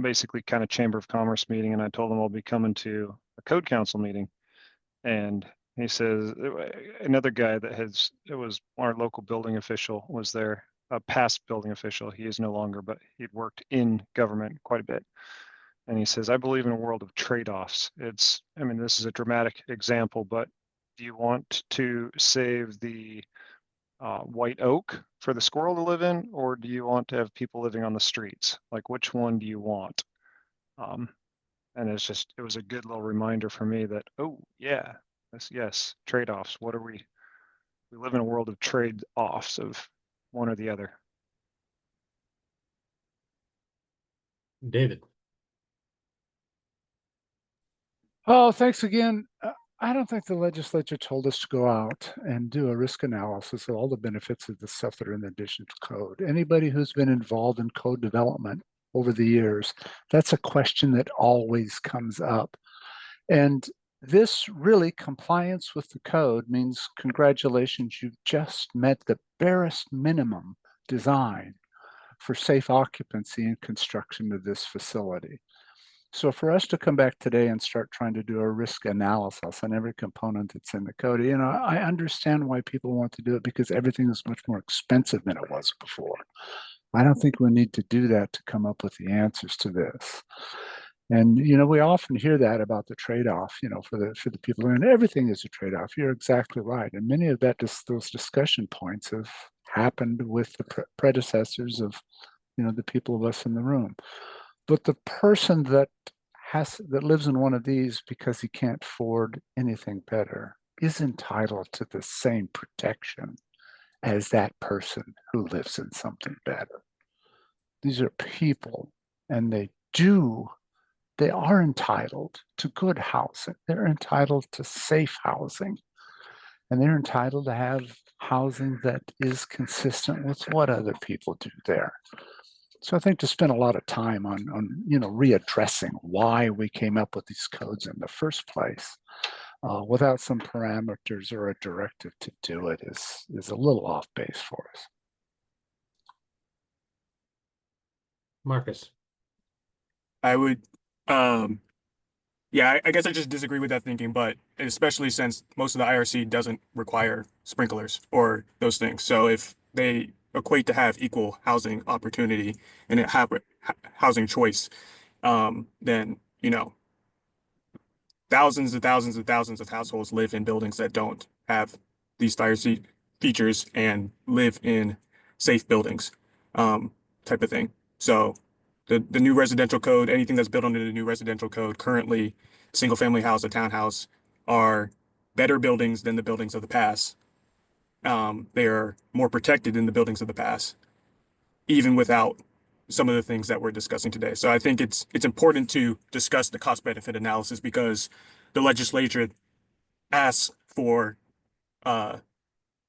basically kind of Chamber of Commerce meeting, and I told them I'll be coming to a code council meeting. And he says, another guy it was our local building official was there, a past building official. He is no longer, but he'd worked in government quite a bit. And he says, I believe in a world of trade-offs. I mean, this is a dramatic example, but do you want to save the white oak for the squirrel to live in, or do you want to have people living on the streets? Like, which one do you want? And it was a good little reminder for me that, oh yeah, yes, trade-offs. We live in a world of trade-offs of one or the other. David. Oh, thanks again. I don't think the legislature told us to go out and do a risk analysis of all the benefits of the stuff that are in the additional code. Anybody who's been involved in code development over the years, that's a question that always comes up. And this really, compliance with the code means congratulations, you've just met the barest minimum design for safe occupancy and construction of this facility. So for us to come back today and start trying to do a risk analysis on every component that's in the code, I understand why people want to do it because everything is much more expensive than it was before. I don't think we need to do that to come up with the answers to this. And we often hear that about the trade-off, for the people, and everything is a trade-off. You're exactly right, and many of those discussion points have happened with the predecessors of, the people of us in the room. But the person that lives in one of these because he can't afford anything better is entitled to the same protection as that person who lives in something better. These are people, and they are entitled to good housing. They're entitled to safe housing, and they're entitled to have housing that is consistent with what other people do there. So I think to spend a lot of time on readdressing why we came up with these codes in the first place, without some parameters or a directive to do it is a little off base for us. Marcus. I would, yeah, I guess I just disagree with that thinking, but especially since most of the IRC doesn't require sprinklers or those things. So if they equate to have equal housing opportunity and have housing choice, then, thousands and thousands and thousands of households live in buildings that don't have these fire features and live in safe buildings, type of thing. So the new residential code, anything that's built under the new residential code currently, single family house, a townhouse, are better buildings than the buildings of the past. They are more protected than the buildings of the past, even without some of the things that we're discussing today. So I think it's important to discuss the cost benefit analysis because the legislature asks for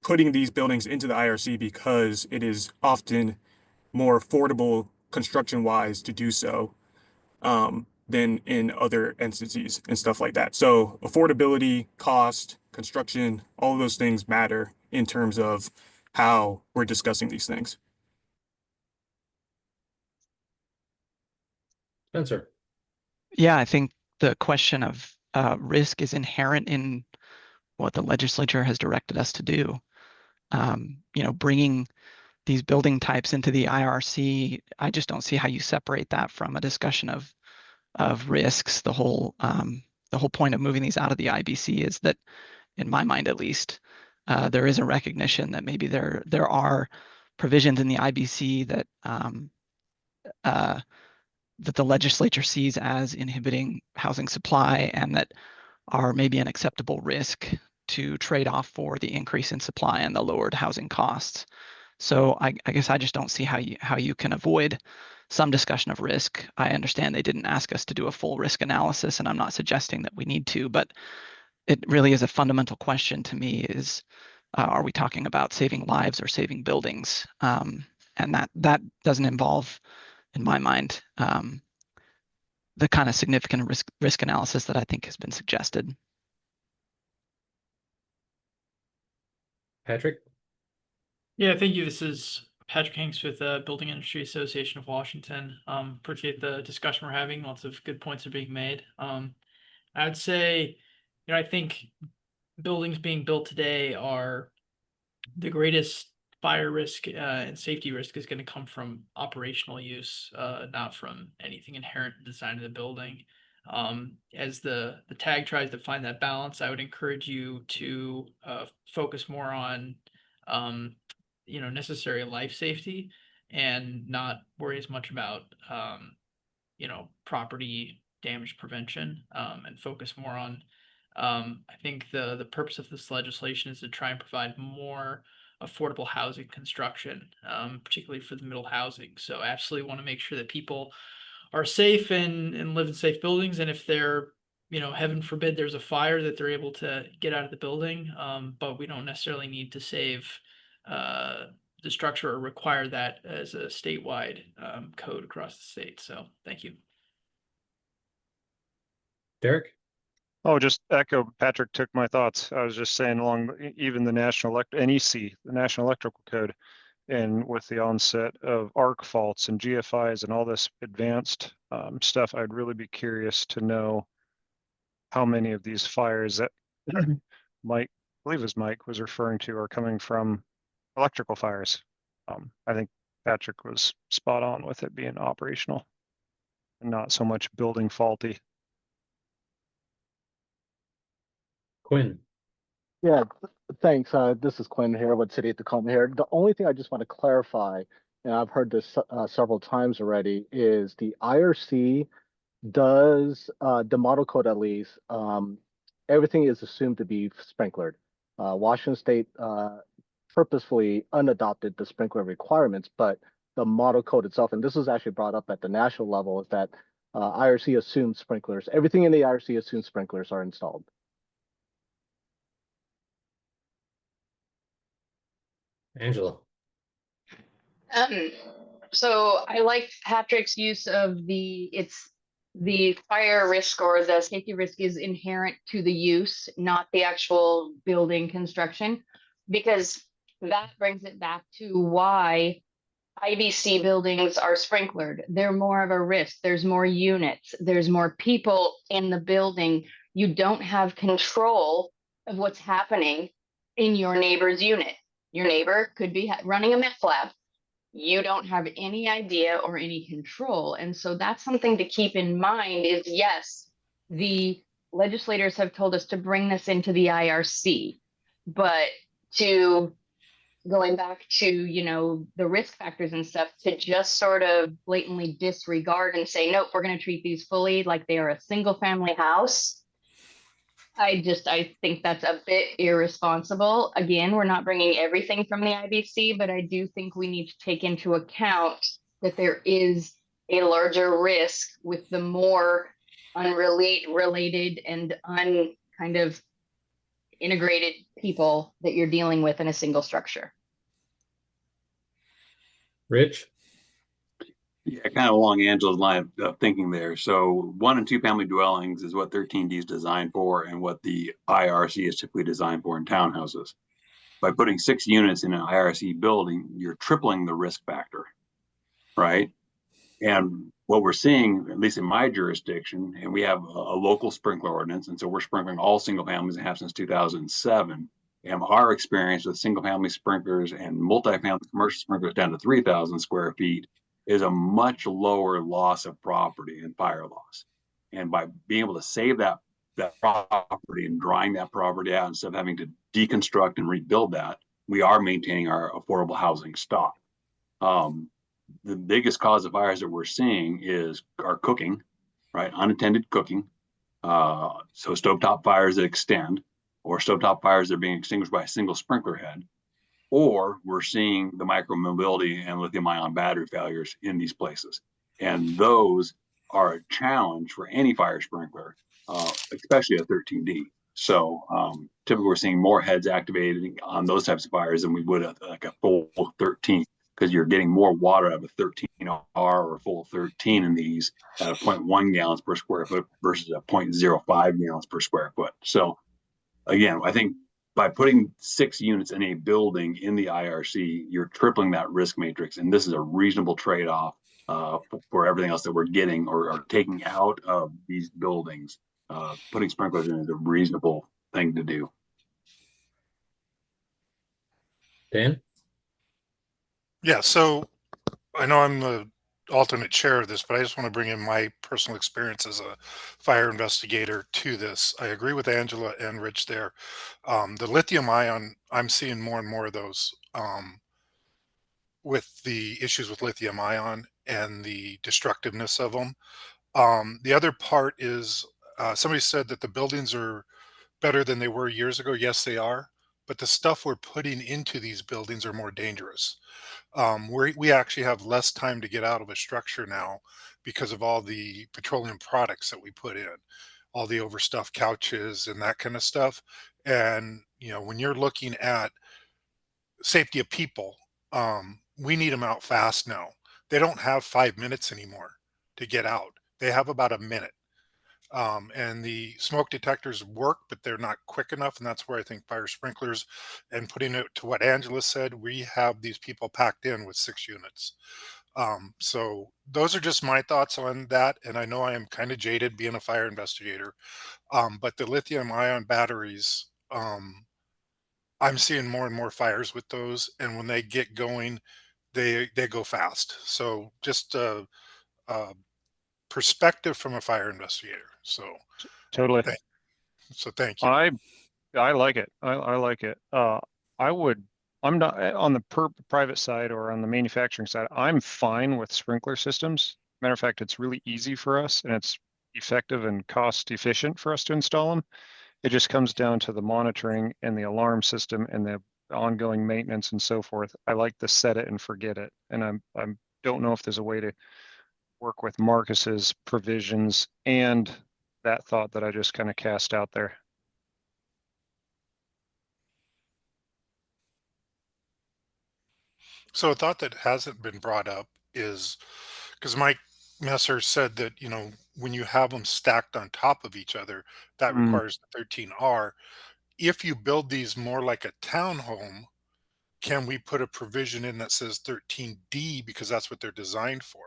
putting these buildings into the IRC because it is often more affordable construction wise to do so than in other entities and stuff like that. So affordability, cost, construction, all of those things matter in terms of how we're discussing these things. Spencer. Yeah, I think the question of risk is inherent in what the legislature has directed us to do. Bringing these building types into the IRC, I just don't see how you separate that from a discussion of risks. The whole point of moving these out of the IBC is that, in my mind at least, there is a recognition that maybe there are provisions in the IBC that that the legislature sees as inhibiting housing supply and that are maybe an acceptable risk to trade off for the increase in supply and the lowered housing costs. So I guess I just don't see how you can avoid some discussion of risk. I understand they didn't ask us to do a full risk analysis, and I'm not suggesting that we need to, but it really is a fundamental question to me is, are we talking about saving lives or saving buildings? And that doesn't involve, in my mind, the kind of significant risk analysis that I think has been suggested. Patrick? Yeah, thank you. This is Patrick Hanks with the Building Industry Association of Washington. Appreciate the discussion we're having. Lots of good points are being made. I would say, I think buildings being built today are the greatest fire risk and safety risk is going to come from operational use, not from anything inherent in the design of the building. As the tag tries to find that balance, I would encourage you to focus more on necessary life safety and not worry as much about property damage prevention, and focus more on I think the purpose of this legislation is to try and provide more affordable housing construction, particularly for the middle housing. So absolutely want to make sure that people are safe and live in safe buildings. And if they're, heaven forbid there's a fire, that they're able to get out of the building. But we don't necessarily need to save the structure or require that as a statewide code across the state. So thank you. Derek? Oh, just echo, Patrick took my thoughts. I was just saying along even the NEC, the National Electrical Code, and with the onset of arc faults and GFIs and all this advanced stuff, I'd really be curious to know how many of these fires that Mike, I believe it was Mike, was referring to are coming from electrical fires. I think Patrick was spot on with it being operational and not so much building faulty. Quinn. Yeah, thanks. This is Quinn here with City of Tacoma here. The only thing I just want to clarify, and I've heard this several times already, is the IRC does, the model code at least, everything is assumed to be sprinklered. Washington State purposefully unadopted the sprinkler requirements, but the model code itself, and this was actually brought up at the national level, is that IRC assumes sprinklers. Everything in the IRC assumes sprinklers are installed. Angela. So I like Patrick's use of the fire risk or the safety risk is inherent to the use, not the actual building construction, because that brings it back to why IBC buildings are sprinklered. They're more of a risk. There's more units. There's more people in the building. You don't have control of what's happening in your neighbor's unit. Your neighbor could be running a meth lab. You don't have any idea or any control. And so that's something to keep in mind is, yes, the legislators have told us to bring this into the IRC, but to going back to, the risk factors and stuff, to just sort of blatantly disregard and say, nope, we're going to treat these fully like they are a single family house. I think that's a bit irresponsible. Again, we're not bringing everything from the IBC, but I do think we need to take into account that there is a larger risk with the more unrelated and kind of integrated people that you're dealing with in a single structure. Rich? Yeah, kind of along Angela's line of thinking there. So 1 and 2 family dwellings is what 13D is designed for and what the IRC is typically designed for in townhouses. By putting 6 units in an IRC building, you're tripling the risk factor, right? And what we're seeing, at least in my jurisdiction, and we have a local sprinkler ordinance, and so we're sprinkling all single families and have since 2007. And our experience with single family sprinklers and multifamily commercial sprinklers down to 3,000 square feet is a much lower loss of property and fire loss. And by being able to save that property and drying that property out instead of having to deconstruct and rebuild that, we are maintaining our affordable housing stock. The biggest cause of fires that we're seeing is our cooking, right? Unattended cooking. So stovetop fires that extend, or stovetop fires that are being extinguished by a single sprinkler head, or we're seeing the micromobility and lithium-ion battery failures in these places. And those are a challenge for any fire sprinkler, especially a 13D. So typically we're seeing more heads activated on those types of fires than we would like a full 13, because you're getting more water out of a 13R or a full 13 in these at a 0.1 gallons per square foot versus a 0.05 gallons per square foot. So again, I think by putting 6 units in a building in the IRC, you're tripling that risk matrix. And this is a reasonable trade-off for everything else that we're getting or are taking out of these buildings. Putting sprinklers in is a reasonable thing to do. Dan? Yeah, so I know I'm the alternate chair of this, but I just want to bring in my personal experience as a fire investigator to this. I agree with Angela and Rich there. The lithium ion, I'm seeing more and more of those with the issues with lithium ion and the destructiveness of them. The other part is somebody said that the buildings are better than they were years ago. Yes, they are. But the stuff we're putting into these buildings are more dangerous. We actually have less time to get out of a structure now because of all the petroleum products that we put in, all the overstuffed couches and that kind of stuff. And, you know, when you're looking at safety of people, we need them out fast now. They don't have 5 minutes anymore to get out. They have about a minute. And the smoke detectors work, but they're not quick enough. And that's where I think fire sprinklers, and putting it to what Angela said, we have these people packed in with 6 units. So those are just my thoughts on that. And I know I am kind of jaded being a fire investigator, but the lithium ion batteries, I'm seeing more and more fires with those. And when they get going, they go fast. So just a perspective from a fire investigator. So Totally. thank you. I like it. I like it. I'm not on the private side or on the manufacturing side. I'm fine with sprinkler systems. Matter of fact, it's really easy for us and it's effective and cost efficient for us to install them. It just comes down to the monitoring and the alarm system and the ongoing maintenance and so forth. I like to set it and forget it. And I don't know if there's a way to work with Marcus's provisions and that thought that I just kind of cast out there. So a thought that hasn't been brought up is, because Mike Messer said that, you know, when you have them stacked on top of each other, that requires the 13R. If you build these more like a townhome, can we put a provision in that says 13D because that's what they're designed for?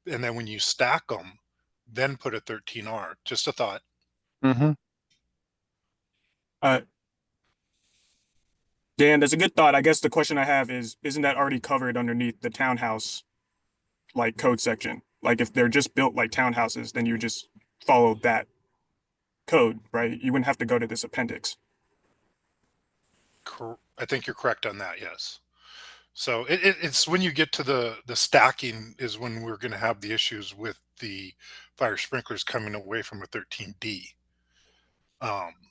And then when you stack them, then put a 13R. Just a thought. Dan, that's a good thought. I guess the question I have is, isn't that already covered underneath the townhouse like code section? Like if they're just built like townhouses, then you just follow that code, right? You wouldn't have to go to this appendix. I think you're correct on that. Yes. So it's when you get to the stacking is when we're going to have the issues with the fire sprinklers coming away from a 13D.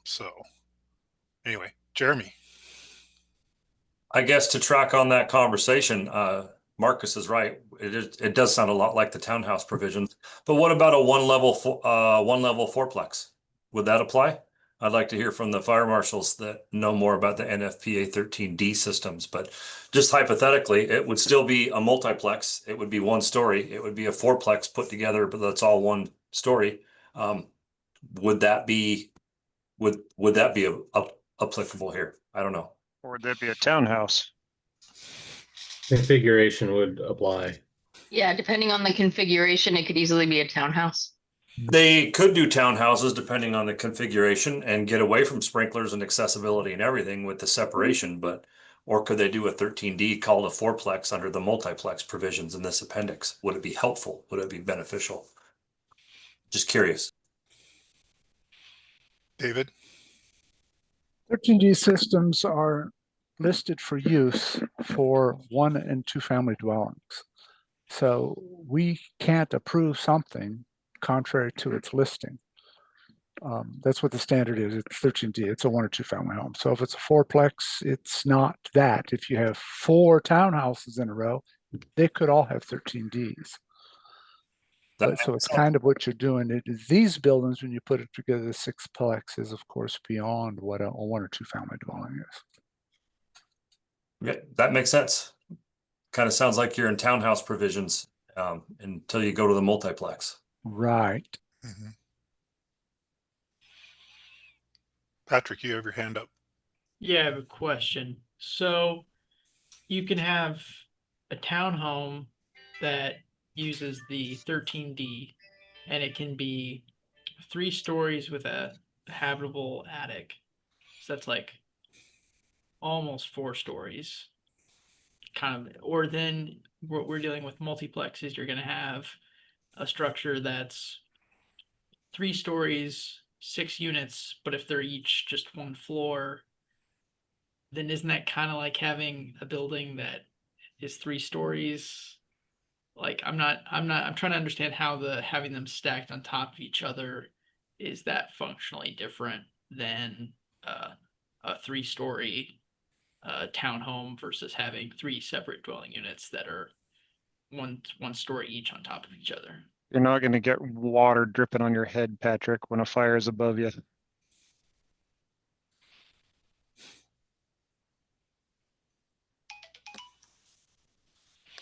So anyway, Jeremy. I guess to track on that conversation, Marcus is right. It does sound a lot like the townhouse provisions. But what about a one level fourplex? Would that apply? I'd like to hear from the fire marshals that know more about the NFPA 13D systems. But just hypothetically, it would still be a multiplex. It would be one story. It would be a fourplex put together, but that's all one story. Would that be applicable here? I don't know. Or would that be a townhouse? Configuration would apply. Yeah, depending on the configuration, it could easily be a townhouse. They could do townhouses depending on the configuration and get away from sprinklers and accessibility and everything with the separation, or could they do a 13D called a fourplex under the multiplex provisions in this appendix? Would it be helpful? Would it be beneficial? Just curious. David? 13D systems are listed for use for 1 and 2 family dwellings. So we can't approve something contrary to its listing. That's what the standard is. It's 13D. It's a 1 or 2 family home. So if it's a fourplex, it's not that. If you have 4 townhouses in a row, they could all have 13Ds. So it's kind of what you're doing. These buildings, when you put it together, the 6plex is, of course, beyond what a 1 or 2 family dwelling is. Yeah, that makes sense. Kind of sounds like you're in townhouse provisions until you go to the multiplex. Right. Mm-hmm. Patrick, you have your hand up. Yeah, I have a question. So you can have a townhome that uses the 13D, and it can be 3 stories with a habitable attic. So that's like almost 4 stories. Kind of, or then what we're dealing with multiplex is you're going to have a structure that's 3 stories, 6 units, but if they're each just 1 floor, then isn't that kind of like having a building that is 3 stories? Like I'm trying to understand how having them stacked on top of each other is that functionally different than uh, a 3 story townhome versus having 3 separate dwelling units that are one story each on top of each other. You're not going to get water dripping on your head, Patrick, when a fire is above you.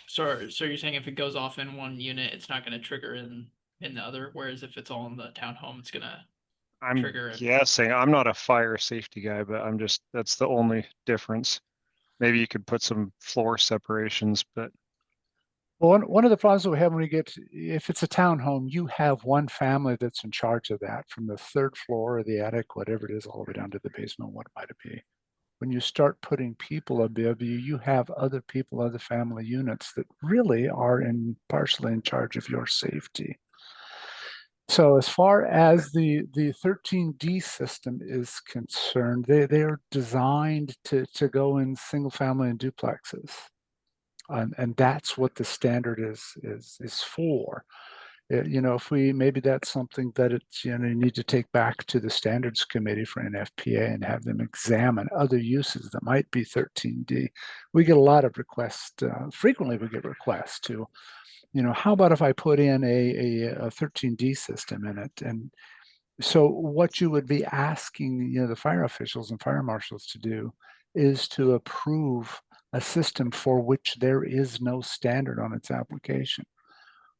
So you're saying if it goes off in one unit, it's not going to trigger in the other, whereas if it's all in the townhome, it's going to I'm trigger it. guessing. I'm not a fire safety guy, but that's the only difference. Maybe you could put some floor separations, but Well, one of the problems that we have when we get, if it's a townhome, you have one family that's in charge of that from the 3rd floor or the attic, whatever it is, all the way down to the basement, what might it be? When you start putting people above you, you have other people, other family units that really are partially in charge of your safety. So as far as the 13D system is concerned, they are designed to go in single family and duplexes. And that's what the standard is for. You know, if maybe that's something that it's, you need to take back to the standards committee for an FPA and have them examine other uses that might be 13D. We get a lot of requests, frequently we get requests to, how about if I put in a 13D system in it? And so what you would be asking, the fire officials and fire marshals to do is to approve a system for which there is no standard on its application.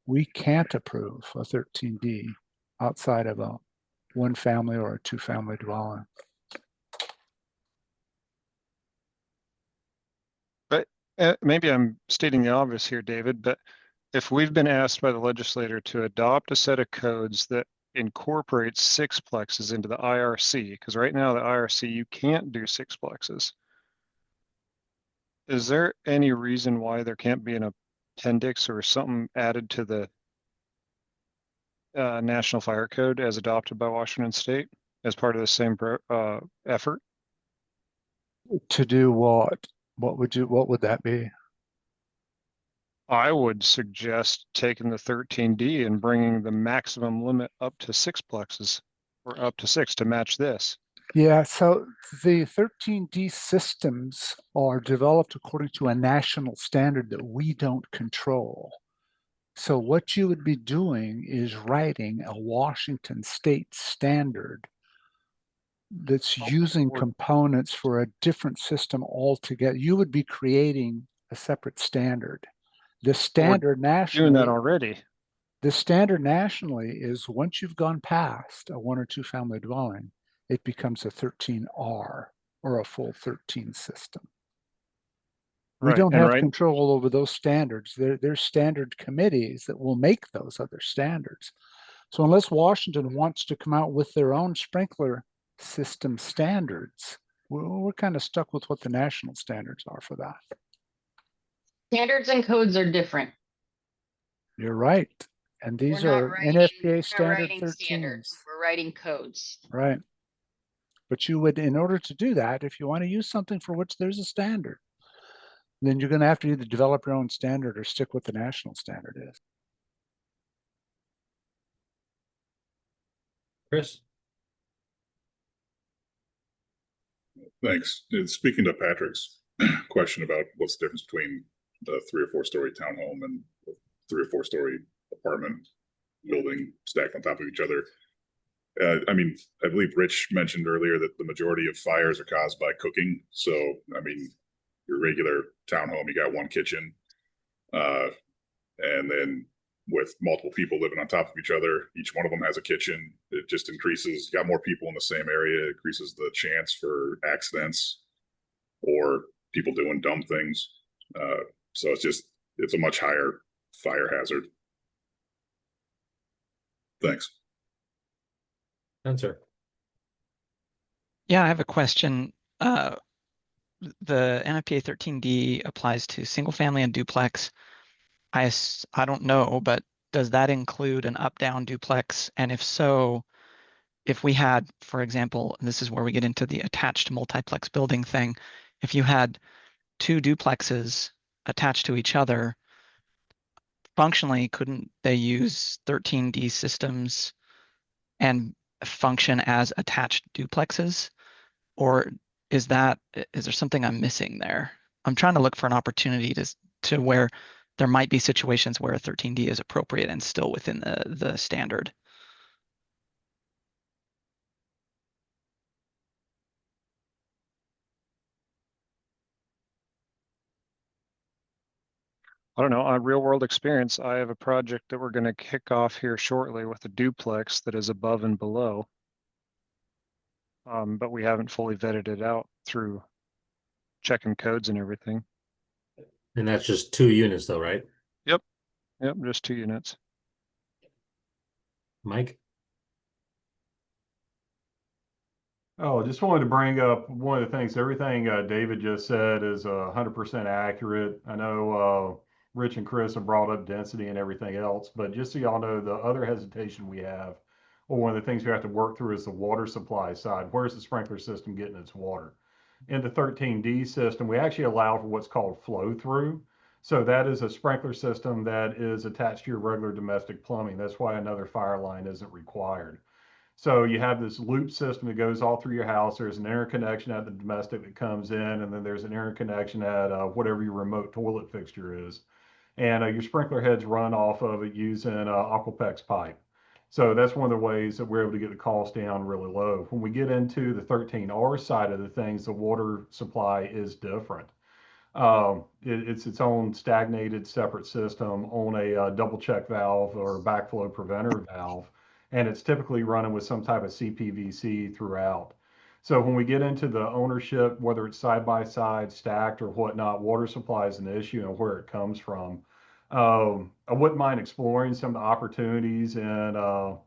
We can't approve a 13D outside of a 1-family or a 2-family dwelling. But maybe I'm stating the obvious here, David, but if we've been asked by the legislator to adopt a set of codes that incorporates 6plexes into the IRC, because right now the IRC, you can't do 6plexes. Is there any reason why there can't be an appendix or something added to the National Fire Code as adopted by Washington State as part of the same effort? To do what? What would that be? I would suggest taking the 13D and bringing the maximum limit up to 6plexes or up to 6 to match this. Yeah, so the 13D systems are developed according to a national standard that we don't control. So what you would be doing is writing a Washington state standard that's using components for a different system altogether. You would be creating a separate standard. The standard nationally, doing that already. The standard nationally is once you've gone past a 1 or 2 family dwelling, it becomes a 13R or a full 13 system. We don't have control over those standards. There's standard committees that will make those other standards. So unless Washington wants to come out with their own sprinkler system standards, we're kind of stuck with what the national standards are for that. Standards and codes are different. You're right. And these are NFPA standard 13s. We're writing codes. Right. But you would, in order to do that, if you want to use something for which there's a standard, then you're going to have to either develop your own standard or stick with the national standard is. Chris? Thanks. Speaking to Patrick's question about what's the difference between the 3 or 4 story townhome and 3 or 4 story apartment building stacked on top of each other. I mean, I believe Rich mentioned earlier that the majority of fires are caused by cooking. So, I mean, your regular townhome, you got one kitchen, and then with multiple people living on top of each other, each one of them has a kitchen. It just increases, you got more people in the same area, it increases the chance for accidents. or people doing dumb things. So it's a much higher fire hazard. Thanks. Spencer. Yeah, I have a question. The NFPA 13D applies to single family and duplex. I don't know, but does that include an up-down duplex? And if so, if we had, for example, and this is where we get into the attached multiplex building thing, if you had two duplexes attached to each other, functionally, couldn't they use 13D systems and function as attached duplexes? Or is there something I'm missing there? I'm trying to look for an opportunity to where there might be situations where a 13D is appropriate and still within the standard. I don't know, on real world experience, I have a project that we're going to kick off here shortly with a duplex that is above and below. But we haven't fully vetted it out through checking codes and everything. And that's just 2 units though, right? Yep. Yep, just 2 units. Mike? Oh, just wanted to bring up one of the things, everything David just said is 100% accurate. I know Rich and Chris have brought up density and everything else, but just so y'all know, the other hesitation we have, or one of the things we have to work through is the water supply side. Where's the sprinkler system getting its water? In the 13D system, we actually allow for what's called flow through. So that is a sprinkler system that is attached to your regular domestic plumbing. That's why another fire line isn't required. So you have this loop system that goes all through your house. There's an interconnection at the domestic that comes in, and then there's an interconnection at whatever your remote toilet fixture is. And your sprinkler heads run off of it using Aquapex pipe. So that's one of the ways that we're able to get the cost down really low. When we get into the 13R side of the things, the water supply is different. It's its own stagnated separate system on a double check valve or backflow preventer valve, and it's typically running with some type of CPVC throughout. So when we get into the ownership, whether it's side by side, stacked, or whatnot, water supply is an issue and where it comes from. I wouldn't mind exploring some of the opportunities in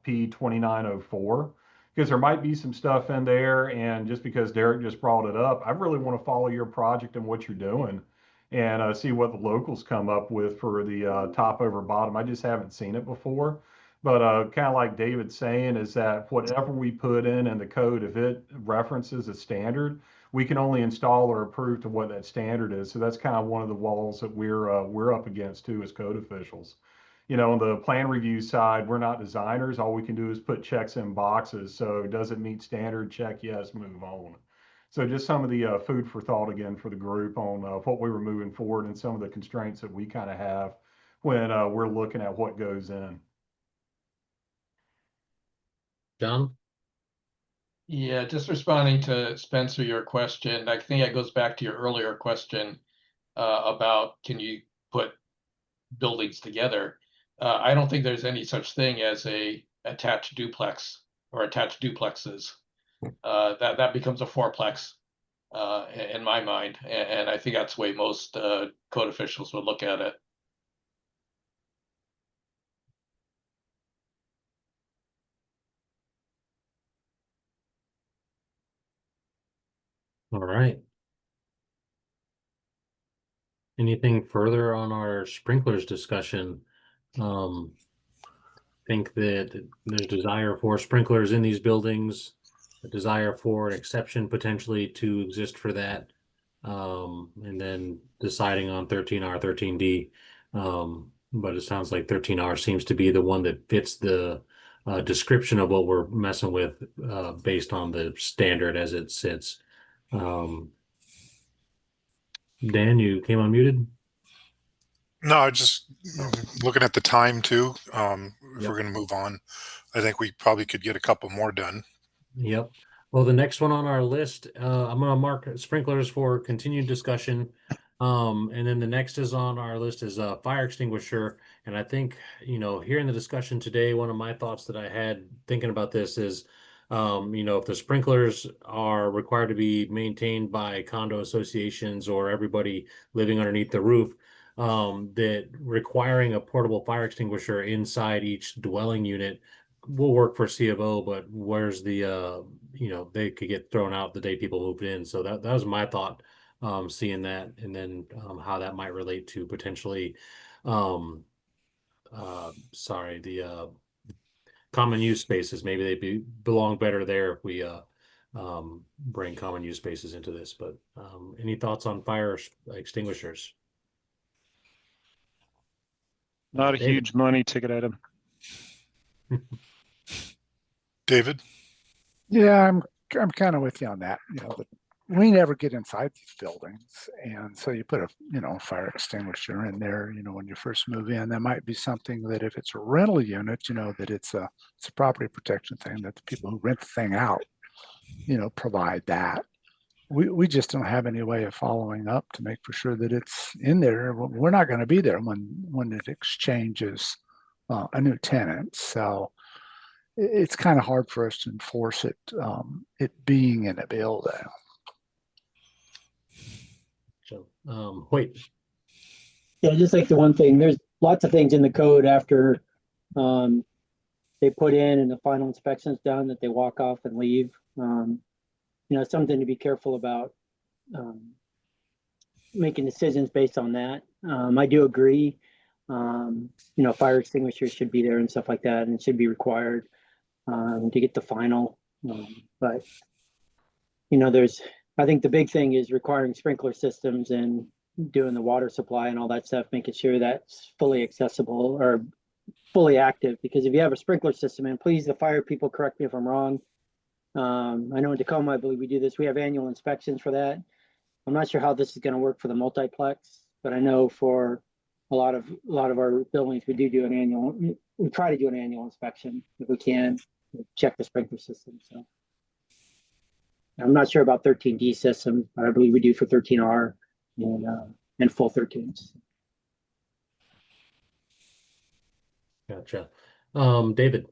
P2904 because there might be some stuff in there. And just because Derek just brought it up, I really want to follow your project and what you're doing and see what the locals come up with for the top over bottom. I just haven't seen it before. But kind of like David's saying is that whatever we put in the code, if it references a standard, we can only install or approve to what that standard is. So that's kind of one of the walls that we're up against too as code officials. You know, on the plan review side, we're not designers. All we can do is put checks in boxes. So does it meet standard? Check yes, move on. So just some of the food for thought again for the group on what we were moving forward and some of the constraints that we kind of have when we're looking at what goes in. John? Yeah, just responding to Spencer, your question. I think it goes back to your earlier question about can you put buildings together? I don't think there's any such thing as a attached duplex or attached duplexes. That becomes a fourplex in my mind, and I think that's the way most code officials would look at it. All right. Anything further on our sprinklers discussion? Think that there's desire for sprinklers in these buildings, a desire for an exception potentially to exist for that, and then deciding on 13R, 13D. But it sounds like 13R seems to be the one that fits the description of what we're messing with based on the standard as it sits. Dan, you came unmuted? No, just looking at the time too. If Yep. we're going to move on, I think we probably could get a couple more done. Yep. Well, the next one on our list, I'm going to mark sprinklers for continued discussion. And then the next is on our list is a fire extinguisher. And I think, you know, hearing the discussion today, one of my thoughts that I had thinking about this is If the sprinklers are required to be maintained by condo associations or everybody living underneath the roof, that requiring a portable fire extinguisher inside each dwelling unit will work for C of O, but where's the they could get thrown out the day people moved in. So that was my thought, seeing that, and then how that might relate to potentially the common use spaces. Maybe they belong better there if we bring common use spaces into this. But any thoughts on fire extinguishers? Not a David. huge money ticket item. David? Yeah, I'm kind of with you on that. We never get inside these buildings, and so you put a fire extinguisher in there. When you first move in, that might be something that if it's a rental unit, that it's a property protection thing that the people who rent the thing out, provide that. We just don't have any way of following up to make for sure that it's in there. We're not going to be there when it exchanges a new tenant, so it's kind of hard for us to enforce it being in a building. So, wait. Yeah, just like the one thing, there's lots of things in the code after they put in and the final inspection's done that they walk off and leave. Something to be careful about making decisions based on that. I do agree. Fire extinguishers should be there and stuff like that, and it should be required to get the final. But I think the big thing is requiring sprinkler systems and doing the water supply and all that stuff, making sure that's fully accessible or fully active. Because if you have a sprinkler system, and please, the fire people, correct me if I'm wrong. I know in Tacoma, I believe we do this. We have annual inspections for that. I'm not sure how this is going to work for the multiplex, but I know for a lot of our buildings, we do an annual. We try to do an annual inspection if we can, check the sprinkler system. So I'm not sure about 13D systems, but I believe we do for 13R and full 13s. Gotcha. David.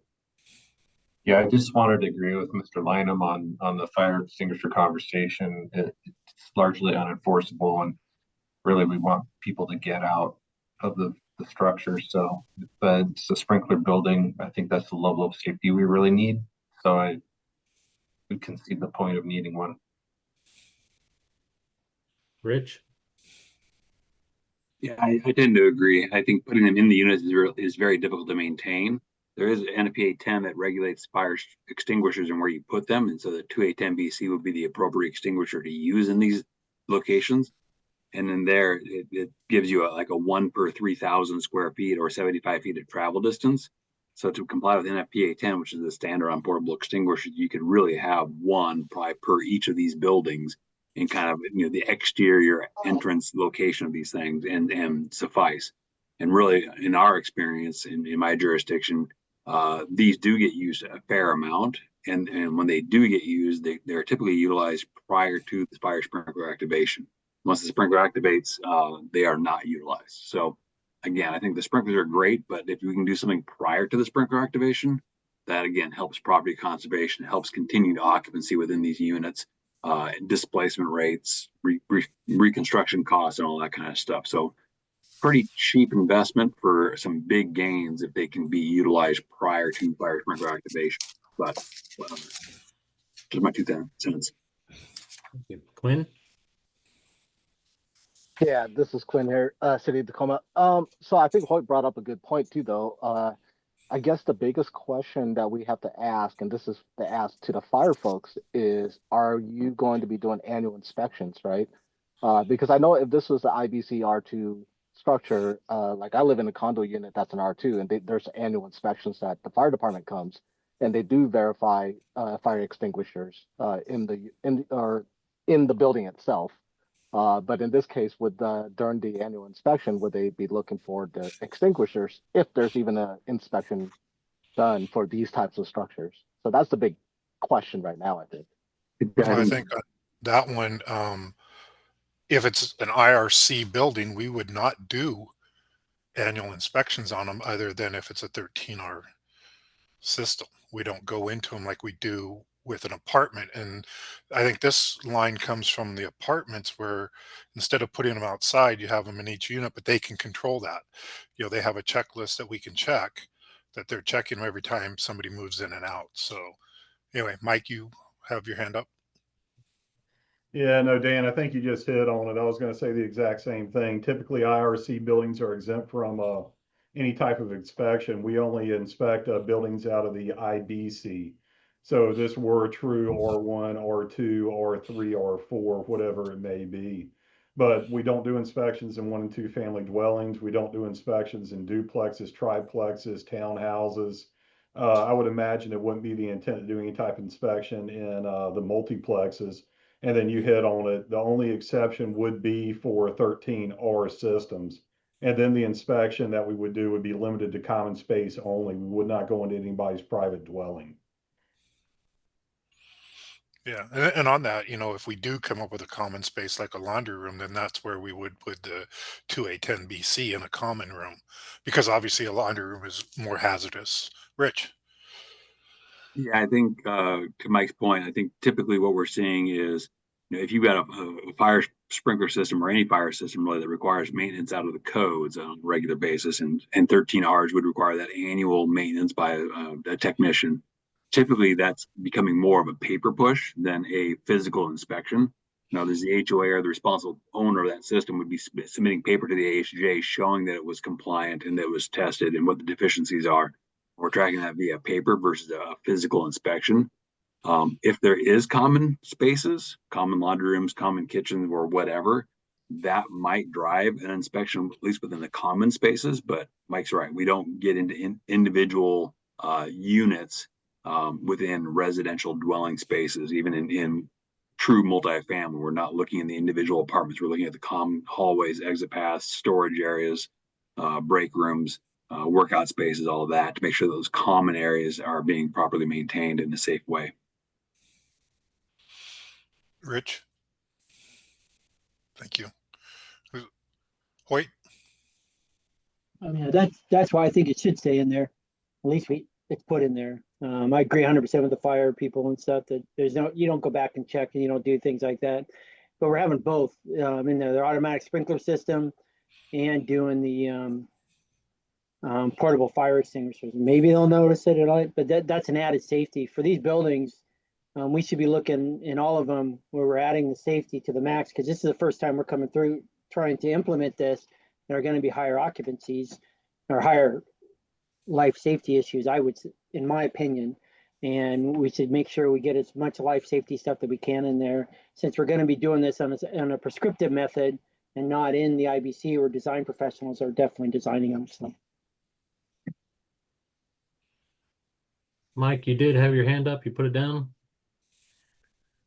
Yeah, I just wanted to agree with Mr. Lynham on the fire extinguisher conversation. It's largely unenforceable, and really we want people to get out of the structure. So if it's a sprinkler building, I think that's the level of safety we really need. So I would concede the point of needing one. Rich? Yeah, I tend to agree. I think putting them in the units is very difficult to maintain. There is an NFPA 10 that regulates fire extinguishers and where you put them. And so the 2A10 BC would be the appropriate extinguisher to use in these locations. And then there, it gives you a 1 per 3,000 square feet or 75 feet of travel distance. So to comply with NFPA 10, which is the standard on portable extinguishers, you could really have one probably per each of these buildings in kind of the exterior entrance location of these things and suffice. And really, in our experience in my jurisdiction, these do get used a fair amount. And when they do get used, they're typically utilized prior to the fire sprinkler activation. Once the sprinkler activates, they are not utilized. So again, I think the sprinklers are great, but if we can do something prior to the sprinkler activation, that again helps property conservation, helps continued occupancy within these units, displacement rates, reconstruction costs, and all that kind of stuff. So pretty cheap investment for some big gains if they can be utilized prior to fire sprinkler activation. But just my 2 cents. Quinn? Yeah, this is Quinn here, City of Tacoma. So I think Hoyt brought up a good point too, though. I guess the biggest question that we have to ask, and this is the ask to the fire folks, is are you going to be doing annual inspections, right? Because I know if this was the IBC R2 structure, like I live in a condo unit that's an R2, and there's annual inspections that the fire department comes, and they do verify fire extinguishers in the building itself. But in this case, during the annual inspection, would they be looking for the extinguishers if there's even an inspection done for these types of structures? So that's the big question right now, I think. I think that one, if it's an IRC building, we would not do annual inspections on them other than if it's a 13R system. we don't go into them like we do with an apartment. And I think this line comes from the apartments where instead of putting them outside, you have them in each unit, but they can control that. You know, they have a checklist that we can check that they're checking every time somebody moves in and out. So anyway, Mike, you have your hand up. Yeah, no, Dan, I think you just hit on it. I was going to say the exact same thing. Typically, IRC buildings are exempt from any type of inspection. We only inspect buildings out of the IBC. So if this were true R1, R2, R3, R4, whatever it may be. But we don't do inspections in 1 and 2 family dwellings. We don't do inspections in duplexes, triplexes, townhouses. I would imagine it wouldn't be the intent to do any type of inspection in the multiplexes. And then you hit on it. The only exception would be for 13R systems. And then the inspection that we would do would be limited to common space only. We would not go into anybody's private dwelling. Yeah, and on that, you know, if we do come up with a common space like a laundry room, then that's where we would put the 2A10BC in a common room, because obviously a laundry room is more hazardous. Rich? Yeah, I think to Mike's point, I think typically what we're seeing is, you know, if you've got a fire sprinkler system or any fire system really that requires maintenance out of the codes on a regular basis, and 13Rs would require that annual maintenance by a technician. Typically, that's becoming more of a paper push than a physical inspection. Now, there's the HOA or the responsible owner of that system would be submitting paper to the AHJ showing that it was compliant and that it was tested and what the deficiencies are. We're tracking that via paper versus a physical inspection. If there is common spaces, common laundry rooms, common kitchens, or whatever, that might drive an inspection, at least within the common spaces. But Mike's right. We don't get into individual units within residential dwelling spaces, even in true multifamily. We're not looking in the individual apartments. We're looking at the common hallways, exit paths, storage areas, break rooms, workout spaces, all of that, to make sure those common areas are being properly maintained in a safe way. Rich? Thank you. Hoyt? I mean, that's why I think it should stay in there. At least it's put in there. I agree 100% with the fire people and stuff that you don't go back and check and you don't do things like that. But we're having both in there. Their automatic sprinkler system and doing the portable fire extinguishers. Maybe they'll notice it at all, but that's an added safety for these buildings. We should be looking in all of them where we're adding the safety to the max, because this is the first time we're coming through trying to implement this. There are going to be higher occupancies or higher life safety issues, I would, in my opinion. And we should make sure we get as much life safety stuff that we can in there, since we're going to be doing this on a prescriptive method and not in the IBC, or design professionals are definitely designing them. So. Mike, you did have your hand up. You put it down.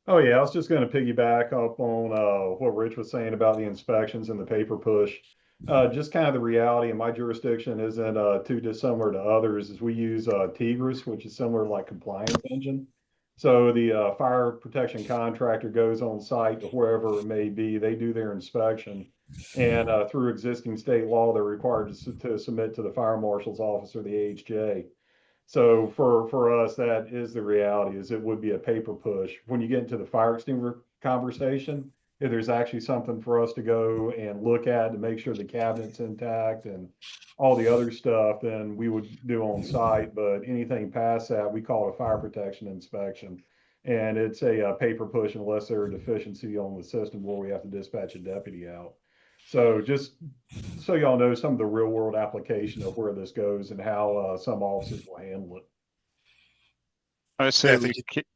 Oh yeah, I was just going to piggyback up on what Rich was saying about the inspections and the paper push. Just kind of the reality in my jurisdiction isn't too dissimilar to others. Is we use Tigris, which is similar to like compliance engine. So the fire protection contractor goes on site to wherever it may be. They do their inspection, and through existing state law, they're required to submit to the fire marshal's office or the AHJ. So for us, that is the reality, is it would be a paper push. When you get into the fire extinguisher conversation, if there's actually something for us to go and look at to make sure the cabinet's intact and all the other stuff, then we would do on site. But anything past that, we call it a fire protection inspection. And it's a paper push unless there's a deficiency on the system where we have to dispatch a deputy out. So just so y'all know some of the real world application of where this goes and how some offices will handle it. I say we keep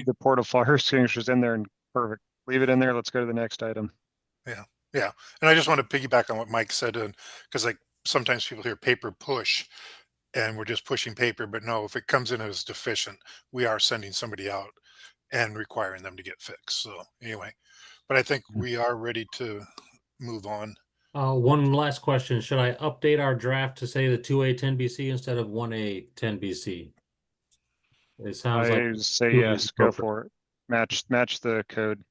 the portable fire extinguishers in there, and perfect. Leave it in there. Let's go to the next item. Yeah. And I just want to piggyback on what Mike said, because like sometimes people hear paper push and we're just pushing paper, but no, if it comes in as deficient, we are sending somebody out and requiring them to get fixed. So anyway, but I think we are ready to move on. One last question. Should I update our draft to say the 2A10BC instead of 1A10BC? It sounds like I say yes, go for it. Match the code.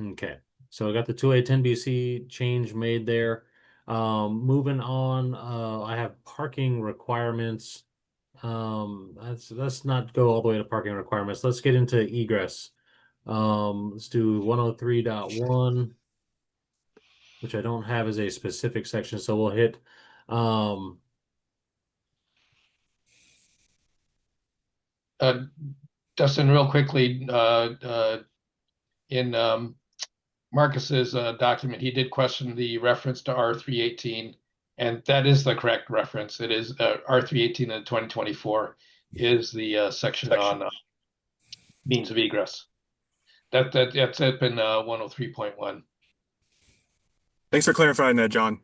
Okay, so I got the 2A10BC change made there. Moving on, I have parking requirements. Let's not go all the way to parking requirements. Let's get into egress. Let's do 103.1, which I don't have as a specific section, so we'll hit Justin, real quickly, in Marcus's document, he did question the reference to R318, and that is the correct reference. It is R318 in 2024 is the section on means of egress. That's up in 103.1. Thanks for clarifying that, John.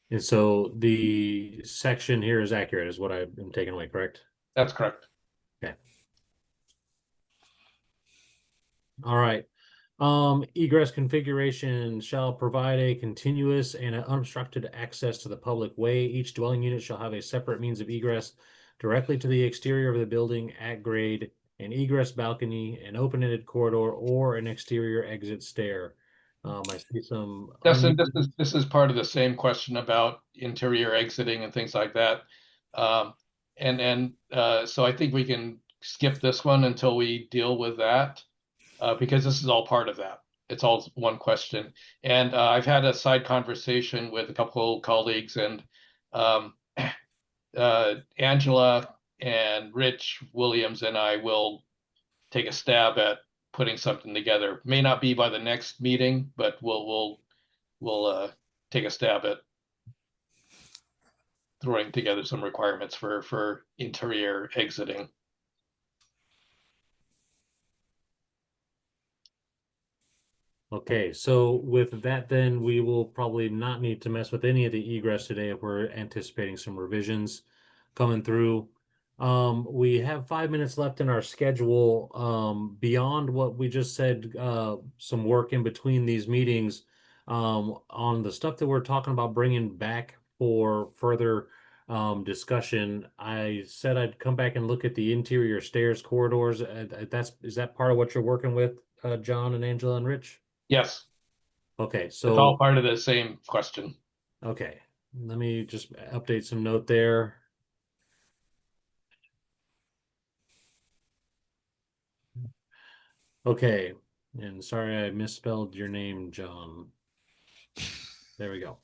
And so the section here is accurate, is what I am taking away, correct? That's correct. Okay. All right. Egress configuration shall provide a continuous and unobstructed access to the public way. Each dwelling unit shall have a separate means of egress directly to the exterior of the building at grade, an egress balcony, an open-ended corridor, or an exterior exit stair. I see some. Justin, this is part of the same question about interior exiting and things like that. So I think we can skip this one until we deal with that, because this is all part of that. It's all one question. And I've had a side conversation with a couple of colleagues, and Angela and Rich Williams and I will take a stab at putting something together. May not be by the next meeting, but we'll take a stab at throwing together some requirements for interior exiting. Okay, so with that, then we will probably not need to mess with any of the egress today if we're anticipating some revisions coming through. We have 5 minutes left in our schedule. Beyond what we just said, some work in between these meetings, on the stuff that we're talking about bringing back for further discussion. I said I'd come back and look at the interior stairs corridors. Is that part of what you're working with, John and Angela and Rich? Yes. Okay, It's all part of the same question. Okay, let me just update some note there. Okay, and sorry I misspelled your name, John. There we go.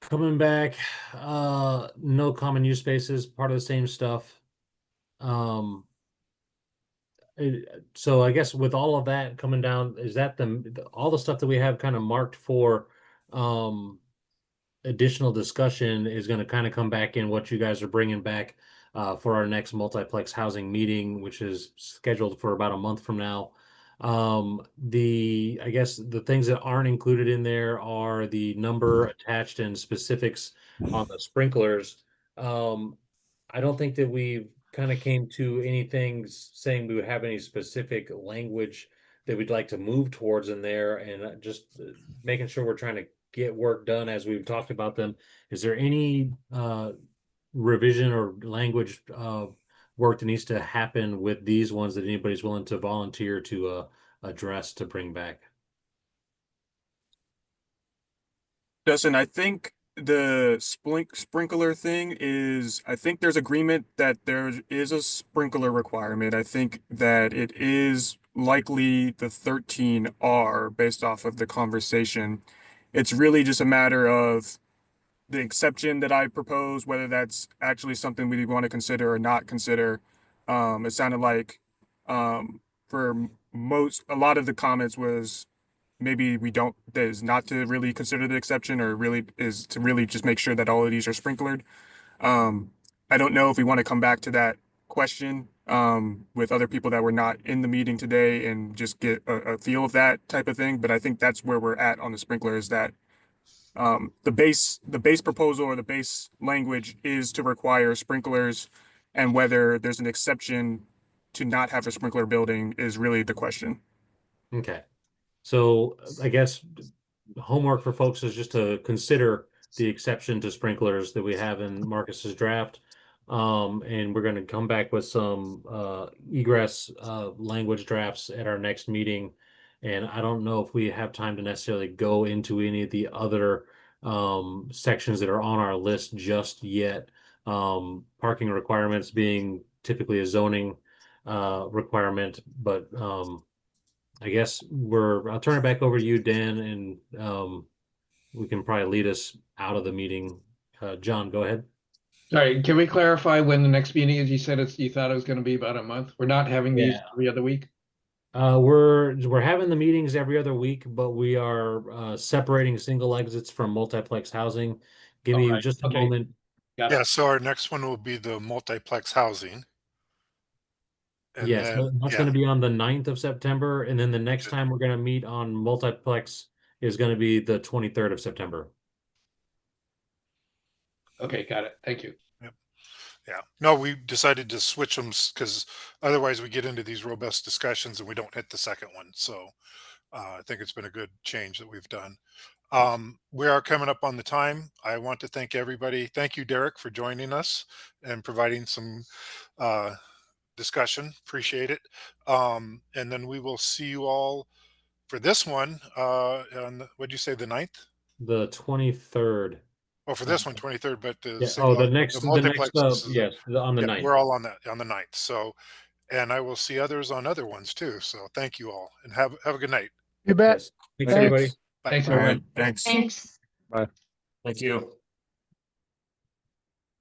Coming back, no common use spaces, part of the same stuff. So I guess with all of that coming down, is that all the stuff that we have kind of marked for additional discussion is going to kind of come back in what you guys are bringing back for our next multiplex housing meeting, which is scheduled for about a month from now. I guess the things that aren't included in there are the number attached and specifics on the sprinklers. I don't think that we've kind of came to anything saying we would have any specific language that we'd like to move towards in there, and just making sure we're trying to get work done as we've talked about them. Is there any revision or language work that needs to happen with these ones that anybody's willing to volunteer to address to bring back? Justin, I think the sprinkler thing is, I think there's agreement that there is a sprinkler requirement. I think that it is likely the 13R based off of the conversation. It's really just a matter of the exception that I propose, whether that's actually something we want to consider or not consider. It sounded like for a lot of the comments was maybe we don't, that is not to really consider the exception, or really is to really just make sure that all of these are sprinklered. I don't know if we want to come back to that question with other people that were not in the meeting today and just get a feel of that type of thing. But I think that's where we're at on the sprinkler, is that the base proposal or the base language is to require sprinklers, and whether there's an exception to not have a sprinkler building is really the question. Okay. So I guess homework for folks is just to consider the exception to sprinklers that we have in Marcus's draft. And we're going to come back with some egress language drafts at our next meeting. And I don't know if we have time to necessarily go into any of the other sections that are on our list just yet. Parking requirements being typically a zoning requirement, but I guess I'll turn it back over to you, Dan, and we can probably lead us out of the meeting. John, go ahead. Sorry, can we clarify when the next meeting is? You said you thought it was going to be about a month. We're not having these every other week? We're having the meetings every other week, but we are separating single exits from multiplex housing. Give me just a moment. Yeah, so our next one will be the multiplex housing. And Yes, then, that's going to be on the 9th of September, and then the next time we're going to meet on multiplex is going to be the 23rd of September. Okay, got it. Thank you. Yep. Yeah. No, we decided to switch them because otherwise we get into these robust discussions and we don't hit the second one. So I think it's been a good change that we've done. We are coming up on the time. I want to thank everybody. Thank you, Derek, for joining us and providing some discussion. Appreciate it. And then we will see you all for this one on, what'd you say, the 9th? The 23rd. Oh, for this one, 23rd, but the Yeah. single, the next multiplex yes, on the yeah, 9th. we're all on the 9th. So, and I will see others on other ones too. So thank you all and have a good night. You bet. Yes. Thanks, everybody. Bye. Thanks, everyone. Thanks. Thanks. Bye. Thank you.